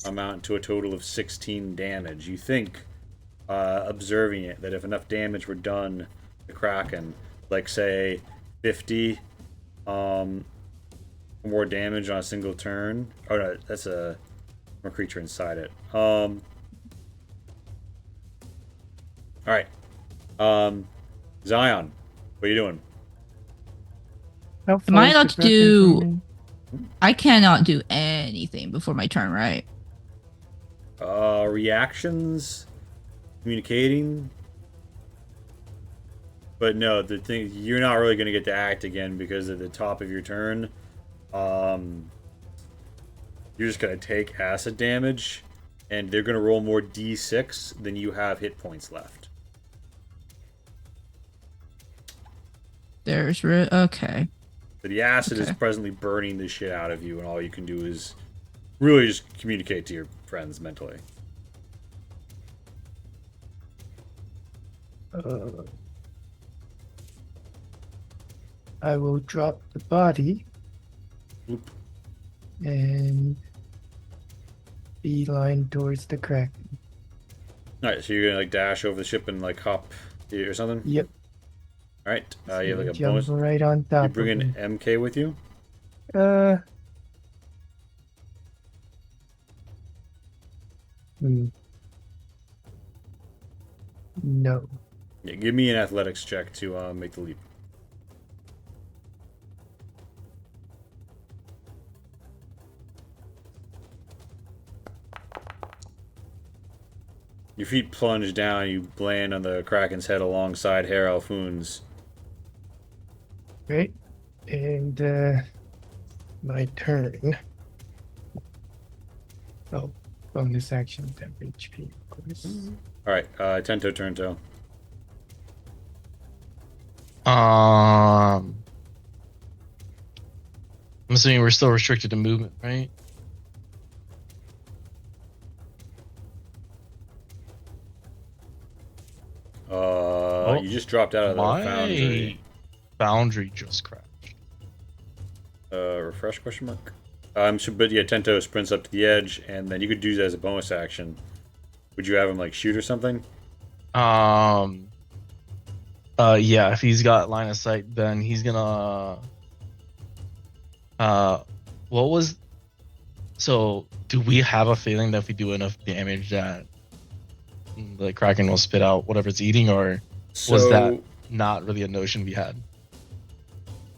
amount to a total of 16 damage. You think, observing it, that if enough damage were done to Kraken, like, say, 50 more damage on a single turn. Oh, no, that's a creature inside it. Alright. Zion, what are you doing? How Am far I is allowed the to Kraken do- from me? I cannot do anything before my turn, right? Reactions, communicating. But no, the thing, you're not really going to get to act again because at the top of your turn, you're just going to take acid damage, and they're going to roll more d6 than you have hit points left. Okay. So the acid is presently burning the shit out of you, and all you can do is really just communicate to your friends mentally. I will drop the body Oop. and beeline towards the crack. Alright, so you're gonna like dash over the ship and like hop or something? Yep. Alright, you have like a Jump bonus. right on You top. bring of an him. MK with you? No. Yeah, give me an athletics check to make the leap. Your feet plunge down, you land on the Kraken's head alongside Herr Alfoon's. Right. And my turn. Oh, bonus action 10 HP, of course. Alright, Tento turn to. I'm assuming we're still restricted to movement, right? You just dropped out of the foundry. Boundary just crashed. Refresh question mark? But yeah, Tento sprints up to the edge, and then you could do that as a bonus action. Would you have him like shoot or something? Yeah, if he's got line of sight, then he's gonna. So, do we have a feeling that if we do enough damage that the Kraken will spit out whatever it's eating, or was that not really a notion we had?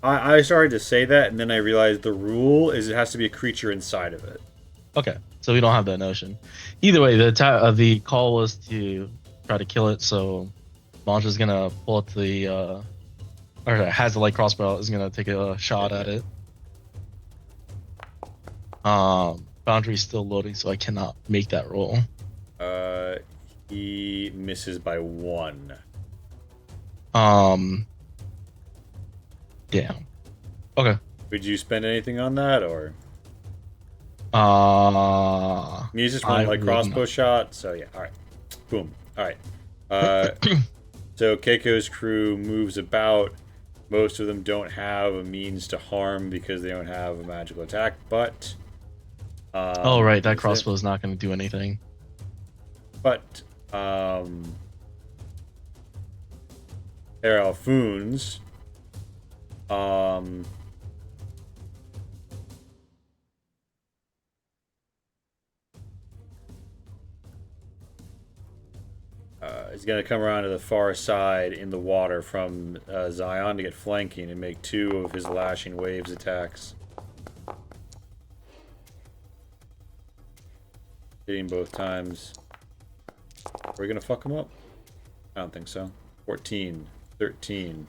I started to say that, and then I realized the rule is it has to be a creature inside of it. Okay, so we don't have that notion. Either way, the call was to try to kill it, so Mancha's gonna pull up the or has the light crossbow, is gonna take a shot at it. Boundary's still loading, so I cannot make that roll. He misses by 1. Damn. Okay. Would you spend anything on that, or? He's just one like crossbow shot, so yeah. All right. Boom. All right. So Keiko's crew moves about. Most of them don't have a means to harm because they don't have a magical attack, but. Oh right, that crossbow is not going to do anything. But Herr Alfoon's is going to come around to the far side in the water from Zion to get flanking and make 2 of his lashing waves attacks. Hitting both times. Are we going to fuck him up? I don't think so. 14, 13.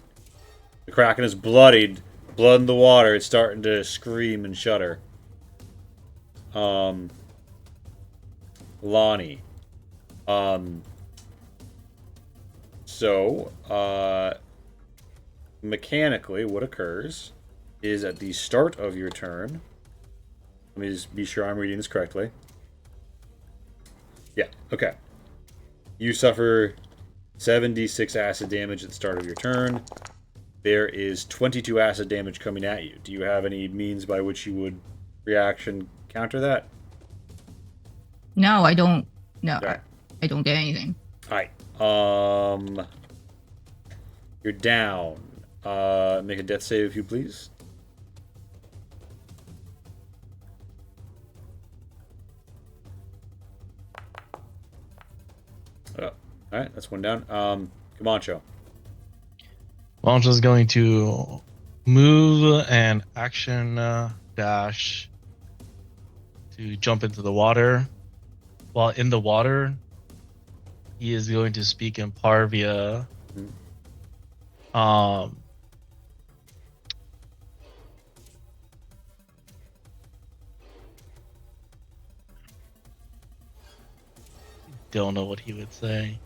The Kraken is bloodied. Blood in the water. It's starting to scream and shudder. Lonnie. Mechanically, what occurs is at the start of your turn. Let me just be sure I'm reading this correctly. Yeah, okay. You suffer 7d6 acid damage at the start of your turn. There is 22 acid damage coming at you. Do you have any means by which you would reaction counter that? No, I don't. No, Right. I don't get anything. Alright. You're down. Make a death save if you please. Alright, that's one down. Comancho. Launch going to move and action dash to jump into the water. While in the water, he is going to speak in Parvia. Don't know what he would say.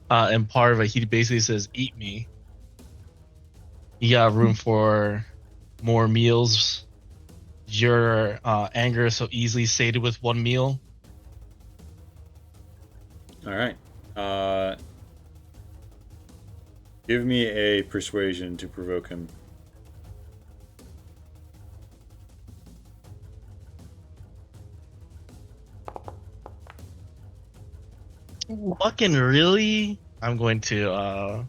In Parva, he basically says, "Eat me." You got room for more meals. Your anger is so easily sated with one meal. Alright. Give me a persuasion to provoke him. Fucking really? I'm going to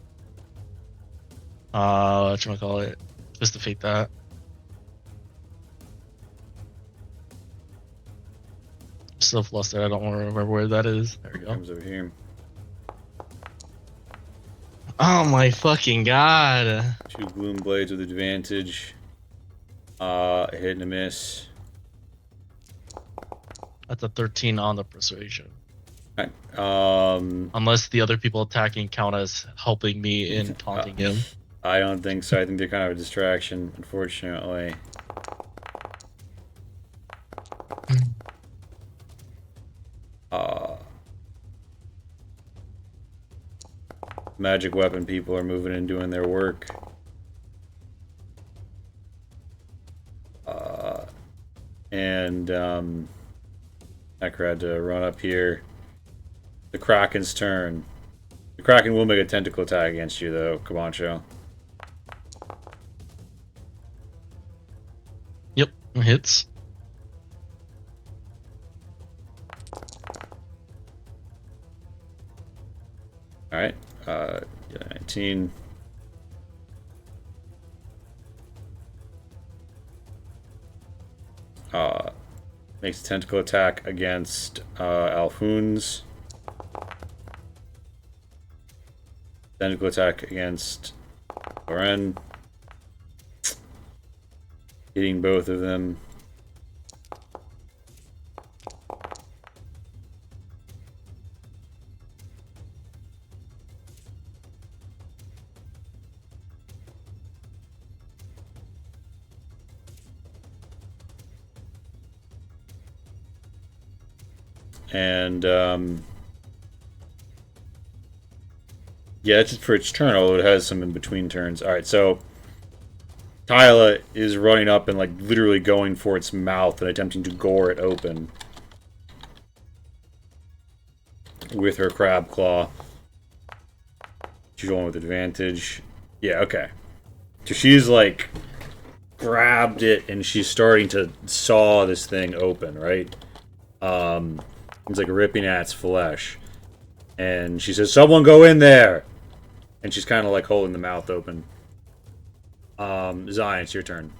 whatchamacallit, just defeat that. So flustered, I don't want to remember where that is. There we go. Comes over here. Oh my fucking god. 2 gloom blades with advantage. A hit and a miss. That's a 13 on the persuasion. Right. Unless the other people attacking count as helping me in taunting him. I don't think so. I think they're kind of a distraction, unfortunately. Magic weapon people are moving and doing their work. Necker had to run up here. The Kraken's turn. The Kraken will make a tentacle attack against you, though, Comancho. Yep, hits. Alright. 19. Makes a tentacle attack against Alfoons. Tentacle attack against Loren. Hitting both of them. And yeah, that's just for its turn, although it has some in between turns. Alright, so Tyla is running up and like literally going for its mouth and attempting to gore it open with her crab claw. She's rolling with advantage. Yeah, okay. So she's like grabbed it and she's starting to saw this thing open, right? It's like ripping at its flesh. And she says, "Someone go in there!" And she's kind of like holding the mouth open. Zion, it's your turn.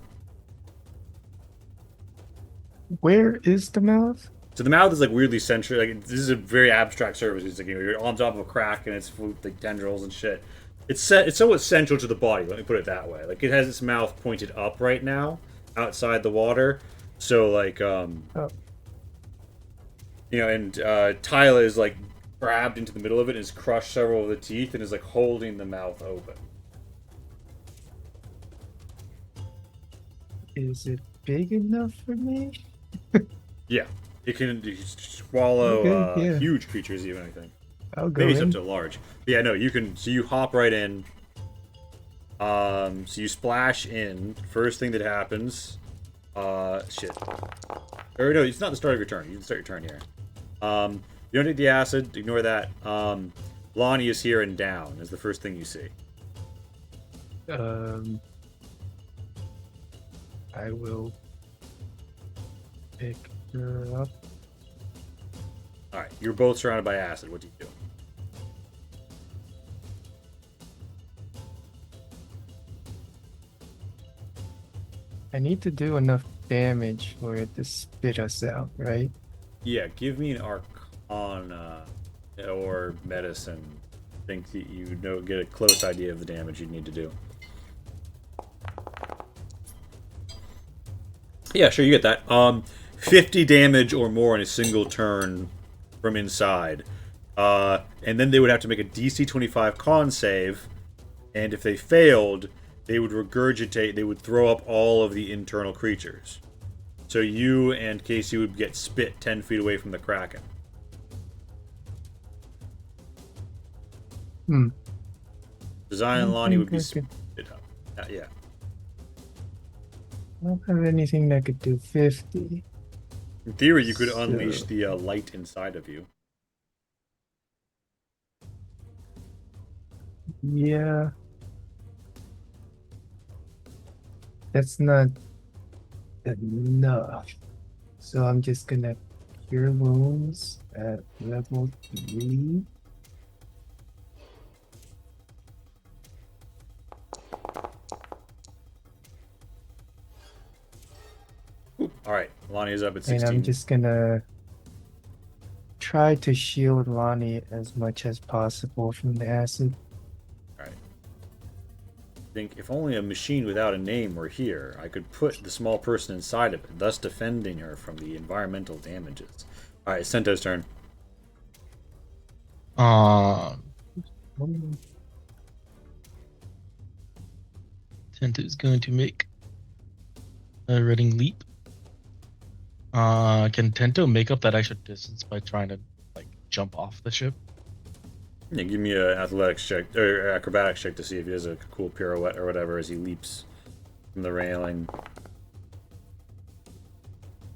Where is the mouth? So the mouth is like weirdly central. Like this is a very abstract surface. It's like, you know, you're on top of a crack and it's full of like tendrils and shit. It's somewhat central to the body. Let me put it that way. Like it has its mouth pointed up right now, outside the water. So like you know, and Tyla is like grabbed into the middle of it and has crushed several of the teeth and is like holding the mouth open. Is it big enough for me? Yeah, it can swallow Okay, yeah. huge creatures, even, I think. I'll go Maybe it's up in. to large. But yeah, no, you can. So you hop right in. So you splash in. First thing that happens. Shit. Or no, it's not the start of your turn. You can start your turn here. You don't take the acid. Ignore that. Lonnie is here and down is the first thing you see. I will pick her up. All right, you're both surrounded by acid. What do you do? I need to do enough damage for it to spit us out, right? Yeah, give me an Arcana or Medicine. I think that you know get a close idea of the damage you need to do. Yeah, sure, you get that. 50 damage or more in a single turn from inside. And then they would have to make a DC 25 con save, and if they failed, they would regurgitate, they would throw up all of the internal creatures. So you and Casey would get spit 10 feet away from the Kraken. Zion and Lonnie would be spit up. Yeah. I don't have anything that could do 50. In theory, you could unleash the light inside of you. Yeah. That's not enough. So I'm just gonna cure wounds at level 3. Alright, Lonnie is up at 16. And I'm just gonna try to shield Lonnie as much as possible from the acid. Alright. Think if only a machine without a name were here, I could put the small person inside of it, thus defending her from the environmental damages. Alright, Sento's turn. Tento's going to make a running leap. Can Tento make up that extra distance by trying to like jump off the ship? Yeah, give me an athletics check or acrobatics check to see if he does a cool pirouette or whatever as he leaps from the railing.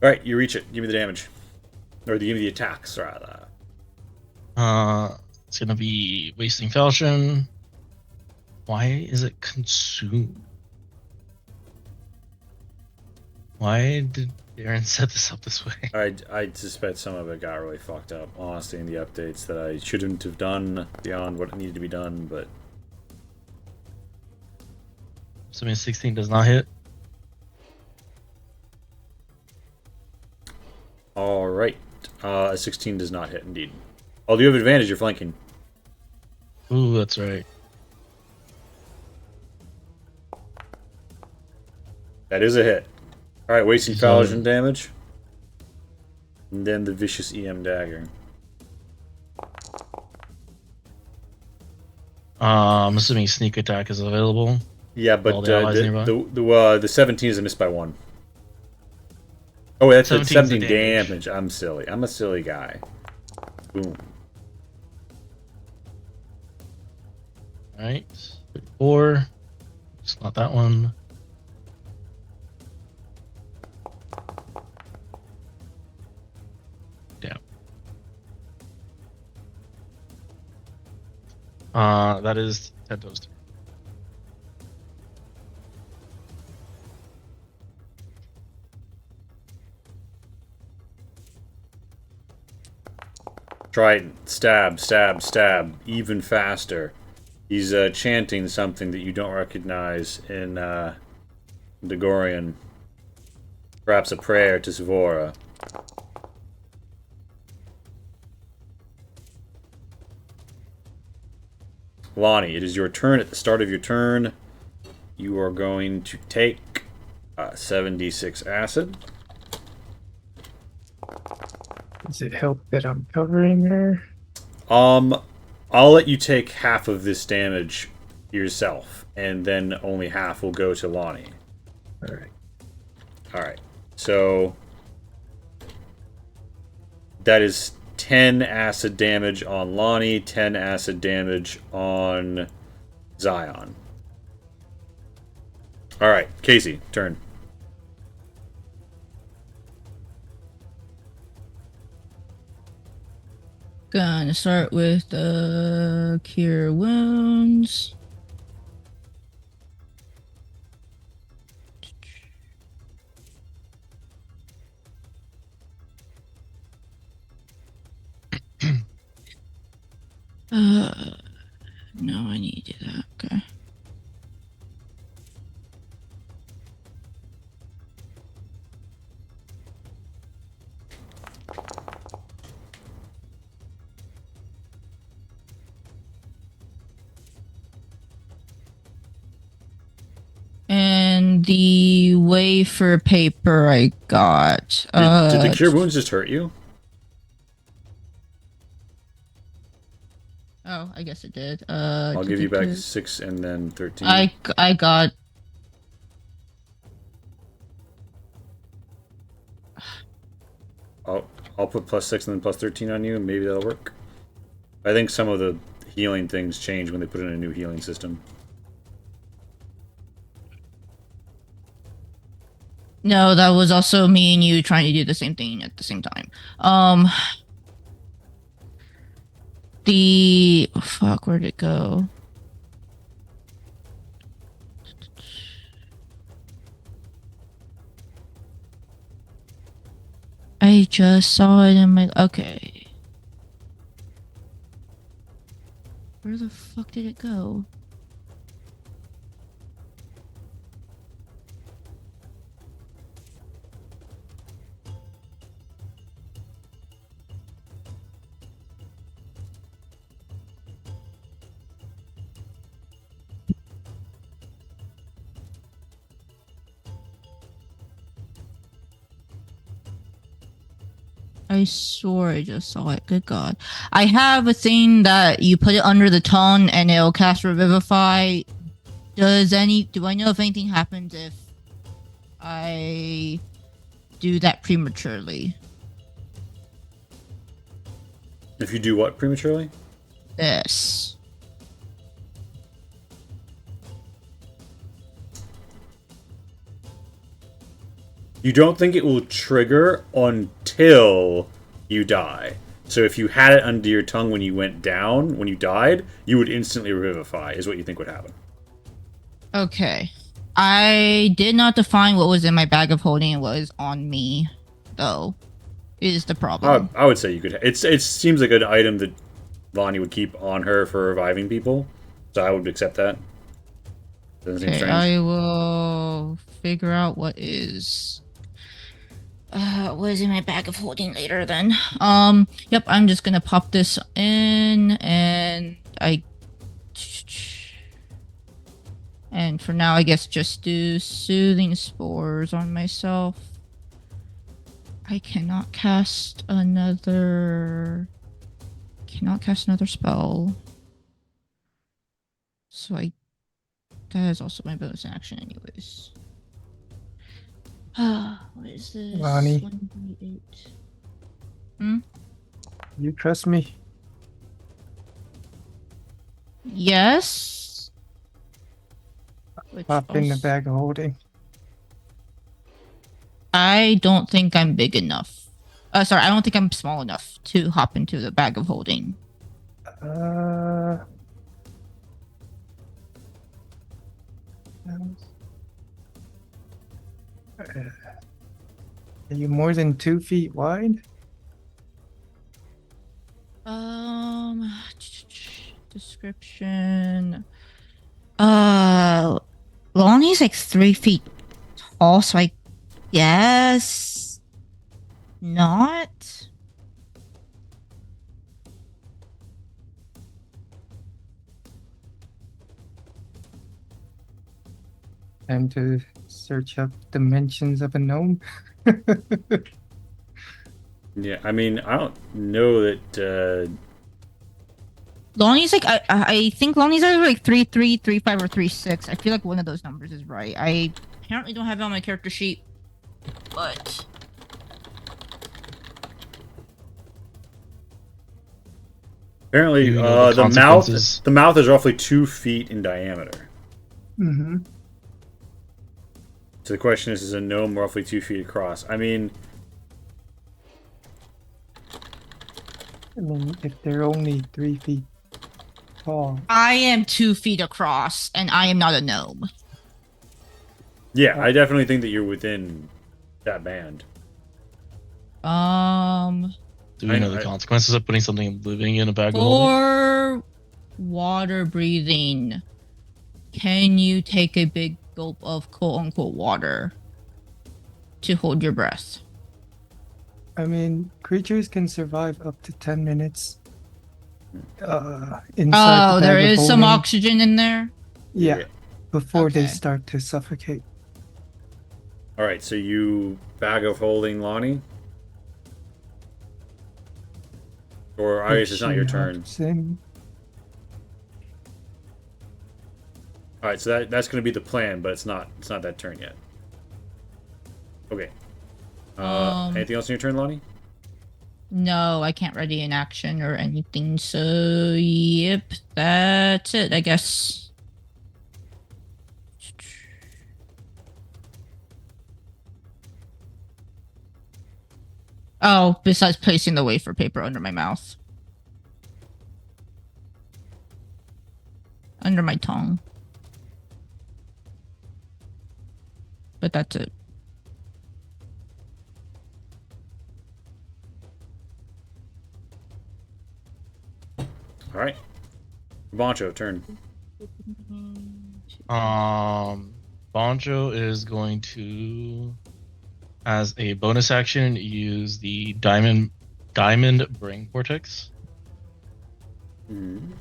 Alright, you reach it. Give me the damage. Or give me the attacks, rather. It's gonna be wasting falchion. Why is it consumed? Why did Darren set this up this way? I suspect some of it got really fucked up, honestly, in the updates that I shouldn't have done beyond what needed to be done, but... Assuming 16 does not hit. Alright. 16 does not hit, indeed. Oh, you have advantage, you're flanking. Ooh, that's right. That is a hit. Alright, wasting falchion damage. And then the vicious EM dagger. I'm assuming sneak attack is available. Yeah, but All the allies nearby? the 17 is a miss by 1. Oh, wait, that's a 17's 17 the damage. damage. I'm silly. I'm a silly guy. Boom. Alright. 4. It's not that one. Damn. That is Tento's turn. Trident. Stab, stab, stab. Even faster. He's chanting something that you don't recognize in Dagorian. Perhaps a prayer to Svora. Lonnie, it is your turn. At the start of your turn, you are going to take 7d6 acid. Does it help that I'm covering her? I'll let you take half of this damage yourself, and then only half will go to Lonnie. Alright. Alright, so That is 10 acid damage on Lonnie, 10 acid damage on Zion. Alright, Casey, turn. Gonna start with cure wounds. No, I need to do that. Okay. And the wafer paper I got. Did the cure wounds just hurt you? Oh, I guess it did. I'll give you back 6 and then 13. I got. I'll put +6 and then +13 on you, and maybe that'll work. I think some of the healing things change when they put in a new healing system. No, that was also me and you trying to do the same thing at the same time. Fuck, where'd it go? I just saw it in my. Okay. Where the fuck did it go? I swore I just saw it. Good God. I have a thing that you put it under the tongue and it'll cast Revivify. Do I know if anything happens if I do that prematurely? If you do what prematurely? Yes. You don't think it will trigger until you die. So if you had it under your tongue when you went down, when you died, you would instantly revivify, is what you think would happen. Okay. I did not define what was in my bag of holding and what is on me, though, is the problem. I would say you could. It seems like an item that Lonnie would keep on her for reviving people, so I would accept that. Doesn't seem Okay, strange. I will figure out what is in my bag of holding later then. Yep, I'm just gonna pop this in and and for now I guess just do soothing spores on myself. I cannot cast another spell. So that is also my bonus action anyways. What is this? Lonnie. 1d8. You trust me? Yes. Which Pop in the also- bag of holding. I don't think I'm big enough. Sorry, I don't think I'm small enough to hop into the bag of holding. Are you more than 2 feet wide? Description. Lonnie's like 3 feet tall, so I guess not. Time to search up dimensions of a gnome. Yeah, I mean, I don't know that. Lonnie's like I think Lonnie's either like 3'3", 3'5", or 3'6". I feel like one of those numbers is right. I apparently don't have it on my character sheet, but Apparently, You know the consequences. the mouth is roughly 2 feet in diameter. Mm-hmm. So the question is a gnome roughly 2 feet across? I mean, If they're only 3 feet tall, I am 2 feet across, and I am not a gnome. yeah, I definitely think that you're within that band. Do we know the consequences of putting something living in a bag of holding? For water breathing, can you take a big gulp of quote unquote water to hold your breath? creatures can survive up to 10 minutes inside the Oh, bag there of is some holding. oxygen in there. Yeah, before they Okay. start to suffocate. All right, so you bag of holding Lonnie, or I guess it's not your turn. All right, so that's going to be the plan, but it's not that turn yet. Okay. Anything else in your turn, Lonnie? No, I can't ready an action or anything. So, yep, that's it, I guess. Oh, besides placing the wafer paper under my mouth. Under my tongue. But that's it. All right. Boncho, turn. Bonjo is going to, as a bonus action, use the diamond brain vortex and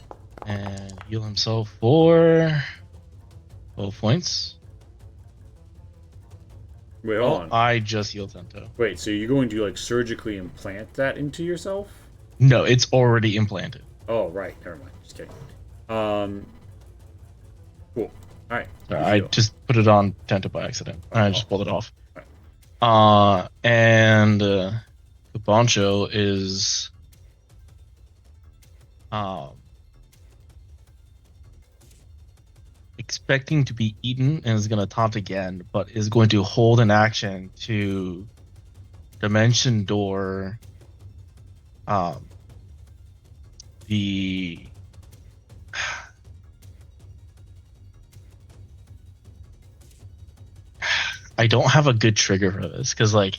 heal himself for 12 points. Wait, hold on. I just healed Tento. Wait, so you're going to like surgically implant that into yourself? No, it's already implanted. Oh, right. Never mind. Just kidding. Cool. All right. I just put it on Tento by accident. I just pulled it off. Right. And Boncho is expecting to be eaten and is going to taunt again, but is going to hold an action to dimension door the I don't have a good trigger for this because like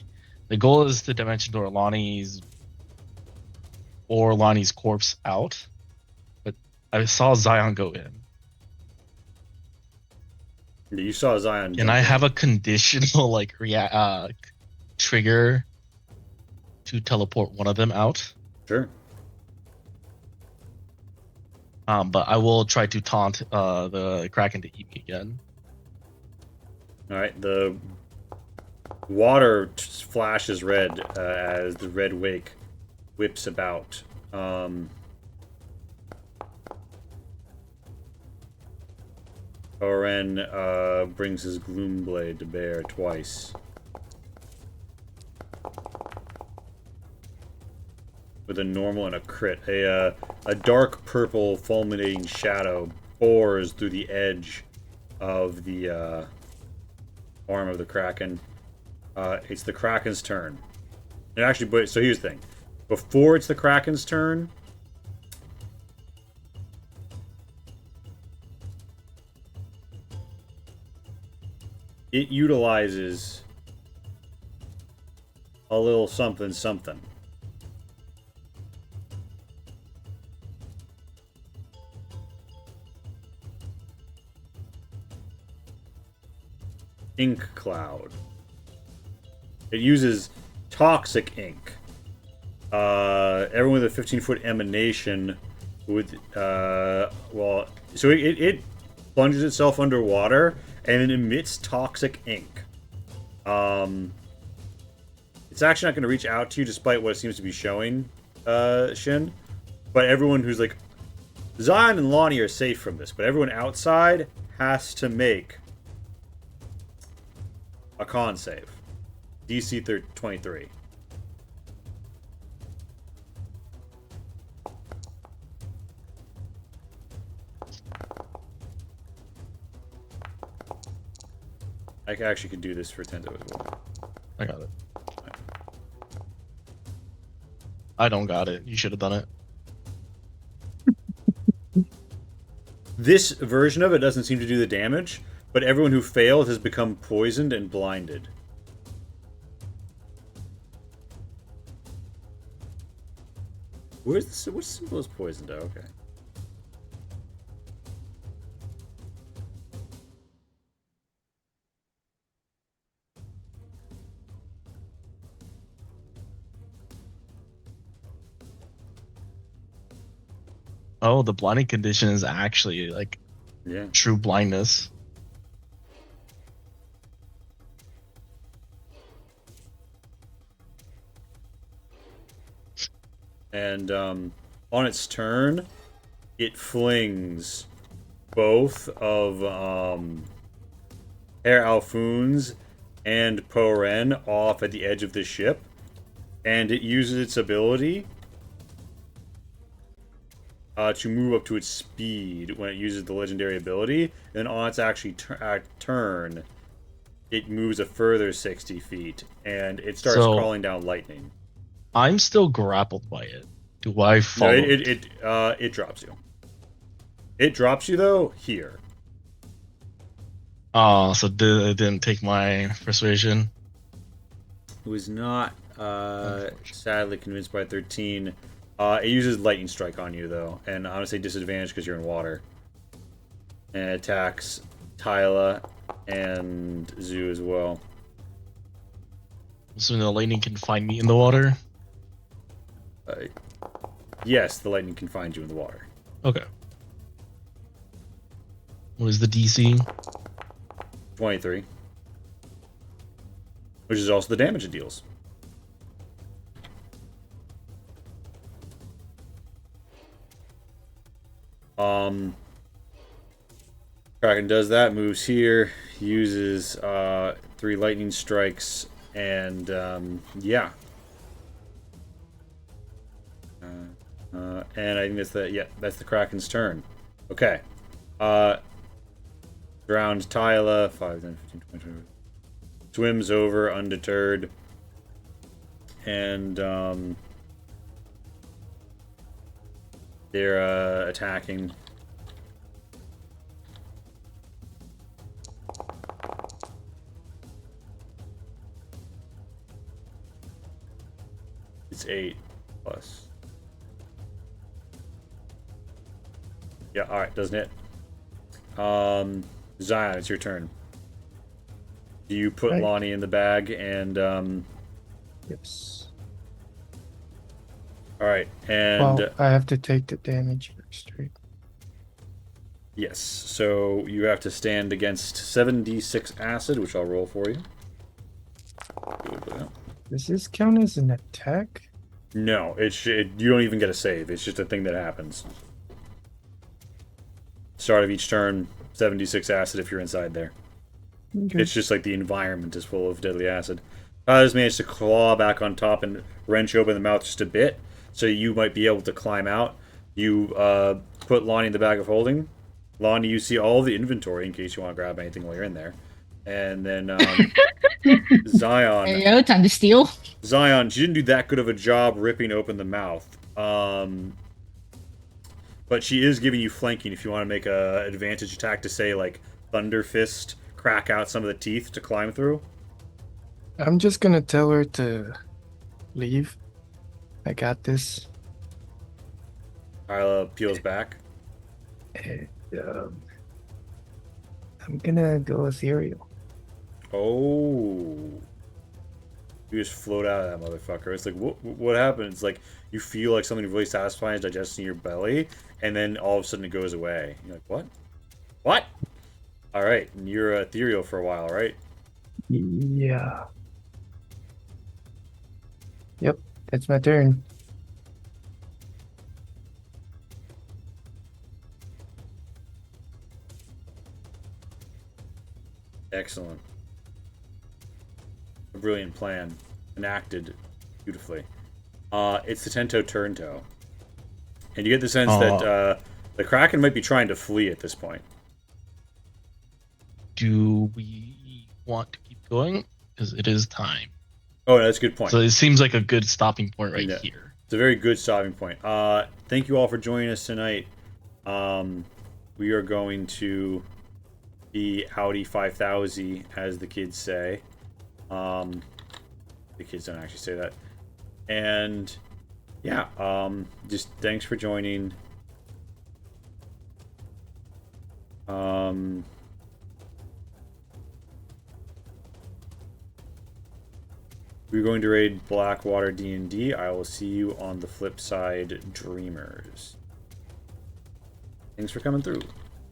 the goal is to dimension door Lonnie's corpse out, but I saw Zion go in. You saw Zion. And I have a conditional like trigger to teleport one of them out. Sure. But I will try to taunt the Kraken to eat me again. All right. The water flashes red as the red wake whips about. Oren brings his gloom blade to bear twice. With a normal and a crit. A dark purple fulminating shadow bores through the edge of the arm of the Kraken. It's the Kraken's turn. And actually, but so here's the thing. Before it's the Kraken's turn, it utilizes a little something something. Ink cloud. It uses toxic ink. Everyone with a 15-foot emanation would so it plunges itself underwater and it emits toxic ink. It's actually not going to reach out to you despite what it seems to be showing, Shin. But everyone who's like Zion and Lonnie are safe from this, but everyone outside has to make a con save. DC 23. I actually could do this for Tento as well. I got it. I don't got it. You should have done it. This version of it doesn't seem to do the damage, but everyone who failed has become poisoned and blinded. Which symbol is poisoned? Oh, okay. Oh, the blinding condition is actually like Yeah. true blindness. And on its turn, it flings both of Herr Alfoon's and Po Ren off at the edge of the ship, and it uses its ability to move up to its speed when it uses the legendary ability. Then on its actually turn, it moves a further 60 feet, and it starts calling down lightning. I'm still grappled by it. Do I follow? No, it drops you. It drops you though here. Oh, so it didn't take my persuasion. It was not sadly convinced by 13. It uses lightning strike on you though, and I'm gonna say disadvantage because you're in water. And it attacks Tyla and Zoo as well. So the lightning can find me in the water. Yes, the lightning can find you in the water. Okay. What is the DC? 23. Which is also the damage it deals. Kraken does that, moves here, uses 3 lightning strikes, and yeah. And I think that's the Kraken's turn. Okay. Drowned Tyla, 5, 10, 15, 20, 20. Swims over undeterred. And they're attacking. It's 8 plus. Yeah, alright, doesn't hit. Zion, it's your turn. Do you put Lonnie in the bag and Yes. Alright, and Well, I have to take the damage first, right? yes, so you have to stand against 7d6 acid, which I'll roll for you. Does this count as an attack? No, you don't even get a save. It's just a thing that happens. Start of each turn, 7d6 acid if you're inside there. Okay. It's just like the environment is full of deadly acid. I just managed to claw back on top and wrench open the mouth just a bit, so you might be able to climb out. You put Lonnie in the bag of holding. Lonnie, you see all the inventory in case you want to grab anything while you're in there. And then Zion. There you go, time to steal. Zion, she didn't do that good of a job ripping open the mouth. But she is giving you flanking if you want to make a advantage attack to say like Thunder Fist, crack out some of the teeth to climb through. I'm just gonna tell her to leave. I got this. Isla peels back. And, I'm gonna go ethereal. Oh. You just float out of that motherfucker. It's like, what happened? It's like, you feel like something really satisfying is digesting your belly, and then all of a sudden it goes away. You're like, what? What? Alright, and you're ethereal for a while, right? Yeah. Yep, that's my turn. Excellent. A brilliant plan. Enacted beautifully. It's the Tento Turnto. And you get the sense that the Kraken might be trying to flee at this point. Do we want to keep going because it is time. Oh, that's a good point. So it seems like a good stopping point right Yeah. here. It's a very good stopping point. Thank you all for joining us tonight. We are going to the Audi 5000, as the kids say. The kids don't actually say that. And yeah, just thanks for joining. We're going to raid Blackwater D&D. I will see you on the flip side, dreamers. Thanks for coming through.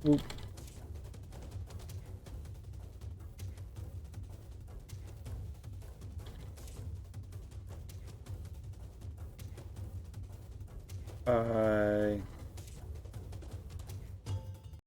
Whoop.